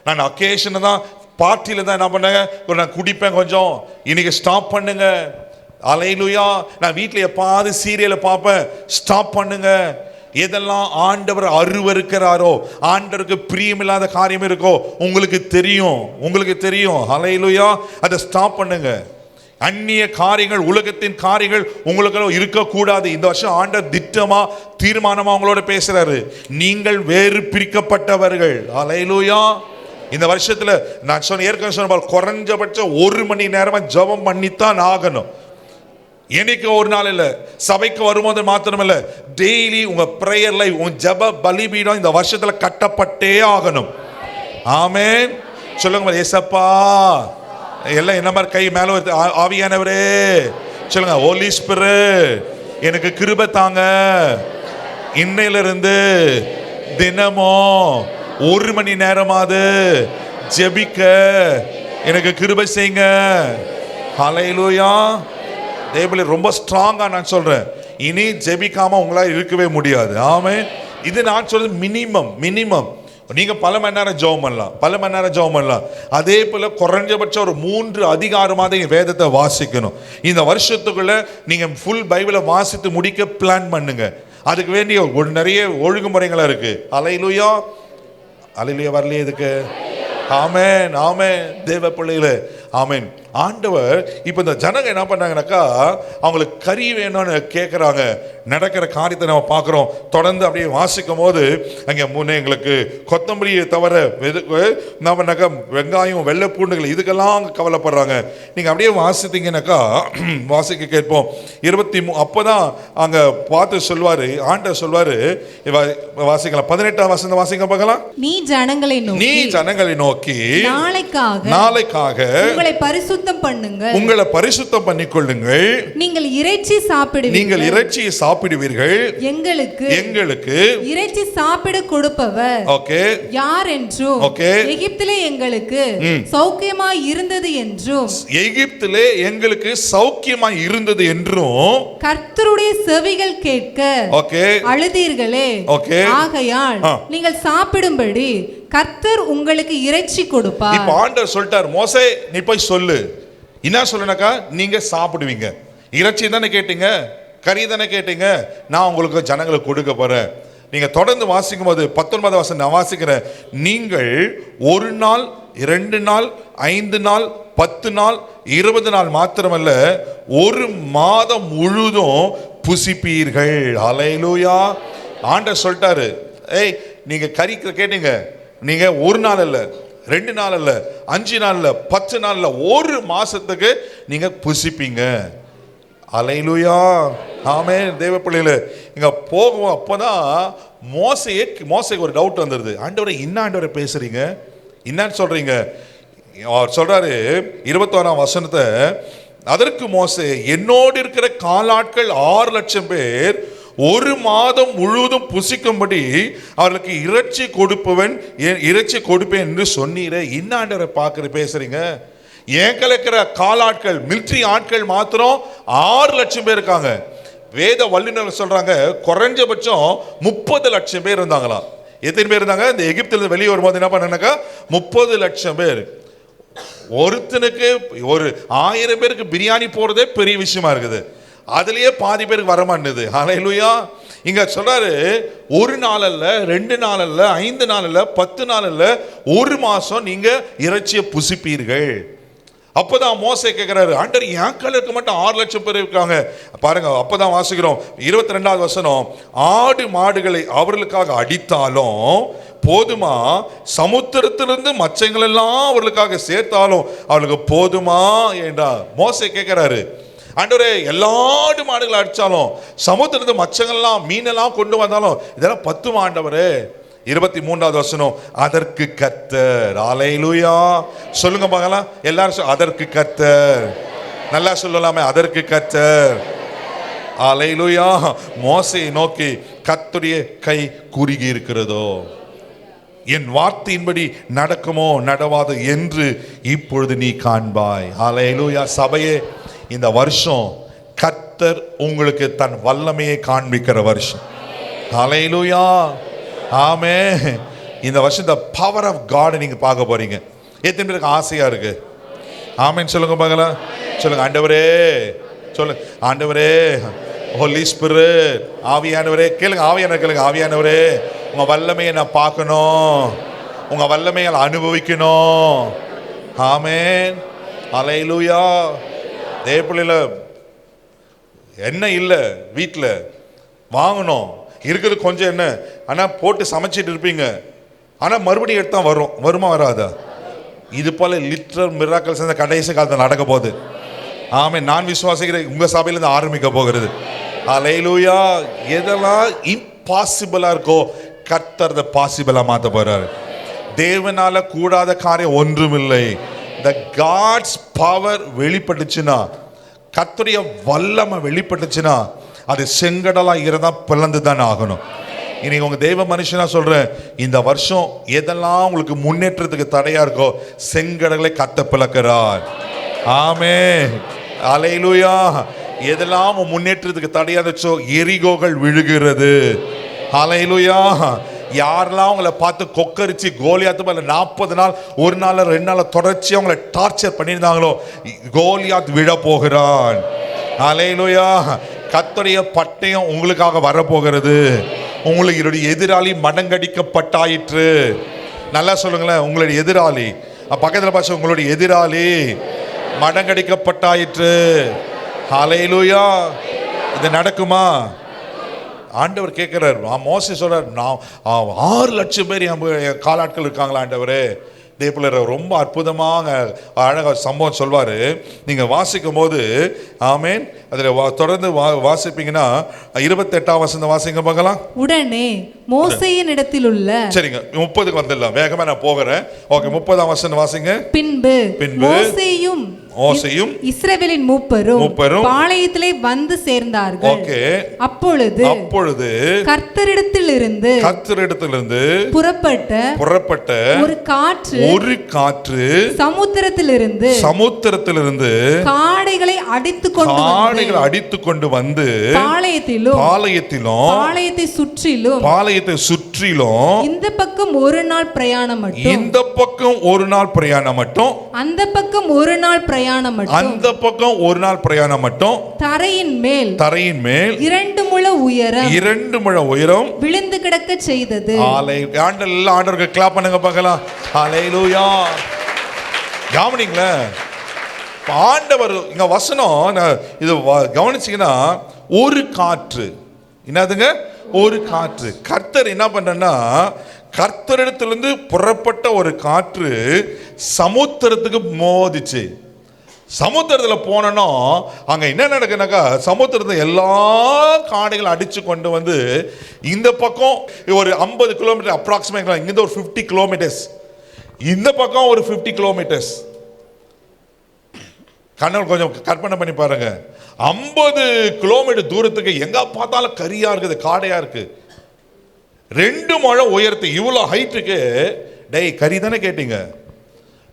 நான் அக்கேஷனை தான் பார்ட்டியில தான் என்ன பண்ணேங்க, நான் குடிப்பேன், கொஞ்சம் இன்னைக்கு ஸ்டாப் பண்ணுங்க. அல்லேலூயா. நான் வீட்டில் எப்பாவது சீரியலை பார்ப்பேன், ஸ்டாப் பண்ணுங்க. எதெல்லாம் ஆண்டவர் அருவருக்கிறாரோ, ஆண்டவருக்கு பிரியமில்லாத காரியம் இருக்கோ உங்களுக்கு தெரியும், உங்களுக்கு தெரியும். அல்லேலூயா. அதை ஸ்டாப் பண்ணுங்க. அந்நிய காரியங்கள், உலகத்தின் காரியங்கள் உங்களுக்கு இருக்கக்கூடாது. இந்த வருஷம் ஆண்டவர் திட்டமா தீர்மானமா உங்களோட பேசுறாரு, நீங்கள் வேறு பிரிக்கப்பட்டவர்கள். அல்லேலூயா. இந்த வருஷத்துல நான் ஏற்கனவே சொன்ன குறைஞ்சபட்சம் 1 மணி நேரமா ஜெபம் பண்ணித்தான் ஆகணும். என்னைக்கு ஒரு நாள் இல்ல, சபைக்கு வரும்போது மாத்திரம் இல்ல, டெய்லி உங்க பிரேயர் லைஃப், உங்க ஜெப பலிபீடம் இந்த வருஷத்துல கட்டப்பட்டே ஆகணும். ஆமென். சொல்லுங்க ஏசப்பா. எல்லாம் என்ன மாதிரி கை மேல வருது. ஆவியானவரே சொல்லுங்க, ஹோலி ஸ்பிரிட் எனக்கு கிருபை தாங்க, இன்னையிலிருந்து தினமும் 1 மணி நேரமாவது ஜெபிக்க எனக்கு கிருபை செய்யுங்க. ஹல்லேலூயா. தேவனே ரொம்ப ஸ்ட்ராங்கா நான் சொல்றேன், இனி ஜெபிக்காம உங்களால இருக்கவே முடியாது. ஆமென். இது நான் சொல்றது மினிமம். நீங்க பல மணி நேரம் ஜெபம் பண்ணலாம், பல மணி நேரம் ஜெபம் பண்ணலாம். அதே போல குறைஞ்சபட்சம் ஒரு 3 அதிகாரமாவது வேதத்தை வாசிக்கணும். இந்த வருஷத்துக்குள்ள நீங்க ஃபுல் பைபிளை வாசித்து முடிக்க பிளான் பண்ணுங்க. அதுக்கு வேண்டிய ஒரு நிறைய ஒழுங்குமுறைகளா இருக்கு. அல்லேலூயா. அல்லேலூயா. வரலையே இதுக்கு. ஆமென், ஆமென். தேவ பிள்ளைகளே, ஆமென். ஆண்டவர் இப்போ இந்த ஜனங்க என்ன பண்ணாங்கன்னாக்கா, அவங்களுக்கு கறி வேணும்னு கேட்குறாங்க. நடக்கிற காரியத்தை நம்ம பார்க்குறோம். தொடர்ந்து அப்படியே வாசிக்கும் போது அங்கே முன்னே எங்களுக்கு கொத்தமல்லியை தவிர என்ன பண்ணாக்கா வெங்காயம், வெள்ளை பூண்டுகள் இதுக்கெல்லாம் அங்கே கவலைப்படுறாங்க. நீங்கள் அப்படியே வாசித்தீங்கன்னாக்கா வாசிக்க கேட்போம். 23 அப்போதான் அங்கே பார்த்து சொல்வார், ஆண்டவர் சொல்வார், வாசிக்கலாம் 18ஆம் வசனம் வாசிக்க பார்க்கலாம். நீ ஜனங்களை நோக்கி நாளைக்காக உங்களை பரிசுத்தம் பண்ணுங்கள், உங்களை பரிசுத்தம் பண்ணிக்கொள்ளுங்கள், நீங்கள் இறைச்சியை சாப்பிடுவீர்கள், எங்களுக்கு இறைச்சி சாப்பிட கொடுப்பவர் யார் என்றும், எகிப்திலே எங்களுக்கு சௌக்கியமாய் இருந்தது என்றும், எகிப்திலே எங்களுக்கு சௌக்கியமாய் இருந்தது என்றும் கர்த்தருடைய செவிகள் கேட்க அழுதீர்களே, ஆகையால் நீங்கள் சாப்பிடும்படி கர்த்தர் உங்களுக்கு இறைச்சி கொடுப்பார். இப்ப ஆண்டவர் சொல்லிட்டார், மோசே நீ போய் சொல்லு. என்ன சொல்லுனாக்கா, நீங்க சாப்பிடுவீங்க. இறைச்சி தானே கேட்டீங்க, கறி தானே கேட்டீங்க, நான் உங்களுக்கு ஜனங்களுக்கு கொடுக்க போறேன். நீங்க தொடர்ந்து வாசிக்கும் போது 19 வசனம் நான் வாசிக்கிறேன். நீங்கள் 1 நாள் 2 நாள் 5 நாள் 10 நாள் 20 நாள் மாத்திரமல்ல, 1 மாதம் முழுதும் புசிப்பீர்கள். அல்லேலூயா. ஆண்டவர் சொல்லிட்டாரு, ஏய் நீங்க கறி கேட்டீங்க, நீங்க 1 நாள் இல்ல, 2 நாள் இல்ல, 5 நாள் இல்ல, 10 நாள் இல்ல, 1 மாசத்துக்கு நீங்க புசிப்பீங்க. அல்லேலூயா. ஆமென். தேவ பிள்ளைகளே, இங்க போகும். அப்பதான் மோசேக்கு ஒரு டவுட் வந்துருது. ஆண்டவரே என்ன ஆண்டவரை பேசுறீங்க, என்னன்னு சொல்றீங்க? அவர் சொல்றாரு 21ஆம் வசனத்தை, அதற்கு மோசே, என்னோடு இருக்கிற காலாட்கள் 6 லட்சம் பேர் 1 மாதம் முழுவதும் புசிக்கும்படி அவர்களுக்கு இறைச்சி கொடுப்பேன் என்று சொன்னீரே. என்ன ஆண்டவரை பார்க்குற பேசுறீங்க? ஏன் கலக்கிற காலாட்கள், மிலிட்ரி ஆட்கள் மாத்திரம் 6 லட்சம் பேர் இருக்காங்க. வேத வல்லுநர்கள் சொல்றாங்க குறைஞ்சபட்சம் 30 லட்சம் பேர் இருந்தாங்களாம். எத்தனை பேர் இருந்தாங்க? இந்த எகிப்திலிருந்து வெளியே வரும்போது என்ன பண்ணாக்கா 30 லட்சம் பேர். ஒருத்தனுக்கு ஒரு 1000 பேருக்கு பிரியாணி போறதே பெரிய விஷயமா இருக்குது, அதுலயே பாதி பேருக்கு வரமாட்டேது. ஹல்லேலூயா. இங்க சொல்றாரு 1 நாள் அல்ல, 2 நாள் அல்ல, 5 நாள் அல்ல, 10 நாள் அல்ல, 1 மாசம் நீங்க இறைச்சியை புசிப்பீர்கள். அப்பதான் மோசே கேட்கிறாரு, ஆண்டவர் என் கலருக்கு மட்டும் 6 லட்சம் பேர் இருக்காங்க பாருங்க. அப்பதான் வாசிக்கிறோம் 22ஆவது வசனம், ஆடு மாடுகளை அவர்களுக்காக அடித்தாலும் போதுமா? சமுத்திரத்திலிருந்து மச்சங்கள் எல்லாம் அவர்களுக்காக சேர்த்தாலும் அவளுக்கு போதுமா என்றார். மோசே கேட்கிறாரு, ஆண்டவரே எல்லா மாடுகளை அடிச்சாலும் சமுத்திரத்து மச்சங்கள்லாம் மீனெல்லாம் கொண்டு வந்தாலும் இதெல்லாம் 10 ஆண்டவரே. 23வது வசனம், அதற்கு கர்த்தர். அல்லேலூயா. சொல்லுங்க பார்க்கலாம் எல்லாரும், அதற்கு கர்த்தர். நல்லா சொல்லலாமே, அதற்கு கர்த்தர். அல்லேலூயா. மோசேயை நோக்கி கர்த்தருடைய கை குறுகி இருக்கிறதோ, என் வார்த்தையின்படி நடக்குமோ நடவாது என்று இப்பொழுது நீ காண்பாய். அல்லேலூயா. சபையே, இந்த வருஷம் கர்த்தர் உங்களுக்கு தன் வல்லமையை காண்பிக்கிற வருஷம். அல்லேலூயா. ஆமென். இந்த வருஷம் the power of God நீங்க பார்க்க போறீங்க. எத்தனை பேருக்கு ஆசையா இருக்கு? ஆமென் சொல்லுங்க பார்க்கலாம். சொல்லுங்க, ஆண்டவரே. சொல்லுங்க, ஆண்டவரே. ஹோலி ஸ்பிரிட், ஆவியானவரே. கேளுங்க, ஆவியானவரே கேளுங்க. ஆவியானவரே, உங்க வல்லமையை நான் பார்க்கணும், உங்க வல்லமையை அனுபவிக்கணும். ஆமென். அல்லேலூயா. தேவப்பிள்ளையில என்ன இல்லை, வீட்டில் வாங்கணும், இருக்கிறது கொஞ்சம் என்ன, ஆனால் போட்டு சமைச்சிட்டு இருப்பீங்க, ஆனால் மறுபடியும் எடுத்தா வருமா வராதா? இது போல லிட்டரல் மிராக்கல்ஸ் இந்த கடைசி காலத்தில் நடக்க போகுது. ஆமென். நான் விசுவாசிக்கிறேன், உங்கள் சபையிலேருந்து ஆரம்பிக்க போகிறது. அல்லேலூயா. எதெல்லாம் இம்பாசிபிளாக இருக்கோ கர்த்தர் அதை பாசிபிளாக மாற்ற போகிறாரு. தேவனால கூடாத காரியம் ஒன்றுமில்லை. The God's power வெளிப்பட்டுச்சுன்னா, கர்த்தருடைய வல்லமை வெளிப்பட்டுச்சுன்னா, அது செங்கடலா இருந்தா பிளந்து தான் ஆகணும். இன்னைக்கு உங்க தெய்வ மனுஷனா சொல்றேன், இந்த வருஷம் எதெல்லாம் உங்களுக்கு முன்னேற்றத்துக்கு தடையா இருக்கோ செங்கடலை கத்த பிளக்கிறார். ஆமென். அல்லேலூயா. எதெல்லாம் முன்னேற்றத்துக்கு தடையா இருந்துச்சோ எரிகோகள் விழுகிறது. அல்லேலூயா. யாரெல்லாம் உங்களை பார்த்து கொக்கரிச்சு கோலியாத்து மேல 40 நாள் 1 நாள் 2 நாள் தொடர்ச்சியா உங்களை டார்ச்சர் பண்ணியிருந்தாங்களோ கோலியாத் விழ போகிறான். அல்லேலூயா. கர்த்தருடைய பட்டயம் உங்களுக்காக வரப்போகிறது. உங்களுக்கு எதிராளி மடங்கடிக்கப்பட்டாயிற்று. நல்லா சொல்லுங்களேன், உங்களுடைய எதிராளி பக்கத்தில் பார்த்து, உங்களுடைய எதிராளி மடங்கடிக்கப்பட்டாயிற்று. அல்லேலூயா. இது நடக்குமா? ஆண்டவர் கேட்கிறார். மோசே சொல்றார், நான் 6 லட்சம் பேர் என் காலாட்கள் இருக்காங்களா ஆண்டவரே. தேவப்பிள்ளை ரொம்ப அற்புதமாக அழகாக சம்பவம் சொல்வார். நீங்கள் வாசிக்கும் போது ஆமென், அதில் தொடர்ந்து வாசிப்பீங்கன்னா 28ஆம் வசனம் வாசிங்க பார்க்கலாம். உடனே மோசேயின் இடத்தில் உள்ள, சரிங்க 30க்கு வந்துடலாம், வேகமாக நான் போகிறேன். ஓகே, 30ஆம் வசனம் வாசிங்க. பின்பு மோசேயும் இஸ்ரவேலின் மூப்பரும் பாளையத்திலே வந்து சேர்ந்தார்கள். ஓகே. அப்பொழுது கர்த்தரிடத்திலிருந்து புறப்பட்ட ஒரு காற்று சமுத்திரத்திலிருந்து காடைகளை அடித்து கொண்டு வந்து பாளையத்திலும் பாளையத்தை சுற்றிலும் இந்த பக்கம் ஒரு நாள் பிரயாணம் மட்டும் அந்த பக்கம் ஒரு நாள் பிரயாணம் மட்டும் தரையின் மேல் 2 முழ உயரம் விழுந்து கிடக்க செய்தது. ஆண்டவருக்கு கிளாப் பண்ணுங்க பார்க்கலாம். ஹல்லேலூயா. கவனிங்களேன், ஆண்டவர் இங்க வசனம் இது கவனிச்சீங்கன்னா, ஒரு காற்று, என்னதுங்க? ஒரு காற்று. கர்த்தர் என்ன பண்றன்னா, கர்த்தரிடத்திலிருந்து புறப்பட்ட ஒரு காற்று சமுத்திரத்துக்கு மோதிச்சு. சமுத்திரத்தில் போனோன்னா அங்கே என்ன நடக்குனாக்கா, சமுத்திரத்தை எல்லா காடைகளும் அடித்து கொண்டு வந்து இந்த பக்கம் ஒரு 50 கிலோமீட்டர் அப்ராக்சிமேட், இங்கிருந்து ஒரு 50 கிலோமீட்டர்ஸ், இந்த பக்கம் ஒரு 50 கிலோமீட்டர்ஸ். கண்ணல் கொஞ்சம் கற்பனை பண்ணி பாருங்க. 50 கிலோமீட்டர் தூரத்துக்கு எங்க பார்த்தாலும் கரியா இருக்குது, காடையா இருக்கு. 2 முழ உயரத்து இவ்வளோ ஹைட்டுக்கு, டேய் கறி தானே கேட்டீங்க,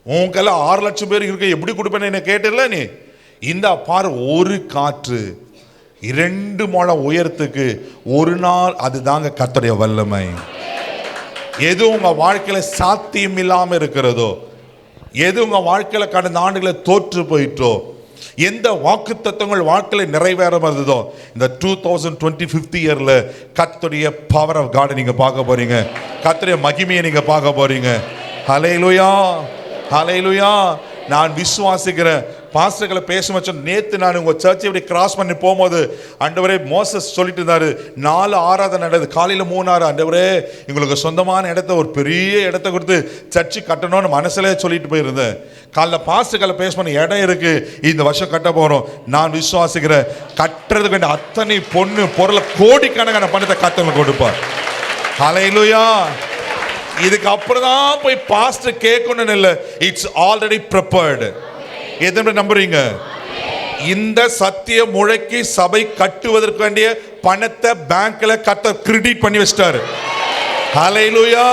உங்கெல்லாம் 6 லட்சம் பேர் இருக்கு, எப்படி கொடுப்பேன்னு என்ன கேட்டல நீ. இந்த பாரு, ஒரு காற்று 2 முழ உயரத்துக்கு ஒரு நாள், அதுதாங்க கர்த்தருடைய வல்லமை. எது உங்க வாழ்க்கையில சாத்தியம் இல்லாம இருக்கிறதோ, எது உங்க வாழ்க்கையில கடந்த ஆண்டுகளை தோற்று போயிட்டோ, எந்த வாக்குத்தத்தங்கள் வாழ்க்கையில நிறைவேற வருதோ, இந்த 2025 இயர்ல கர்த்தருடைய பவர் ஆஃப் காட் நீங்க பார்க்க போறீங்க. கர்த்தருடைய மகிமையை நீங்க பார்க்க போறீங்க. ஹல்லேலூயா. ஹல்லேலூயா. நான் விசுவாசிக்கிறேன், பாஸ்டர்களை பேச வச்சோம். நேற்று நான் உங்கள் சர்ச்சை இப்படி கிராஸ் பண்ணி போகும்போது ஆண்டவரே மோசஸ் சொல்லிட்டு இருந்தாரு, 4 ஆராதனை நடக்குது, காலையில் 3 ஆறு. ஆண்டவரே எங்களுக்கு சொந்தமான இடத்த, ஒரு பெரிய இடத்த கொடுத்து சர்ச்சு கட்டணும்னு மனசுல சொல்லிட்டு போயிருந்தேன். காலைல பாஸ்டர்களை பேச பண்ண இடம் இருக்கு, இந்த வருஷம் கட்ட போறோம். நான் விசுவாசிக்கிறேன், கட்டுறதுக்கு வேண்டிய அத்தனை பொண்ணு பொருளை கோடிக்கணக்கான பணத்தை கத்தவங்க கொடுப்பார். ஹல்லேலூயா. இதுக்கு அப்புறம் தான் போய் பாஸ்டர் கேட்கணும்னு இல்லை, இட்ஸ் ஆல்ரெடி ப்ரிப்பேர்டு. எத்தனை நம்புறீங்க? இந்த சத்திய முழைக்கு சபை கட்டுவதற்கு வேண்டிய பணத்தை பேங்க்ல கத்த கிரெடிட் பண்ணி வச்சிட்டாரு. ஹல்லேலூயா.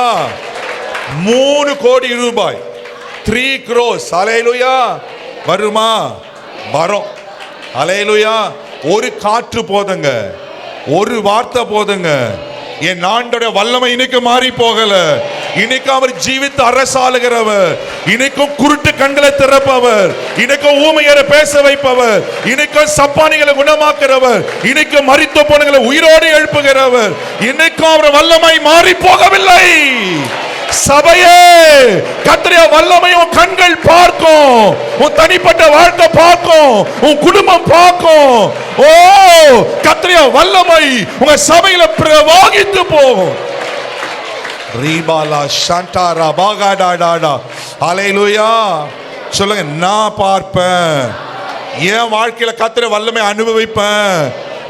3 கோடி ரூபாய், 3 crores. ஹல்லேலூயா. வருமா? வரும். ஹல்லேலூயா. ஒரு காற்று போதுங்க, ஒரு வார்த்தை போதுங்க. என் ஆண்டோட வல்லமை இன்னைக்கு மாறி போகல. இன்னைக்கு அவர் ஜீவித்து அரசாளுகிறவர், இன்னைக்கும் குருட்டு கண்களை திறப்பவர், இன்னைக்கும் ஊமையரை பேச வைப்பவர், இன்னைக்கும் சப்பானிகளை குணமாக்குறவர், இன்னைக்கும் மரித்த போனங்களை உயிரோடு எழுப்புகிறவர். இன்னைக்கும் அவர் வல்லமை மாறி போகவில்லை. சபையே, கர்த்தருடைய வல்லமை உன் கண்கள் பார்க்கும், உன் தனிப்பட்ட வாழ்க்கை பார்க்கும், உன் குடும்பம் பார்க்கும். ஓ, கர்த்தருடைய வல்லமை உங்க சபையில பிரவாகித்து போகும். ரீபாலா ஷாண்டாரா பாகாடாடாடா. ஹல்லேலூயா. சொல்லுங்க, நான் பார்ப்பேன். என் வாழ்க்கையில கர்த்தருடைய வல்லமை அனுபவிப்பேன்.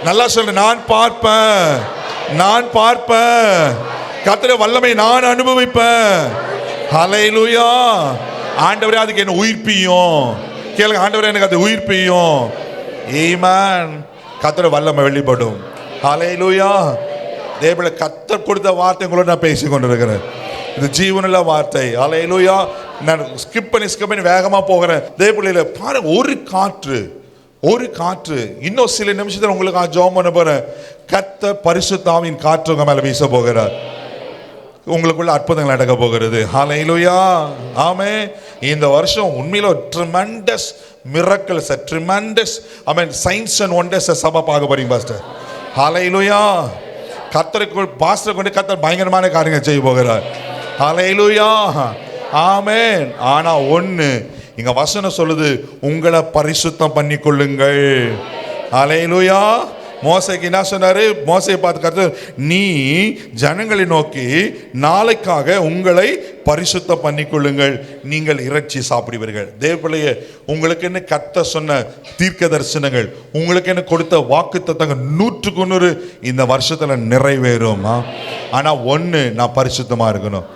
நல்லா சொல்லுங்க, நான் பார்ப்பேன், நான் பார்ப்பேன். கர்த்தருடைய வல்லமை நான் அனுபவிப்பேன். ஹல்லேலூயா. ஆண்டவரே அதுக்கு என்ன உயிர்ப்பியும். கேளுங்க, ஆண்டவரே எனக்கு அது உயிர்ப்பியும். ஆமென். கர்த்தருடைய வல்லமை வெளிப்படும். ஹல்லேலூயா. தேவனே, கர்த்தர் கொடுத்த வார்த்தை கூட நான் பேசிக் கொண்டிருக்கிறேன். இது ஜீவனுள்ள வார்த்தை. ஹல்லேலூயா. நான் ஸ்கிப் பண்ணி வேகமா போகிறேன். தேவனே பாருங்க, ஒரு காற்று இன்னும் சில நிமிஷத்துல உங்களுக்கு ஜெபம் பண்ண போறேன். கர்த்தர் பரிசுத்த ஆவியின் காற்று உங்க மேல வீச போகிறார். உங்களுக்குள்ள அற்புதங்கள் நடக்க போகிறது. ஹல்லேலூயா. ஆமென். இந்த வருஷம் உண்மையில tremendous miracles, a tremendous, I mean, signs and wonders சபை பார்க்க போறீங்க பாஸ்டர். ஹல்லேலூயா. கர்த்தருக்கு பாஸ்டர் கொண்டு கர்த்தர் பயங்கரமான காரியங்களை செய்ய போகிறார். ஹல்லேலூயா. ஆமென். ஆனா ஒண்ணு இங்க வசனம் சொல்லுது, உங்களை பரிசுத்தம் பண்ணிக்கொள்ளுங்கள். ஹல்லேலூயா. மோசேக்கு என்ன சொன்னாரு? மோசேயை பார்த்து கர்த்தர், நீ ஜனங்களை நோக்கி நாளைக்காக உங்களை பரிசுத்தம் பண்ணிக்கொள்ளுங்கள், நீங்கள் இறைச்சி சாப்பிடுவீர்கள். தேவப்பிள்ளையே, உங்களுக்கு என்ன கர்த்தர் சொன்ன தீர்க்க தரிசனங்கள், உங்களுக்கு என்ன கொடுத்த வாக்குத்தத்தங்கள் 100க்கு 100 இந்த வருஷத்துல நிறைவேறும். ஆனா ஒண்ணு, நான் பரிசுத்தமா இருக்கணும்.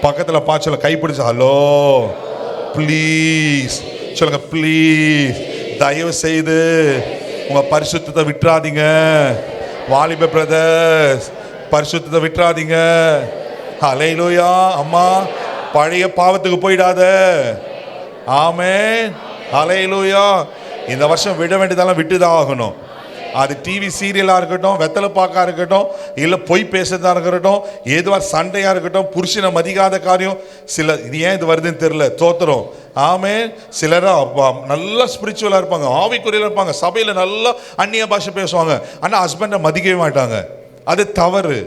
பக்கத்துல பாச்சல கைப்பிடிச்சு, ஹலோ ப்ளீஸ் சொல்லுங்க, ப்ளீஸ் தயவு செய்து உங்க பரிசுத்தத்தை விட்டுறாதீங்க. வாலிப பிரதர்ஸ், பரிசுத்தத்தை விட்டுறாதீங்க. ஹல்லேலூயா. அம்மா, பழைய பாவத்துக்கு போயிடாத. ஆமென். ஹல்லேலூயா. இந்த வருஷம் விட வேண்டியதெல்லாம் விட்டுதான் ஆகணும். அது டிவி சீரியலாக இருக்கட்டும், வெத்தலை பாக்கா இருக்கட்டும், இல்லை பொய் பேசுறதா இருக்கட்டும், ஏதுவா சண்டையாக இருக்கட்டும், புருஷனை மதிக்காத காரியம், சில இது ஏன் இது வருதுன்னு தெரியல, தோத்துறோம். ஆமென். சிலராக நல்லா ஸ்பிரிச்சுவலாக இருப்பாங்க, ஆவிக்குறியில் இருப்பாங்க, சபையில் நல்லா அந்நிய பாஷை பேசுவாங்க, ஆனால் ஹஸ்பண்டை மதிக்கவே மாட்டாங்க. அது தவறு.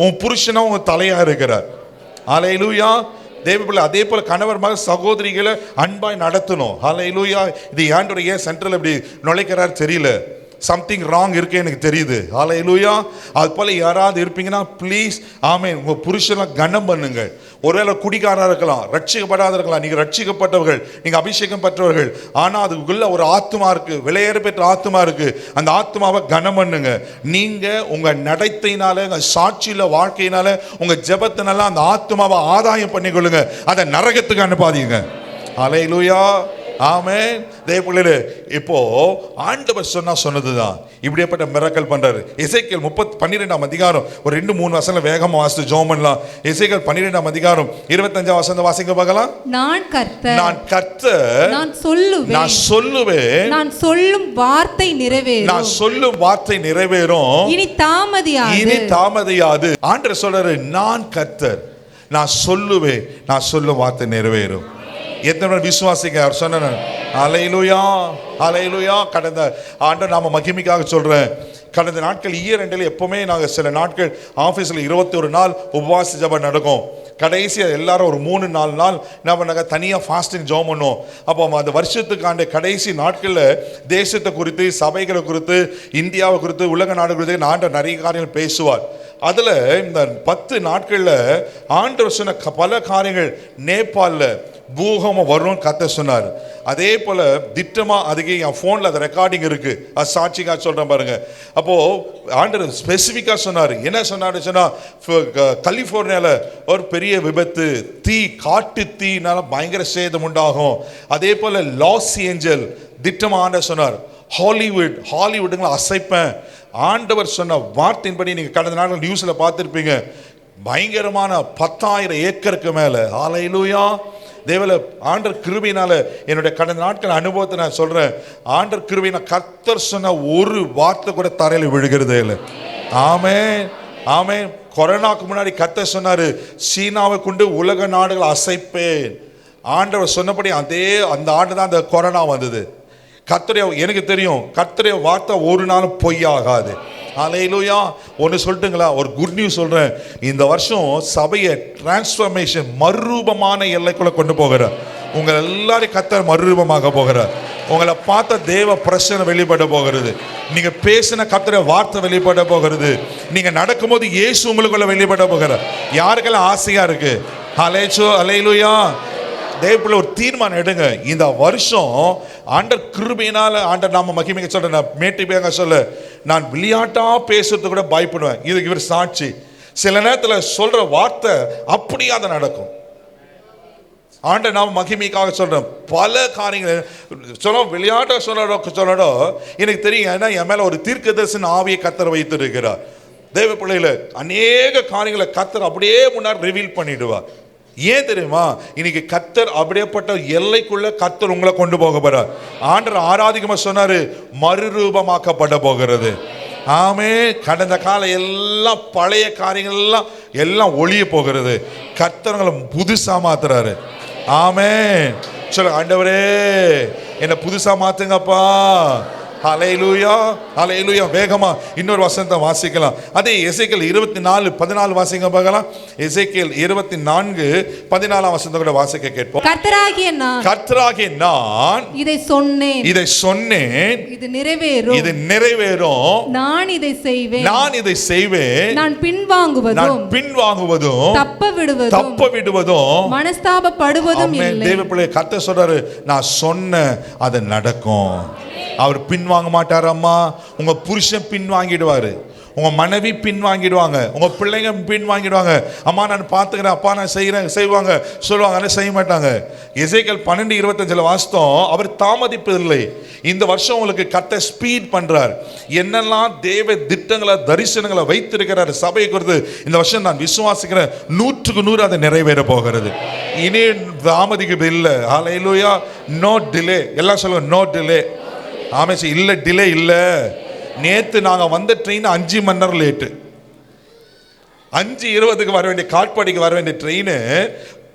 உன் புருஷனா உங்க தலையாக இருக்கிறார். ஹல்லேலூயா. தேவபிள்ளை, அதே போல கணவர் மக சகோதரிகளை அன்பாய் நடத்தணும். ஹல்லேலூயா. இது ஆண்டவரே ஏன் சென்ட்ரல் இப்படி நுழைக்கிறார் தெரியல, சம்திங் ராங் இருக்கு எனக்கு தெரியுது. ஹல்லேலூயா. அது போல யாராவது இருப்பீங்கன்னா ப்ளீஸ், ஆமென், உங்க புருஷனை கனம் பண்ணுங்கள். ஒருவேளை குடிகாரா இருக்கலாம், ரட்சிக்கப்படாத இருக்கலாம், நீங்க ரட்சிக்கப்பட்டவர்கள், நீங்க அபிஷேகம் பெற்றவர்கள், ஆனா அதுக்குள்ள ஒரு ஆத்மா இருக்கு, விலையேற பெற்ற ஆத்மா இருக்கு. அந்த ஆத்மாவை கனம் பண்ணுங்க. நீங்க உங்க நடத்தையினால, உங்க சாட்சியில வாழ்க்கையினால, உங்க ஜெபத்தினால அந்த ஆத்மாவை ஆதாயம் பண்ணிக்கொள்ளுங்க. அதை நரகத்துக்கு அனுப்பாதீங்க. ஹல்லேலூயா. ஆமென். தேவபிள்ளைகளே, இப்போ ஆண்டவர் சொன்னதுதான் இப்படிப்பட்ட மிரக்கல் பண்றாரு. எசேக்கியேல் 12ஆம் அதிகாரம் ஒரு 2-3 வசனம் வேகமா வாசித்து ஜெபம் பண்ணலாம். எசேக்கியேல் 12ஆம் அதிகாரம் 25ஆம் வசனம் வாசிங்க பார்க்கலாம். நான் கர்த்தர், நான் சொல்லுவேன், நான் சொல்லும் வார்த்தை நிறைவேறும், நான் சொல்லும் வார்த்தை நிறைவேறும், இனி தாமதியாது. ஆண்டவர் சொல்றாரு, நான் கர்த்தர், நான் சொல்லுவேன், நான் சொல்லும் வார்த்தை நிறைவேறும். எத்தனை விசுவாசிங்க அவர் சொன்ன. ஹல்லேலூயா. ஹல்லேலூயா. கடந்த ஆண்டு நாம மகிமைக்காக சொல்றேன், கடந்த நாட்கள் இயர் எண்டில் எப்பவுமே நாங்கள் சில நாட்கள் ஆஃபீஸில் 21 நாள் உபவாச ஜெபம் நடக்கும். கடைசியா எல்லாரும் ஒரு 3-4 நாள் என்ன பண்ணாங்க, தனியா ஃபாஸ்டிங் ஜெபம் பண்ணுவோம். அப்போ அந்த வருஷத்துக்காண்ட கடைசி நாட்கள்ல தேசத்தை குறித்து, சபைகளை குறித்து, இந்தியாவை குறித்து, உலக நாடு குறித்து ஆண்டவர் நிறைய காரியங்கள் பேசுவார். அதுல இந்த 10 நாட்கள்ல ஆண்டவர் சொன்ன பல காரியங்கள். நேபாளில் பூகம்பம் வரும் கர்த்தர் சொன்னார். அதே போல திட்டமா அதுக்கு என் போன்ல அது ரெக்கார்டிங் இருக்கு, அது சாட்சிக்கா சொல்றேன் பாருங்க. அப்போ ஆண்டவர் ஸ்பெசிபிக்கா சொன்னார். என்ன சொன்னாரு சொன்னா, கலிபோர்னியால ஒரு பெரிய விபத்து, தீ, காட்டு தீனால பயங்கர சேதம் உண்டாகும். அதே போல லாஸ் ஏஞ்சல் திட்டமா ஆண்டவர் சொன்னார். ஹாலிவுட்டுங்களை அசைப்பேன். ஆண்டவர் சொன்ன வார்த்தையின்படி நீங்க கடந்த நாட்கள் நியூஸ்ல பார்த்திருப்பீங்க. பயங்கரமான 10,000 ஏக்கருக்கு மேல. ஹல்லேலூயா. தேவல ஆண்டவர் கிருபையினால என்னுடைய கடந்த நாட்கள் அனுபவத்தை நான் சொல்றேன். ஆண்டவர் கிருபையினால கர்த்தர் சொன்ன ஒரு வார்த்தை கூட தரையில விழுகிறதே இல்லை. ஆமென், ஆமென். கொரோனாக்கு முன்னாடி கர்த்தர் சொன்னாரு, சீனாவை கொண்டு உலக நாடுகள் அசைப்பேன். ஆண்டவர் சொன்னபடி அந்த ஆண்டு தான் அந்த கொரோனா வந்தது. கர்த்தருடைய, எனக்கு தெரியும் கர்த்தருடைய வார்த்தை ஒரு நாளும் பொய்யாகாது. ஹல்லேலூயா. ஒன்று சொல்லட்டுங்களா, ஒரு குட் நியூஸ் சொல்றேன். இந்த வருஷம் சபையை டிரான்ஸ்ஃபர்மேஷன், மறுரூபமான எல்லைக்குள்ள கொண்டு போகிறார். உங்களை எல்லாரையும் கர்த்தர் மறுரூபமாக போகிறார். உங்களை பார்த்த தேவ பிரசன்னம் வெளிப்பட போகிறது. நீங்க பேசின கர்த்தருடைய வார்த்தை வெளிப்பட போகிறது. நீங்க நடக்கும்போது இயேசு உங்களுக்குள்ள வெளிப்பட போகிறார். யாருக்கெல்லாம் ஆசையா இருக்கு? ஹல்லேலூயா. தேவப்பிள்ளை ஒரு தீர்மானம் எடுங்க. இந்த வருஷம் ஆண்டவர் கிருபையினால ஆண்டவர் நாம மகிமைக்க சொல்றேன். நான் மேட்டிப்பாங்க சொல்ல, நான் விளையாட்டா பேசுறது கூட பயப்படுவேன். இதுக்கு இவர் சாட்சி. சில நேரத்தில் சொல்ற வார்த்தை அப்படியே அதை நடக்கும். ஆண்டவர் நாம மகிமைக்காக சொல்றேன். பல காரியங்கள் சொல்ல விளையாட்டா சொல்லடோ எனக்கு தெரியும். ஏன்னா என் மேல ஒரு தீர்க்கதரிசன ஆவியை கர்த்தர் வைத்திருக்கிறார். தேவ பிள்ளையில அநேக காரியங்களை கர்த்தர் அப்படியே முன்னாடி ரிவீல் பண்ணிடுவார். ஏன் தெரியுமா? இன்னைக்கு கர்த்தர் அப்படியேப்பட்ட எல்லைக்குள்ள கர்த்தர் உங்களை கொண்டு போக போறார். ஆண்டவர் ஆராதிக்கமா சொன்னாரு, மறுரூபமாக்கப்பட போகிறது. ஆமே. கடந்த கால எல்லாம் பழைய காரியங்கள் எல்லாம் ஒளிய போகிறது. கர்த்தர்களை புதுசா மாத்துறாரு. ஆமே. சொல்ல, ஆண்டவரே என்ன புதுசா மாத்துங்கப்பா. ஹல்லேலூயா, ஹல்லேலூயா. வேகமா இன்னொரு வசனத்தை வாசிக்கலாம். அதே எசேக்கியேல் 24:14 வாசிங்க பார்க்கலாம். எசேக்கியேல் 24:14 வசனத்தை கூட வாசிக்க கேட்போம். கர்த்தராகிய நான் இதை சொன்னேன், இது நிறைவேறும். நான் இதை செய்வேன். நான் பின்வாங்குவதும் தப்ப விடுவதும் மனஸ்தாபப்படுவதும் இல்லை. தேவ பிள்ளை கர்த்தர் சொல்றாரு, நான் சொன்ன அது நடக்கும். அவர் பின்வாங்க மாட்டார். அம்மா, உங்க புருஷன் பின்வாங்கிடுவாரு, உங்க மனைவி பின்வாங்கிடுவாங்க, உங்க பிள்ளைங்க பின்வாங்கிடுவாங்க. அம்மா நான் பார்த்துக்கிறேன், அப்பா நான் செய்வாங்க சொல்லுவாங்க, ஆனால் செய்ய மாட்டாங்க. எசேக்கியேல் 12:25 வாசித்தோம். அவர் தாமதிப்பதில்லை. இந்த வருஷம் உங்களுக்கு கர்த்தர் ஸ்பீட் பண்றார். என்னெல்லாம் தேவ திட்டங்களை, தரிசனங்களை வைத்திருக்கிறார் சபையை குறித்து, இந்த வருஷம் நான் விசுவாசிக்கிறேன் 100க்கு 100 அதை நிறைவேற போகிறது. இனி தாமதிக்கிறது இல்லை. ஹல்லேலூயா. No delay. எல்லாம் சொல்லுங்க, நோ டிலே. ஆமே. இல்லை, டிலே இல்லை. நேற்று நாங்கள் வந்த ட்ரெயின் 5 மணி நேரம் லேட்டு. 5:20 வர வேண்டிய, காட்பாடிக்கு வர வேண்டிய ட்ரெயின்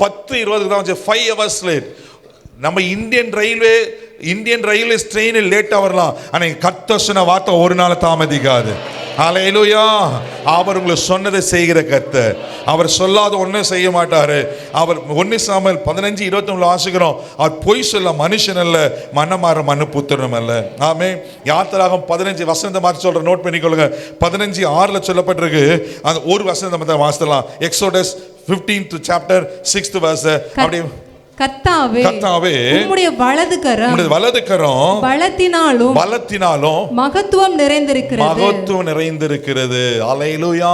10:20 தான் வந்து 5 hours லேட். நம்ம இந்தியன் ரயில்வே ட்ரெயின் லேட்டாக வரலாம், ஆனால் கர்த்தர் சொன்ன வார்த்தை ஒரு நாள் தாமதிக்காது. ஹல்லேலூயா. அவர் உங்களுக்கு சொன்னதை செய்கிற கர்த்தர். அவர் சொல்லாத ஒன்றும் செய்ய மாட்டாரு. அவர் 1 சாமுவேல் 15:21 வாசிக்கிறோம். அவர் பொய் சொல்ல மனுஷன் அல்ல, மனமாற மனுபுத்திரனும் அல்ல. ஆமே. யாத்திராகம் 15 வசனத்தை மாற்றி சொல்ற, நோட் பண்ணிக்கொள்ளுங்க. 15:6 சொல்லப்பட்டிருக்கு. அந்த ஒரு வசனத்தை வாசிக்கலாம். Exodus 15th chapter 6th verse. அப்படி, கர்த்தாவே உம்முடைய வலது கரம் பலத்தினாலும் மகத்துவம் நிறைந்திருக்கிறது. ஹல்லேலூயா.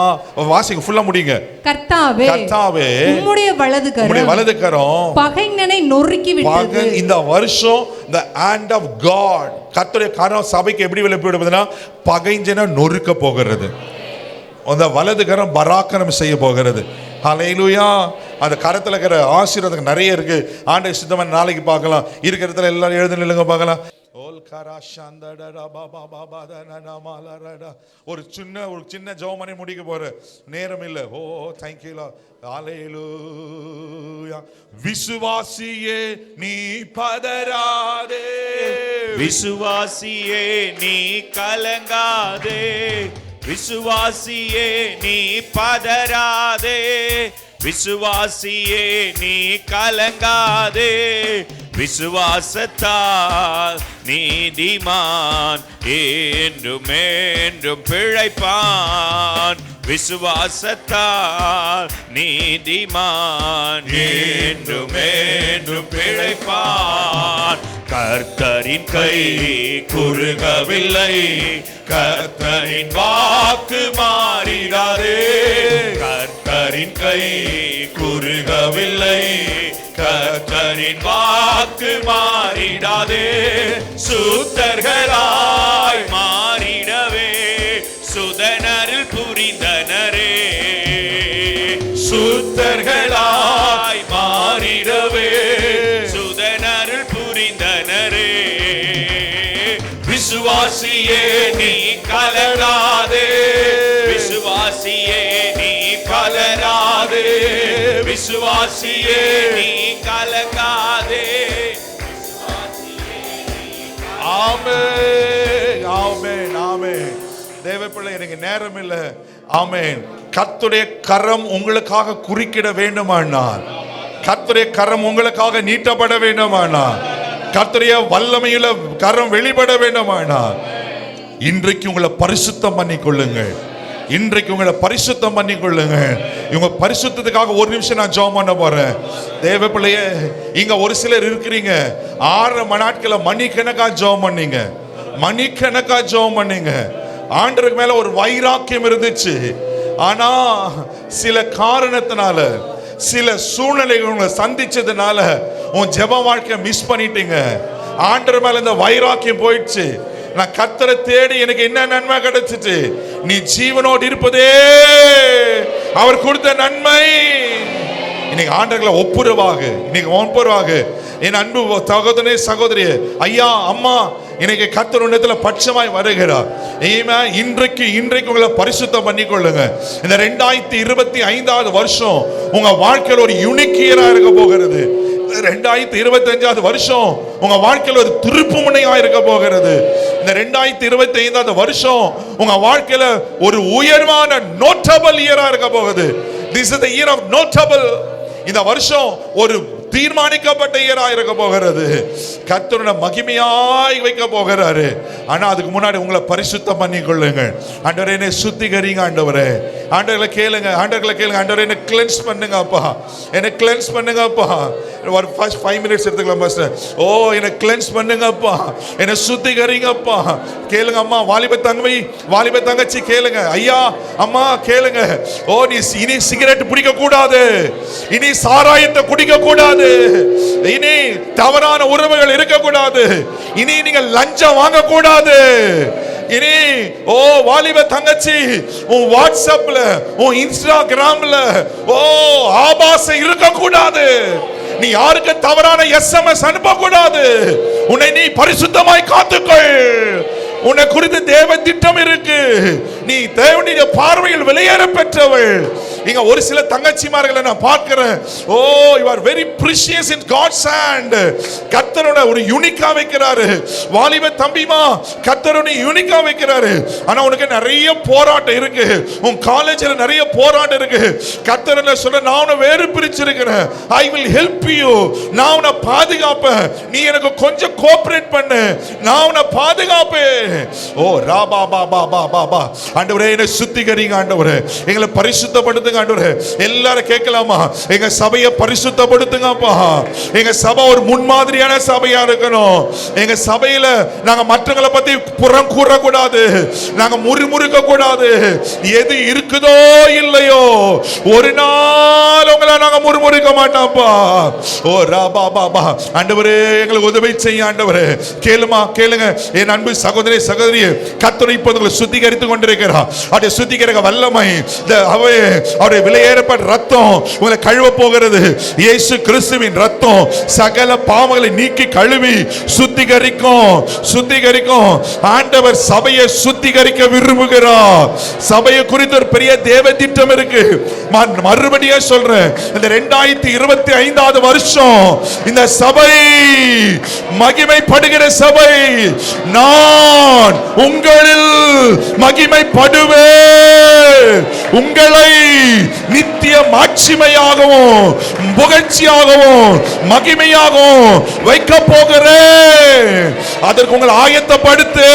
வாசிங்க, ஃபுல்லா முடிங்க. கர்த்தாவே உம்முடைய வலது கரம் பகைஞனை நொறுக்கி விட்டது. இந்த வருஷம் the hand of God, கர்த்தருடைய கரம் சபைக்கு எப்படி வெளிப்படுதுன்னா, பகைஞனை நொறுக்க போகிறது. அந்த வலது கரம் பராக்கிரமம் செய்ய போகிறது. ஹல்லேலூயா. அந்த கரத்தில் இருக்கிற ஆசீர்வாதம் நிறைய இருக்கு. ஆண்டவர் சித்தமான நாளைக்கு பார்க்கலாம். இருக்கிறதுல எல்லாரும் எழுந்து நில்லுங்க பார்க்கலாம். ஒரு சின்ன ஜெபம் முடிக்க போற நேரம் இல்லை. ஓ தேங்க்யூ லார்ட். ஹல்லேலூயா. விசுவாசியே நீ பதறாதே, விசுவாசியே நீ கலங்காதே, விசுவாசியே நீ பதறாதே, விசுவாசியே நீ கலங்காதே, விசுவாசத்தால் நீதிமான் என்றும் என்றும் பிழைப்பான். விசுவாசத்தால் நீதிமான் என்றும் என்றும் பிழைப்பான். கர்த்தரின் கை குறுகவில்லை, கர்த்தரின் வாக்கு மாறிடாதே. கர்த்தரின் கை குறுகவில்லை, கர்த்தரின் வாக்கு மாறிடாதே. சூத்தர்களாய் மாறிடவே சுதனரில் புரிந்தனரே, சூத்தர்களாய் மாறிடவே சுதனரில் புரிந்தனரே. விசுவாசியே நீ கலராதே, விசுவாசியே நீ கலராதே, விசுவாசியே நீ கலங்காதே. ஆமென், ஆமென், ஆமென். தேவ பிள்ளை, எனக்கு நேரம் இல்லை. ஆமென். கர்த்தருடைய கரம் உங்களுக்காக குறுக்கிட வேண்டுமானால், கர்த்தருடைய கரம் உங்களுக்காக நீட்டப்பட வேண்டுமானால், கர்த்தருடைய வல்லமையில கரம் வெளிப்பட வேண்டுமானால், இன்றைக்கு உங்களை பரிசுத்தம் பண்ணிக்கொள்ளுங்கள். இன்றைக்கு உங்களை பரிசுத்தம் பண்ணிக்கொள்ளுங்க. இவங்க பரிசுத்தத்துக்காக ஒரு நிமிஷம் நான் ஜெபம் பண்ண போறேன். தேவ பிள்ளையே, இங்க ஒரு சிலர் இருக்கிறீங்க, 6 மணி நாட்கள மணிக்கணக்கா ஜெபம் பண்ணீங்க, மணிக்கணக்கா ஜெபம் பண்ணீங்க. ஆண்டவருக்கு மேல ஒரு வைராக்கியம் இருந்துச்சு. ஆனா சில காரணத்தினால, சில சூழ்நிலைகளை சந்திச்சதுனால உன் ஜெப வாழ்க்கையை மிஸ் பண்ணிட்டீங்க. ஆண்டவர் மேல இந்த வைராக்கியம் போயிடுச்சு. நான் கர்த்தரை தேடி எனக்கு என்ன நன்மை கிடைச்சிட்டு, நீ ஜீவனோடு இருப்பதே அவர் கொடுத்த நன்மை. இன்னைக்கு ஆண்டவர்களை ஒப்புரவாக, இன்னைக்கு ஒப்புரவாக என் அன்பு சகோதரனே சகோதரியே, ஐயா அம்மா, இன்னைக்கு கர்த்தர் உன்னதத்துல பட்சமாய் வருகிறார். இன்றைக்கு உங்களை பரிசுத்தம் பண்ணிக்கொள்ளுங்க. இந்த 2025வது வருஷம் உங்க வாழ்க்கையில் ஒரு யூனிக் இயரா இருக்க போகிறது. 2025வது வருஷம் உங்க வாழ்க்கையில் ஒரு திருப்பு முனையா இருக்க போகிறது. இந்த 2025வது வருஷம் உங்க வாழ்க்கையில ஒரு உயர்வான நோட்டபிள் இயரா இருக்க போகுது. This is the year of notable. இந்த வருஷம் ஒரு தீர்மானிக்கப்பட்ட இயரா இருக்க போகிறது. கர்த்தருடைய மகிமையாய் வைக்க போகிறாரு. ஆனா அதுக்கு முன்னாடி உங்களை பரிசுத்தம் பண்ணிக்கொள்ளுங்க. ஆண்டவரே என்னை சுத்திகரிங்க. ஆண்டவரே, ஆண்டவர்களை கேளுங்க, ஆண்டவர்களை கேளுங்க. ஆண்டவரே என்னை கிளென்ஸ் பண்ணுங்க அப்பா, என்னை கிளென்ஸ் பண்ணுங்க அப்பா. ஒரு ஃபர்ஸ்ட் 5 மினிட்ஸ் எடுத்துக்கலாம் பாஸ்டர். ஓ, என்னை கிளென்ஸ் பண்ணுங்க அப்பா, என்னை சுத்திகரிங்க அப்பா. கேளுங்க அம்மா, வாலிப தங்கை, வாலிப தங்கச்சி கேளுங்க. ஐயா அம்மா கேளுங்க. ஓ, நீ இனி சிகரெட் பிடிக்க கூடாது, இனி சாராயத்தை குடிக்க கூடாது, இனி தவறான உறவுகள் இருக்கக்கூடாது, இனி நீங்கள் லஞ்சம் வாங்க கூடாது. இனி ஓ வாலிப தங்கச்சி, உன் வாட்ஸ்அப்ல, உன் இன்ஸ்டாகிராம்ல ஓ ஆபாசம் இருக்க கூடாது. நீ யாருக்கு தவறான எஸ்எம்எஸ் அனுப்ப கூடாது. உன்னை நீ பரிசுத்தமாய் காத்துக்கொள். உன்னை குறித்து தேவ திட்டம் இருக்கு. நீ தேவனுடைய பார்வையில் வெளியேற பெற்றவள். இங்க ஒரு சில தங்கச்சிமார்களை நான் பார்க்கிறேன். ஓ, you are very precious in God's hand. கர்த்தரோட ஒரு யூனிக்கா வைக்கிறாரு. வாலிப தம்பிமா, கர்த்தரோட யூனிக்கா வைக்கிறாரு. ஆனா உனக்கு நிறைய போராட்டம் இருக்கு, உன் காலேஜ்ல நிறைய போராட்டம் இருக்கு. கர்த்தர் சொல்ற, நான் உன்னை வேறு பிரிச்சிருக்கிறேன். I will help you. நான் உன்னை பாதுகாப்பேன். நீ எனக்கு கொஞ்சம் கோஆபரேட் பண்ணு, நான் உன்னை பாதுகாப்பேன். ஓ ராபா பாபா பாபா பா. ஆண்டவரே என்னை சுத்திகரிங்க. ஆண்டவரே எங்களை பரிசுத்தப்படுத்துங்க. ஆண்டவரே எல்லாரும் கேட்கலாமா? எங்க சபையை பரிசுத்தப்படுத்துங்கப்பா. எங்க சபை ஒரு முன்மாதிரியான சபையா இருக்கணும். எங்க சபையில நாங்க மற்றவங்களை பத்தி புறம் கூறக்கூடாது, நாங்க முறுமுறுக்க கூடாது. எது இருக்குதோ இல்லையோ, ஒரு நாள் உங்களை நாங்க முறுமுறுக்க மாட்டோம்ப்பா. ஓ ராபா பாபா. ஆண்டவரே எங்களுக்கு உதவி செய்ய. ஆண்டவரே கேளுமா, கேளுங்க என் அன்பு சகோதரி சகோதரியே. கர்த்தர் இப்போது உங்களை சுத்திகரித்துக் கொண்டிருக்கிறார். அவருடைய சுத்திகரிக்க வல்லமை, அவருடைய விலையேறப்பட்ட ரத்தம் உங்களை கழுவ போகிறது. இயேசு கிறிஸ்துவின் ரத்தம் சகல பாவங்களை நீக்கி கழுவி சுத்திகரிக்கும், சுத்திகரிக்கும். ஆண்டவர் சபையை சுத்திகரிக்க விரும்புகிறார். சபையை குறித்து ஒரு பெரிய தேவ திட்டம் இருக்கு. மறுபடியும் சொல்றேன், இந்த 2025வது வருஷம் இந்த சபை மகிமைப்படுகிற சபை. நான் உங்களில் மகிமைப்பட படுவேன், உங்களை நித்திய மாட்சிமையாகவும் புகழ்ச்சியாகவும் மகிமையாகவும் வைக்க போகிறேன். அதற்கு உங்களை ஆயத்தப்படுத்து,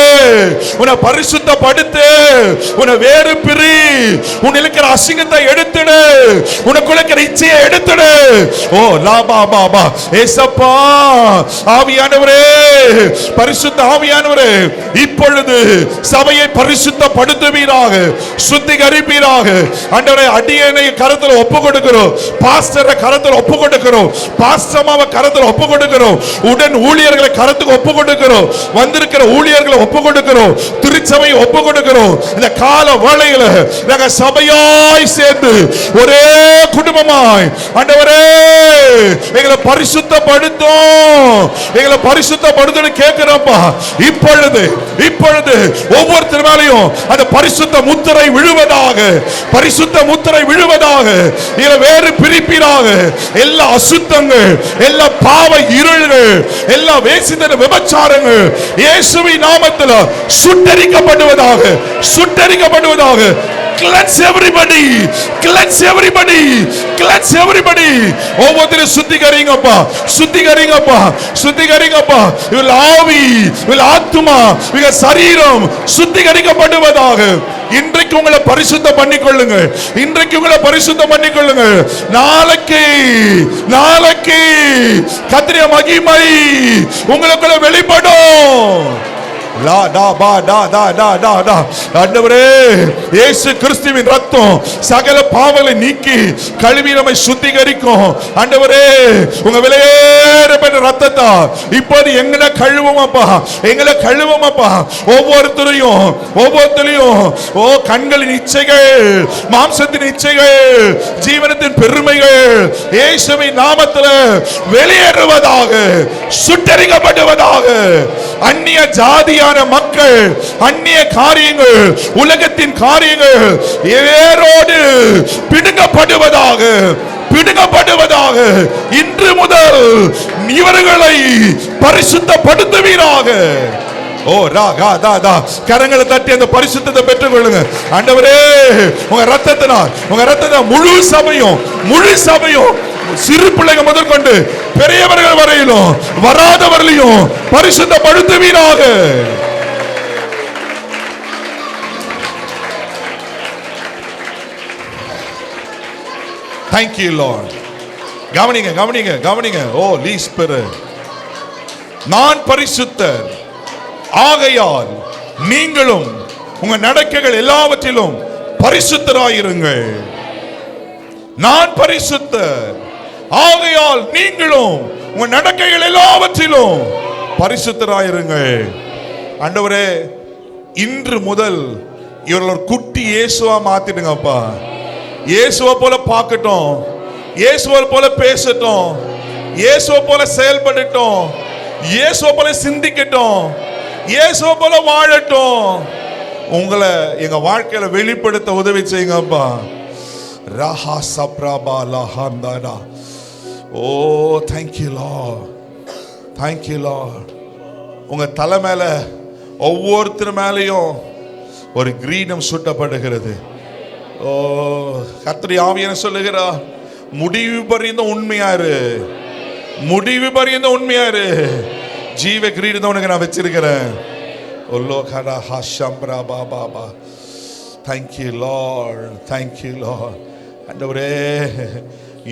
உன்னை பரிசுத்தப்படுத்து, உன்னை வேறு பிரி, உன்னை இருக்கிற அசிங்கத்தை எடுத்துடு, உனக்குள்ள இருக்கிற இச்சையை எடுத்துடு. ஓ லாபா பாபா ஏசப்பா, ஆவியானவரே, பரிசுத்த ஆவியானவரே, இப்பொழுது சபையை பரிசுத்தப்படுத்துவீராக, சுத்திகரிப்பீராக. ஆண்டவரே, அடியேனை கரத்தில் ஒப்பு கொடுக்கிறோம், பாஸ்டரை கரத்தில் ஒப்பு கொடுக்கிறோம், பாஸ்டமாவை கரத்தில் ஒப்பு கொடுக்கிறோம், உடன் ஊழியர்களை கரத்துக்கு ஒப்பு கொடுக்கிறோம், வந்திருக்கிற ஊழியர்களை ஒப்பு கொடுக்கிறோம், திருச்சபையை ஒப்பு கொடுக்கிறோம். இந்த கால வேளையில நாங்கள் சபையாய் சேர்ந்து ஒரே குடும்பமாய் ஆண்டவரே எங்களை பரிசுத்தப்படுத்தும், எங்களை பரிசுத்தப்படுத்துன்னு கேட்கிறோம்ப்பா. இப்பொழுது இப்பொழுது ஒவ்வொருத்தர் மேலையும் அந்த பரிசுத்த முத்திரை விழுவதாக, பரிசுத்த முத்திரை விழுவதாக. இதை வேறு பிரிப்பீராக. எல்லா அசுத்தங்கள், எல்லா பாவ இருள்கள், எல்லா வேசித்தன விபச்சாரங்கள் இயேசுவின் நாமத்தில் சுட்டரிக்கப்படுவதாக, சுட்டரிக்கப்படுவதாக. Cleanse everybody, cleanse everybody, cleanse everybody. ஒவ்வொருத்தரும் சுத்திகரிங்கப்பா, சுத்திகரிங்கப்பா, சுத்திகரிங்கப்பா. இவள் ஆவி, இவள் ஆத்துமா, இவள் சரீரம் சுத்திகரிக்கப்படுவதாக. இன்றைக்கு உங்களை பரிசுத்தம் பண்ணிக்கொள்ளுங்க, இன்றைக்கு உங்களை பரிசுத்தம் பண்ணிக்கொள்ளுங்க. நாளைக்கு நாளைக்கு கர்த்தருடைய மகிமை உங்களுக்குள்ள வெளிப்படும். இயேசு கிறிஸ்துவின் ரத்தம் சகல பாவங்களை நீக்கி கழுவி நம்மை சுத்திகரிக்கும். ஆண்டவரே, உங்க விலையேறப்பட்ட ரத்தத்தை இப்போது எங்களை கழுவுமப்பா, எங்களை கழுவுமப்பா. ஒவ்வொருத்தரையும் ஒவ்வொருத்தரையும் ஓ கண்களின் இச்சைகள், மாம்சத்தின் இச்சைகள், ஜீவனத்தின் பெருமைகள் இயேசுவின் நாமத்தில் வெளியேறுவதாக, சுட்டரிக்கப்படுவதாக. அந்நிய ஜாதியான மக்கள், அந்நிய காரியங்கள், உலகத்தின் காரியங்கள் வேரோடு பிடுங்கப்படுவதாக, பிடுங்கப்படுவதாக. இன்று முதல் இவர்களை பரிசுத்தப்படுத்துவீராக. ஓ ராகா தாதா, கரங்களை தட்டி அந்த பரிசுத்தத்தை பெற்றுக் கொள்ளுங்க. ஆண்டவரே, உங்க ரத்தத்தினால், உங்க ரத்தத்தினால் முழு சபையும், முழு சபையும், சிறு பிள்ளைகள் முதற்கொண்டு பெரியவர்கள் வரையிலும் வராதவர்களையும் பரிசுத்தப்படுத்துவீராக. Thank you Lord. கவனிங்க கவனிங்க கவனிங்க. ஓ லீஸ்பிரிட், நான் பரிசுத்தர் ஆகையால் நீங்களும் உங்க நடக்கைகள் எல்லாவற்றிலும் பரிசுத்தராயிருங்கள். நான் பரிசுத்தர் ஆகையால் நீங்களும் உங்க நடக்கைகள் எல்லாவற்றிலும் பரிசுத்தராயிருங்கள். ஆண்டவரே, இன்று முதல் இவர்கள் ஒரு குட்டி இயேசுவா மாத்திடுங்கப்பா. இயேசுவை போல பார்க்கட்டும், இயேசுவை போல பேசட்டும், இயேசுவை போல செயல்படட்டும், இயேசுவை போல சிந்திக்கட்டும், இயேசுவை போல வாழட்டும். உங்களை எங்க வாழ்க்கையில வெளிப்படுத்த உதவி செய்யுங்கப்பா. ராஹா சப்ராபா லஹாந்தாடா. ஓ thank you Lord, thank you Lord. உங்க தலை மேல ஒவ்வொருத்தர் மேலையும் ஒரு கிரீடம் சூட்டப்படுகிறது. ஓ கர்த்தருடைய ஆவியானவர் சொல்லுகிறார், முடிவு பரியந்தம் உண்மையாரு, முடிவு பரியந்தம் உண்மையாரு. ஜீவ கிரீடம் உனக்கு நான் வச்சிருக்கிறேன். ஒல்லோ கடா ஹஷம்ரா Baba. thank you Lord, thank you Lord. ஆண்டவரே,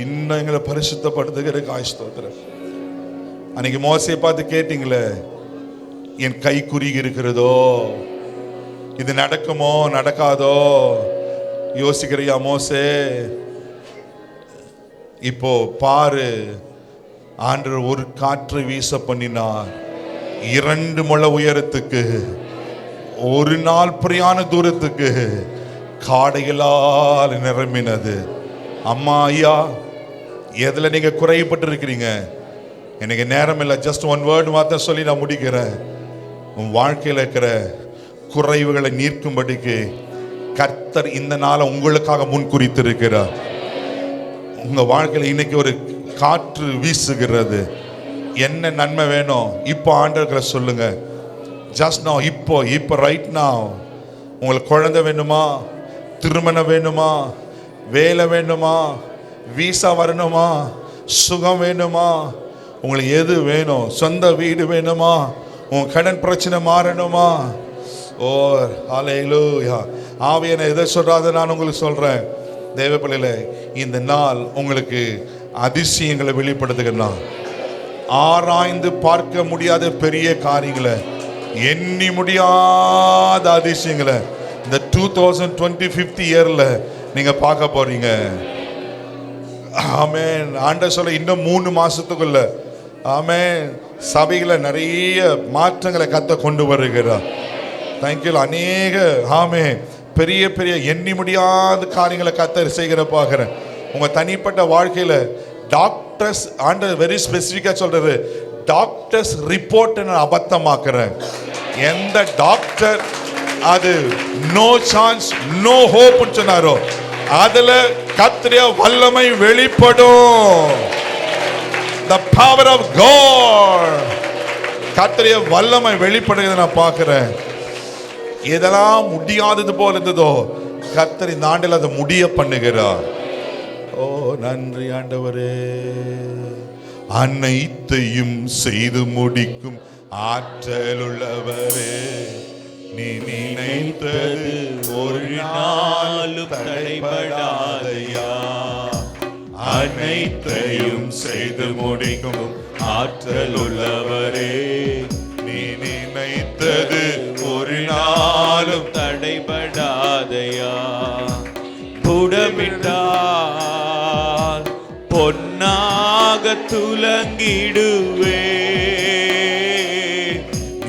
இன்னும் எங்களை பரிசுத்தப்படுத்துகிறதுக்கு ஸ்தோத்திரம். அன்னைக்கு மோசையை பார்த்து கேட்டீங்களே, என் கை குறுகி இருக்கிறதோ, இது நடக்குமோ நடக்காதோ யோசிக்கிறியா மோசே? இப்போ பாரு, ஆண்டவர் ஒரு காற்று வீச பண்ணினார், 2 முழ உயரத்துக்கு, 1 நாள் பிரயாண தூரத்துக்கு காடைகளால் நிரம்பினது. அம்மா ஐயா, எதுல நீங்க குறைபட்டு இருக்கிறீங்க? எனக்கு நேரம் இல்லை, ஜஸ்ட் 1 வேர்டு மாத்திரம் சொல்லி நான் முடிக்கிறேன். உன் வாழ்க்கையில் இருக்கிற குறைவுகளை நீக்கும்படிக்கு கர்த்தர் இந்த நாளை உங்களுக்காக முன்குறித்திருக்கிறார். உங்க வாழ்க்கையில் இன்னைக்கு ஒரு காற்று வீசுகிறது. என்ன நன்மை வேணும் இப்போ ஆண்டவர்களை சொல்லுங்க. ஜஸ்ட் நோ, இப்போ ரைட் நவ் உங்களுக்கு குழந்தை வேணுமா, திருமணம் வேணுமா, வேலை வேணுமா, வீசா வரணுமா, சுகம் வேணுமா, உங்களுக்கு எது வேணும், சொந்த வீடு வேணுமா, உங்க கடன் பிரச்சனை மாறணுமா, ஓ ஹல்லேலூயா. ஆவியான எதை சொல்றாத நான் உங்களுக்கு சொல்றேன், தேவ பிள்ளைகளே, இந்த நாள் உங்களுக்கு அதிசயங்களை வெளிப்படுத்துகிறேன். ஆராய்ந்து பார்க்க முடியாத பெரிய காரியங்களை, எண்ணி முடியாத அதிசயங்களை இந்த 2025 இயர்ல நீங்க பார்க்க போறீங்க. ஆமென். ஆண்டவர் சொல்ல இன்னும் 3 மாசத்துக்குள்ள ஆமென் சபைகளை நிறைய மாற்றங்களை கத்த கொண்டு வருகிறார். தேங்க்யூ. அநேக ஆமென் பெரிய பெரிய எண்ணி முடியாத காரியங்களை கத்த செய்கிற பார்க்கிறேன். உங்க தனிப்பட்ட வாழ்க்கையில டாக்டர்ஸ் ஆண்டவர் வெரி ஸ்பெசிஃபிக்கா சொல்றது, டாக்டர்ஸ் ரிப்போர்ட் நான் அபத்தமாக்குறேன். எந்த டாக்டர் அது நோ சான்ஸ் நோ ஹோப் சொன்னாரோ அதுல கர்த்தருடைய வல்லமை வெளிப்படும். The power of God, கர்த்தருடைய வல்லமை வெளிப்படுகிறத நான் பார்க்கிறேன். எதெல்லாம் முடியாதது போல இருந்ததோ கர்த்தர் இந்த ஆண்டில் அதை முடிய பண்ணுகிறார். ஓ நன்றி ஆண்டவரே. அனைத்தையும் செய்து முடிக்கும் ஆற்றல் உள்ளவரே, நீ நினைத்தது ஒரு நாளும் தடைபடாதையா. அனைத்தையும் செய்து முடிக்கும் ஆற்றல் உள்ளவரே, நீ நினைத்தது ஒரு நாளும் தடைபடாதையா. புடமிட்டால் பொன்னாக துலங்கிடுவே,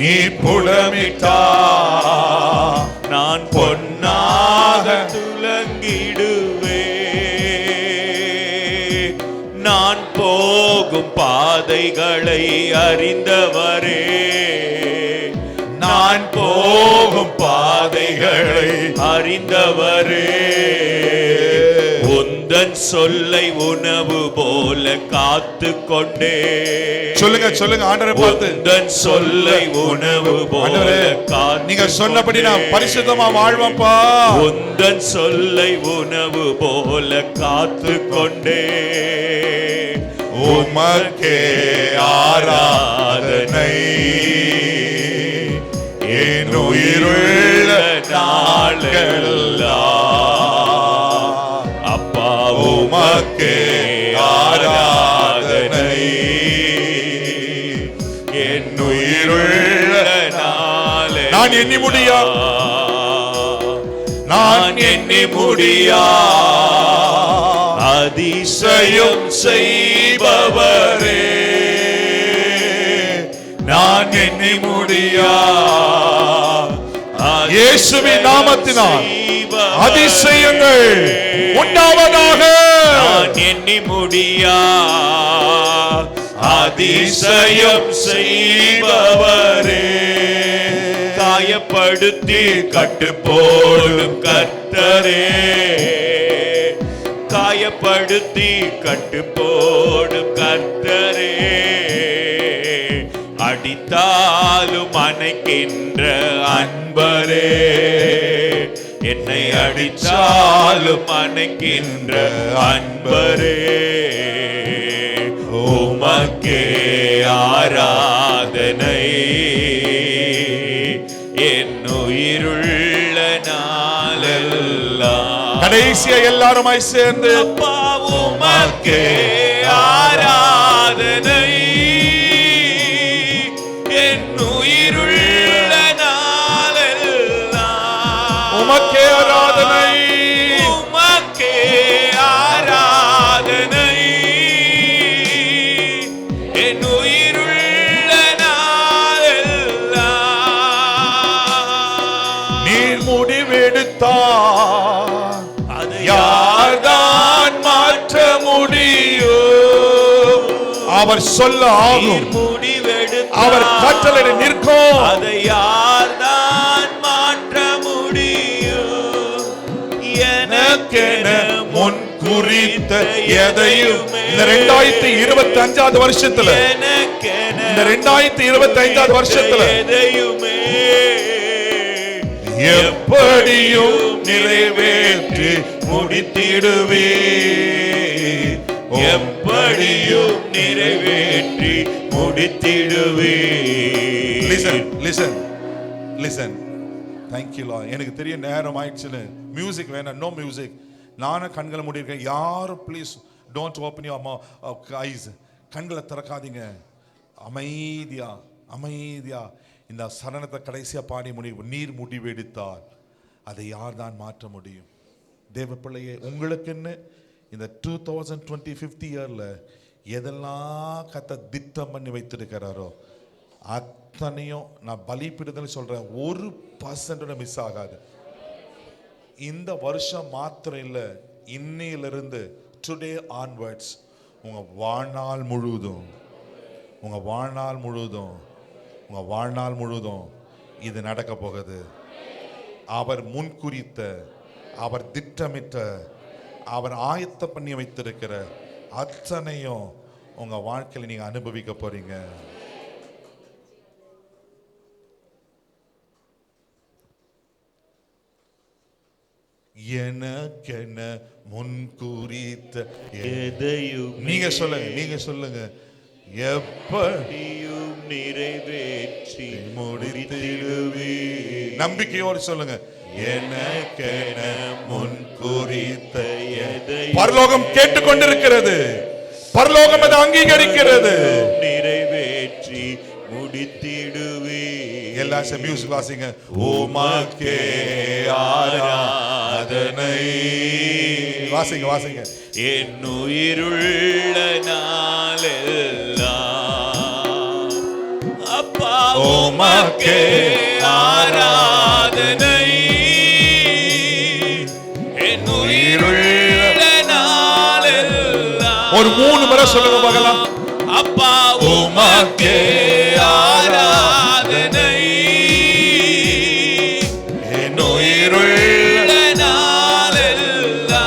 நீ புடமிட்டா நான் பொன்னாக துலங்கிடுவே. நான் போகும் பாதைகளை அறிந்தவரே, நான் போகும் பாதைகளை அறிந்தவரே. உந்தன் சொல்லை உணவு போல காத்து கொண்டே. சொல்லுங்க சொல்லுங்க ஆண்டவரை பார்த்து, உந்தன் சொல்லை உணவு போல காத்து, நீங்க சொன்னபடி நான் பரிசுத்தமா வாழ்வேன்ப்பா. உந்தன் சொல்லை உணவு போல காத்து கொண்டே. உமக்கே ஆராதனை என் உயிருள்ள நாளெல்லாம். அப்பா உமக்கே ஆராதனை என் உயிருள்ள நாளே. நான் எண்ணி முடியா, நான் எண்ணி முடியா அதிசயம் செய்பவரே, நான் எண்ணி முடியா இயேசுவின் நாமத்தினால் அதிசயங்கள் உண்டாவதாக. நான் எண்ணி முடியா அதிசயம் செய்பவரே, காயப்படுத்தி கட்டு போடும் கர்த்தரே, காயப்படுத்தி கட்டு போடும் கர்த்தரே. அடித்தாலும் அணைக்கின்ற அன்பரே, என்னை அடித்தாலும் அணைக்கின்ற அன்பரே. உமக்கே ஆராதனை என் உயிருள்ள நாளெல்லாம். கடைசியா எல்லாருமாய் சேர்ந்து அப்பா உமக்கே ஆராதனை என் உயிருள்ள நாளெல்லாம். உமக்கே ஆராதனை, உமக்கே ஆராதனை என் உயிருள்ள நாளெல்லாம். நீர் முடிவெடுத்தார் அது யார்தான் மாற்ற முடியும்? அவர் சொல்ல ஆகும், அவர் கட்டளை நிற்கும். அதை யார்தான் மாற்ற முடியும்? எனக்கென முன் குறித்த எதையும் இந்த 2025 வருஷத்துல, இந்த 2025 வருஷத்துல எதையுமே எப்படியும் நிறைவேற்றி முடித்திடுவே, எப்படியும் நிறைவேற்றி முடித்திடுவே. லிசன். தேங்க்யூ லா. எனக்கு தெரிய நேரம் ஆயிடுச்சுன்னு. மியூசிக் வேணாம், நோ மியூசிக். நானும் கண்களை மூடிருக்கேன். யாரும் please don't open your eyes. கண்களை திறக்காதீங்க. அமைதியா இந்த சரணத்தை கடைசியா பாடி முடியும். நீர் முடிவெடுத்தால் அதை யார் தான் மாற்ற முடியும்? தேவ பிள்ளையே, உங்களுக்குன்னு இந்த 2025 இயர்ல எதெல்லாம் கத்த திட்டம் பண்ணி வைத்திருக்கிறாரோ அத்தனையும் நான் பலிப்பிடுதல் சொல்றேன், 1% மிஸ் ஆகாது. இந்த வருஷம் மாத்திரம் இல்லை, இன்னையிலிருந்து டுடே ஆன்வர்ட்ஸ் உங்க வாழ்நாள் முழுவதும் இது நடக்க போகுது. அவர் முன்குறித்த, அவர் திட்டமிட்ட, அவர் ஆயத்தம் பண்ணி வைத்திருக்கிற அத்தனையும் உங்க வாழ்க்கையில் நீங்க அனுபவிக்க போறீங்க. எனக்கென முன்குறித்த எதையும் நீங்க சொல்லுங்க எப்படியும் நிறைவேற்றி முடித்திடுவே. நம்பிக்கையோடு சொல்லுங்க, எனக்கென முன்குறித்த எதையும் பரலோகம் கேட்டுக்கொண்டிருக்கிறது, பரலோகம் அதை அங்கீகரிக்கிறது. நிறைவேற்றி முடித்திடுவே. எல்லா மியூசிக் வாசிங்க. உமக்கே ஆராதனை. வாசிங்க. என் உயிருள்ள நாளெல்லாம் அப்பா உமக்கே ஆராதனை. என் உயிருள்ள நாளெல்லாம் ஒரு 3 முறை சொல்லுங்க பார்க்கலாம். அப்பா உமக்கே ஆராதனை. என் உயிருள்ள நாளெல்லாம்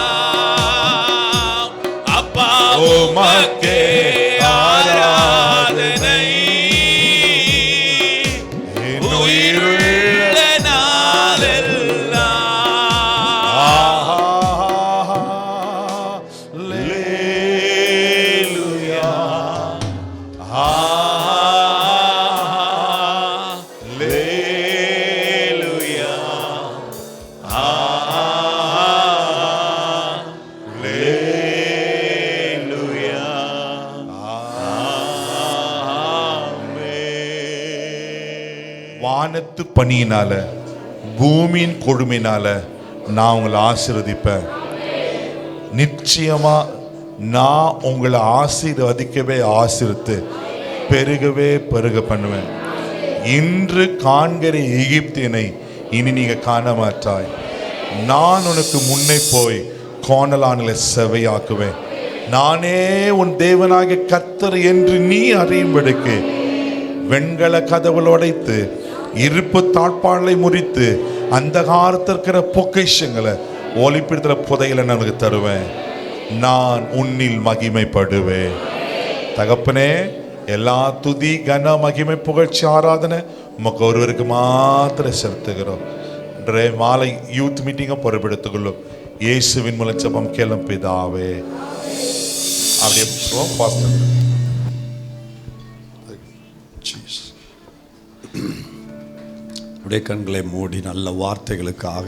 அப்பா உமக்கே ஆராதனை. என் உயிருள்ள நாளெல்லாம் வானத்து பனியினால, பூமியின் கொடுமையினால நான் உங்களை ஆசீர்வதிப்பேன். நிச்சயமா நான் உங்களை ஆசீர்வதிக்கவே ஆசீர்வித்து பெருக பண்ணுவேன். இன்று காண்கிற எகிப்தியனை இனி நீங்க காண மாட்டாய். நான் உனக்கு முன்னே போய் கோணலான்களை செவையாக்குவேன். நானே உன் தேவனாகிய கர்த்தர் என்று நீ அறியும்படிக்கு வெண்கல கதவுகள் உடைத்து, இருப்பு தாழ்பாளை முறித்து, அந்த காலத்திற்கிற பொக்கிஷங்களை ஒளிப்பிடத்துல புதையில நமக்கு தருவேன். நான் உன்னில் மகிமைப்படுவேன். தகப்பனே, எல்லா துதி கன மகிமை புகழ்ச்சி ஆராதனை உமக்கு ஒருவருக்கு மாத்திரம் செலுத்துகிறோம். இன்றைய மாலை யூத் மீட்டிங்கை பொறுப்பெடுத்துக்கொள்ளும் இயேசுவின் மூலம் ஜெபம் கேளும் பிதாவே. அப்படியே அப்படியே கண்களை மூடி நல்ல வார்த்தைகளுக்காக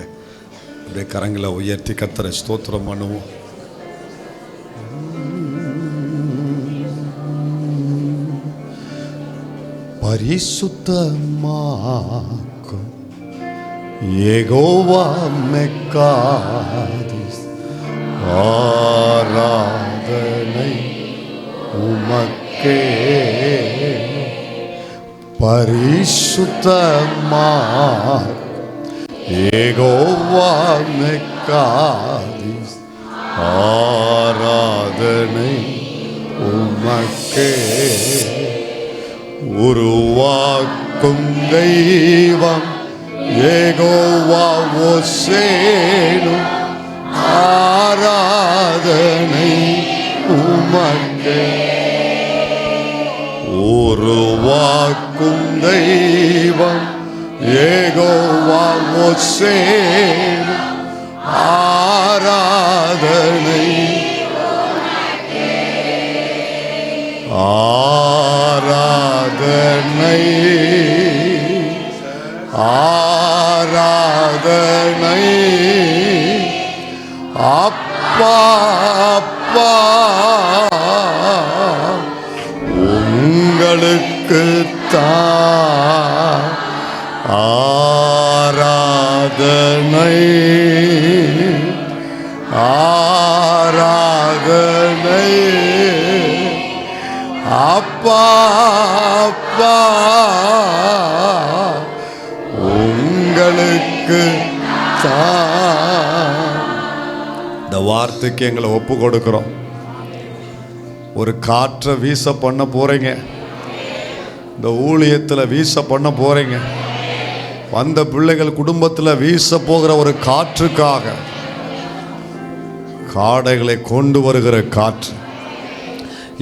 அப்படியே கரங்களை உயர்த்தி கர்த்தரை ஸ்தோத்திரம் பண்ணுவோம். பரிசுத்தமாக்கும் யெகோவா மெக்காதிஸ் ஆராதனை உமக்கே. பரிசுத்தமாக்கும் யெகோவா மெக்காதிஸ் ஆராதனை உமக்கே. உருவாக்கும் தெய்வம் யெகோவா ஓசேனு ஆராதனை உமக்கே. உருவாக்கும் தெய்வம் யெகோவா ஓசேன் ஆராதனை ஆராதனை ஆராதனை அப்பா அப்பா உங்களுக்கு தான் ஆராதனை ஆராதனை அப்பா அப்பா உங்களுக்கு தான். இந்த வார்த்தைக்கு எங்களை ஒப்பு கொடுக்கிறோம். ஒரு காற்றை வீச பண்ண போறீங்க, இந்த ஊழியத்தில் வீச பண்ண போறீங்க, வந்த பிள்ளைகள் குடும்பத்தில் வீச போகிற ஒரு காற்றுக்காக, காடைகளை கொண்டு வருகிற காற்று,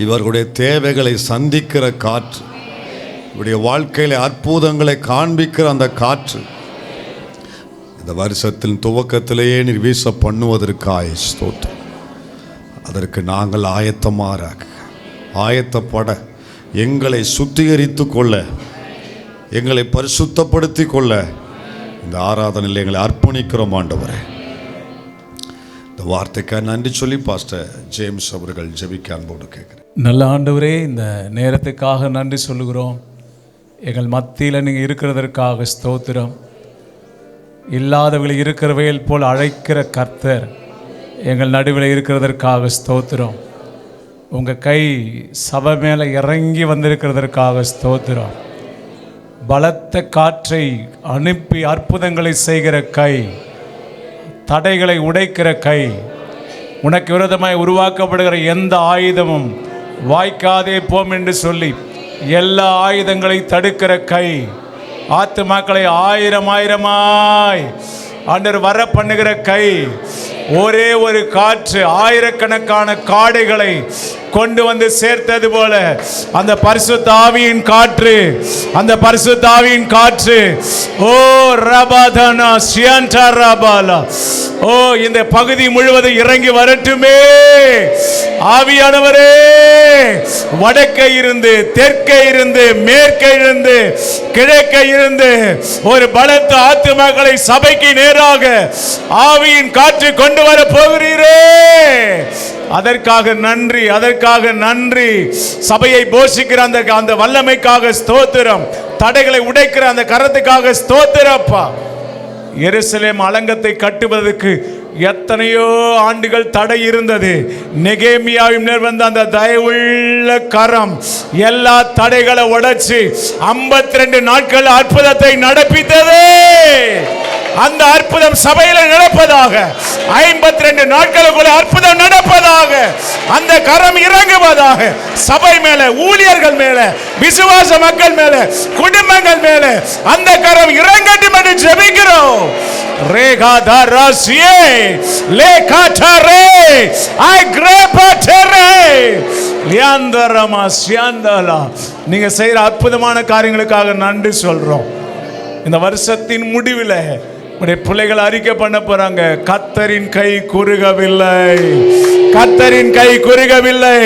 இவர்களுடைய தேவைகளை சந்திக்கிற காற்று, இவருடைய வாழ்க்கையில அற்புதங்களை காண்பிக்கிற அந்த காற்று இந்த வருஷத்தின் துவக்கத்திலேயே நீர் வீச பண்ணுவதற்காக ஸ்தோத்திரம். அதற்கு நாங்கள் ஆயத்தப்பட எங்களை சுத்திகரித்து கொள்ள, எங்களை பரிசுத்தப்படுத்தி கொள்ள இந்த ஆராதனையில் எங்களை அர்ப்பணிக்கிறோம் ஆண்டவரே. இந்த வார்த்தைக்காக நன்றி சொல்லி பாஸ்டர் ஜேம்ஸ் அவர்கள் ஜெபிக்க அன்போடு கேட்கிறேன். நல்ல ஆண்டவரே, இந்த நேரத்துக்காக நன்றி சொல்லுகிறோம். எங்கள் மத்தியில் நீங்கள் இருக்கிறதற்காக ஸ்தோத்திரம். இல்லாதவர்கள் இருக்கிறவைகள் போல் அழைக்கிற கர்த்தர் எங்கள் நடுவில் இருக்கிறதற்காக ஸ்தோத்திரம். உங்கள் கை சபை மேலே இறங்கி வந்திருக்கிறதற்காக ஸ்தோத்திரம். பலத்த காற்றை அனுப்பி அற்புதங்களை செய்கிற கை, தடைகளை உடைக்கிற கை, உனக்கு விரோதமாய் உருவாக்கப்படுகிற எந்த ஆயுதமும் வாய்க்காதே போம் என்று சொல்லி எல்லா ஆயுதங்களை தடுக்கிற கை, ஆத்துமாக்களை ஆயிரமாய் ஆண்டவர் வர பண்ணுகிற கை, ஒரே ஒரு காற்று ஆயிரக்கணக்கான காடைகளை கொண்டு வந்து சேர்த்தது போல அந்த பரிசுத்த ஆவியின் காற்று, அந்த பரிசுத்த ஆவியின் காற்று, ஓ ரபாதனா சியண்டா ரபாலா, ஓ இந்த பகுதி முழுவதும் இறங்கி வரட்டுமே. ஆவியானவரே, வடக்கே இருந்து, தெற்கே இருந்து, மேற்கே இருந்து, கிழக்கே இருந்து ஒரு பலத்த ஆத்துமாக்களை சபைக்கு நேராக ஆவியின் காற்று கொண்டு வர போகிறீரே. அதற்காக நன்றி, அதற்காக நன்றி. சபையை போஷிக்கிற அந்த வல்லமைக்காக ஸ்தோத்திரம். தடைகளை உடைக்கிற அந்த கரத்துக்காக ஸ்தோத்திரப்பா. எருசலேம் அலங்கத்தை கட்டுவதற்கு எத்தனையோ ஆண்டுகள் தடை இருந்தது. நெகேமியாவின் வந்த அந்த தயவுள்ள கரம் எல்லா தடைகளை உடைச்சு 52 நாட்கள் அற்புதத்தை நடப்பித்தது. அந்த அற்புதம் சபையில நடப்பதாக, 52 நாட்களுக்குள்ள அற்புதம் நடப்பதாக, அந்த கரம் இறங்குவதாக. சபை மேல, ஊழியர்கள் மேல, விசுவாச மக்கள் மேல, குடும்பங்கள் மேல அந்த கரம் இறங்கட்டும் என்று ஜெபிக்கிறோம். ரேகாதாராசியே லேகாதாரே ஐக்ரேபட்டரே லியாந்தரமா சியாந்தலா. நீங்க செய்யற அற்புதமான காரியங்களுக்காக நன்றி சொல்றோம். இந்த வருஷத்தின் முடிவில் உடைய பிள்ளைகள் அறிக்கை பண்ண போறாங்க, கர்த்தரின் கை குறுகவில்லை, கர்த்தரின் கை குறுகவில்லை.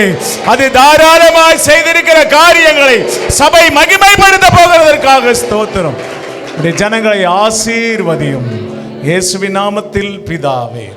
அது தாராளமாய் செய்திருக்கிற காரியங்களை சபை மகிமைப்படுத்த போகிறதற்காக ஸ்தோத்திரம். உடைய ஜனங்களை ஆசீர்வதியும். இயேசுவின் நாமத்தில் பிதாவே.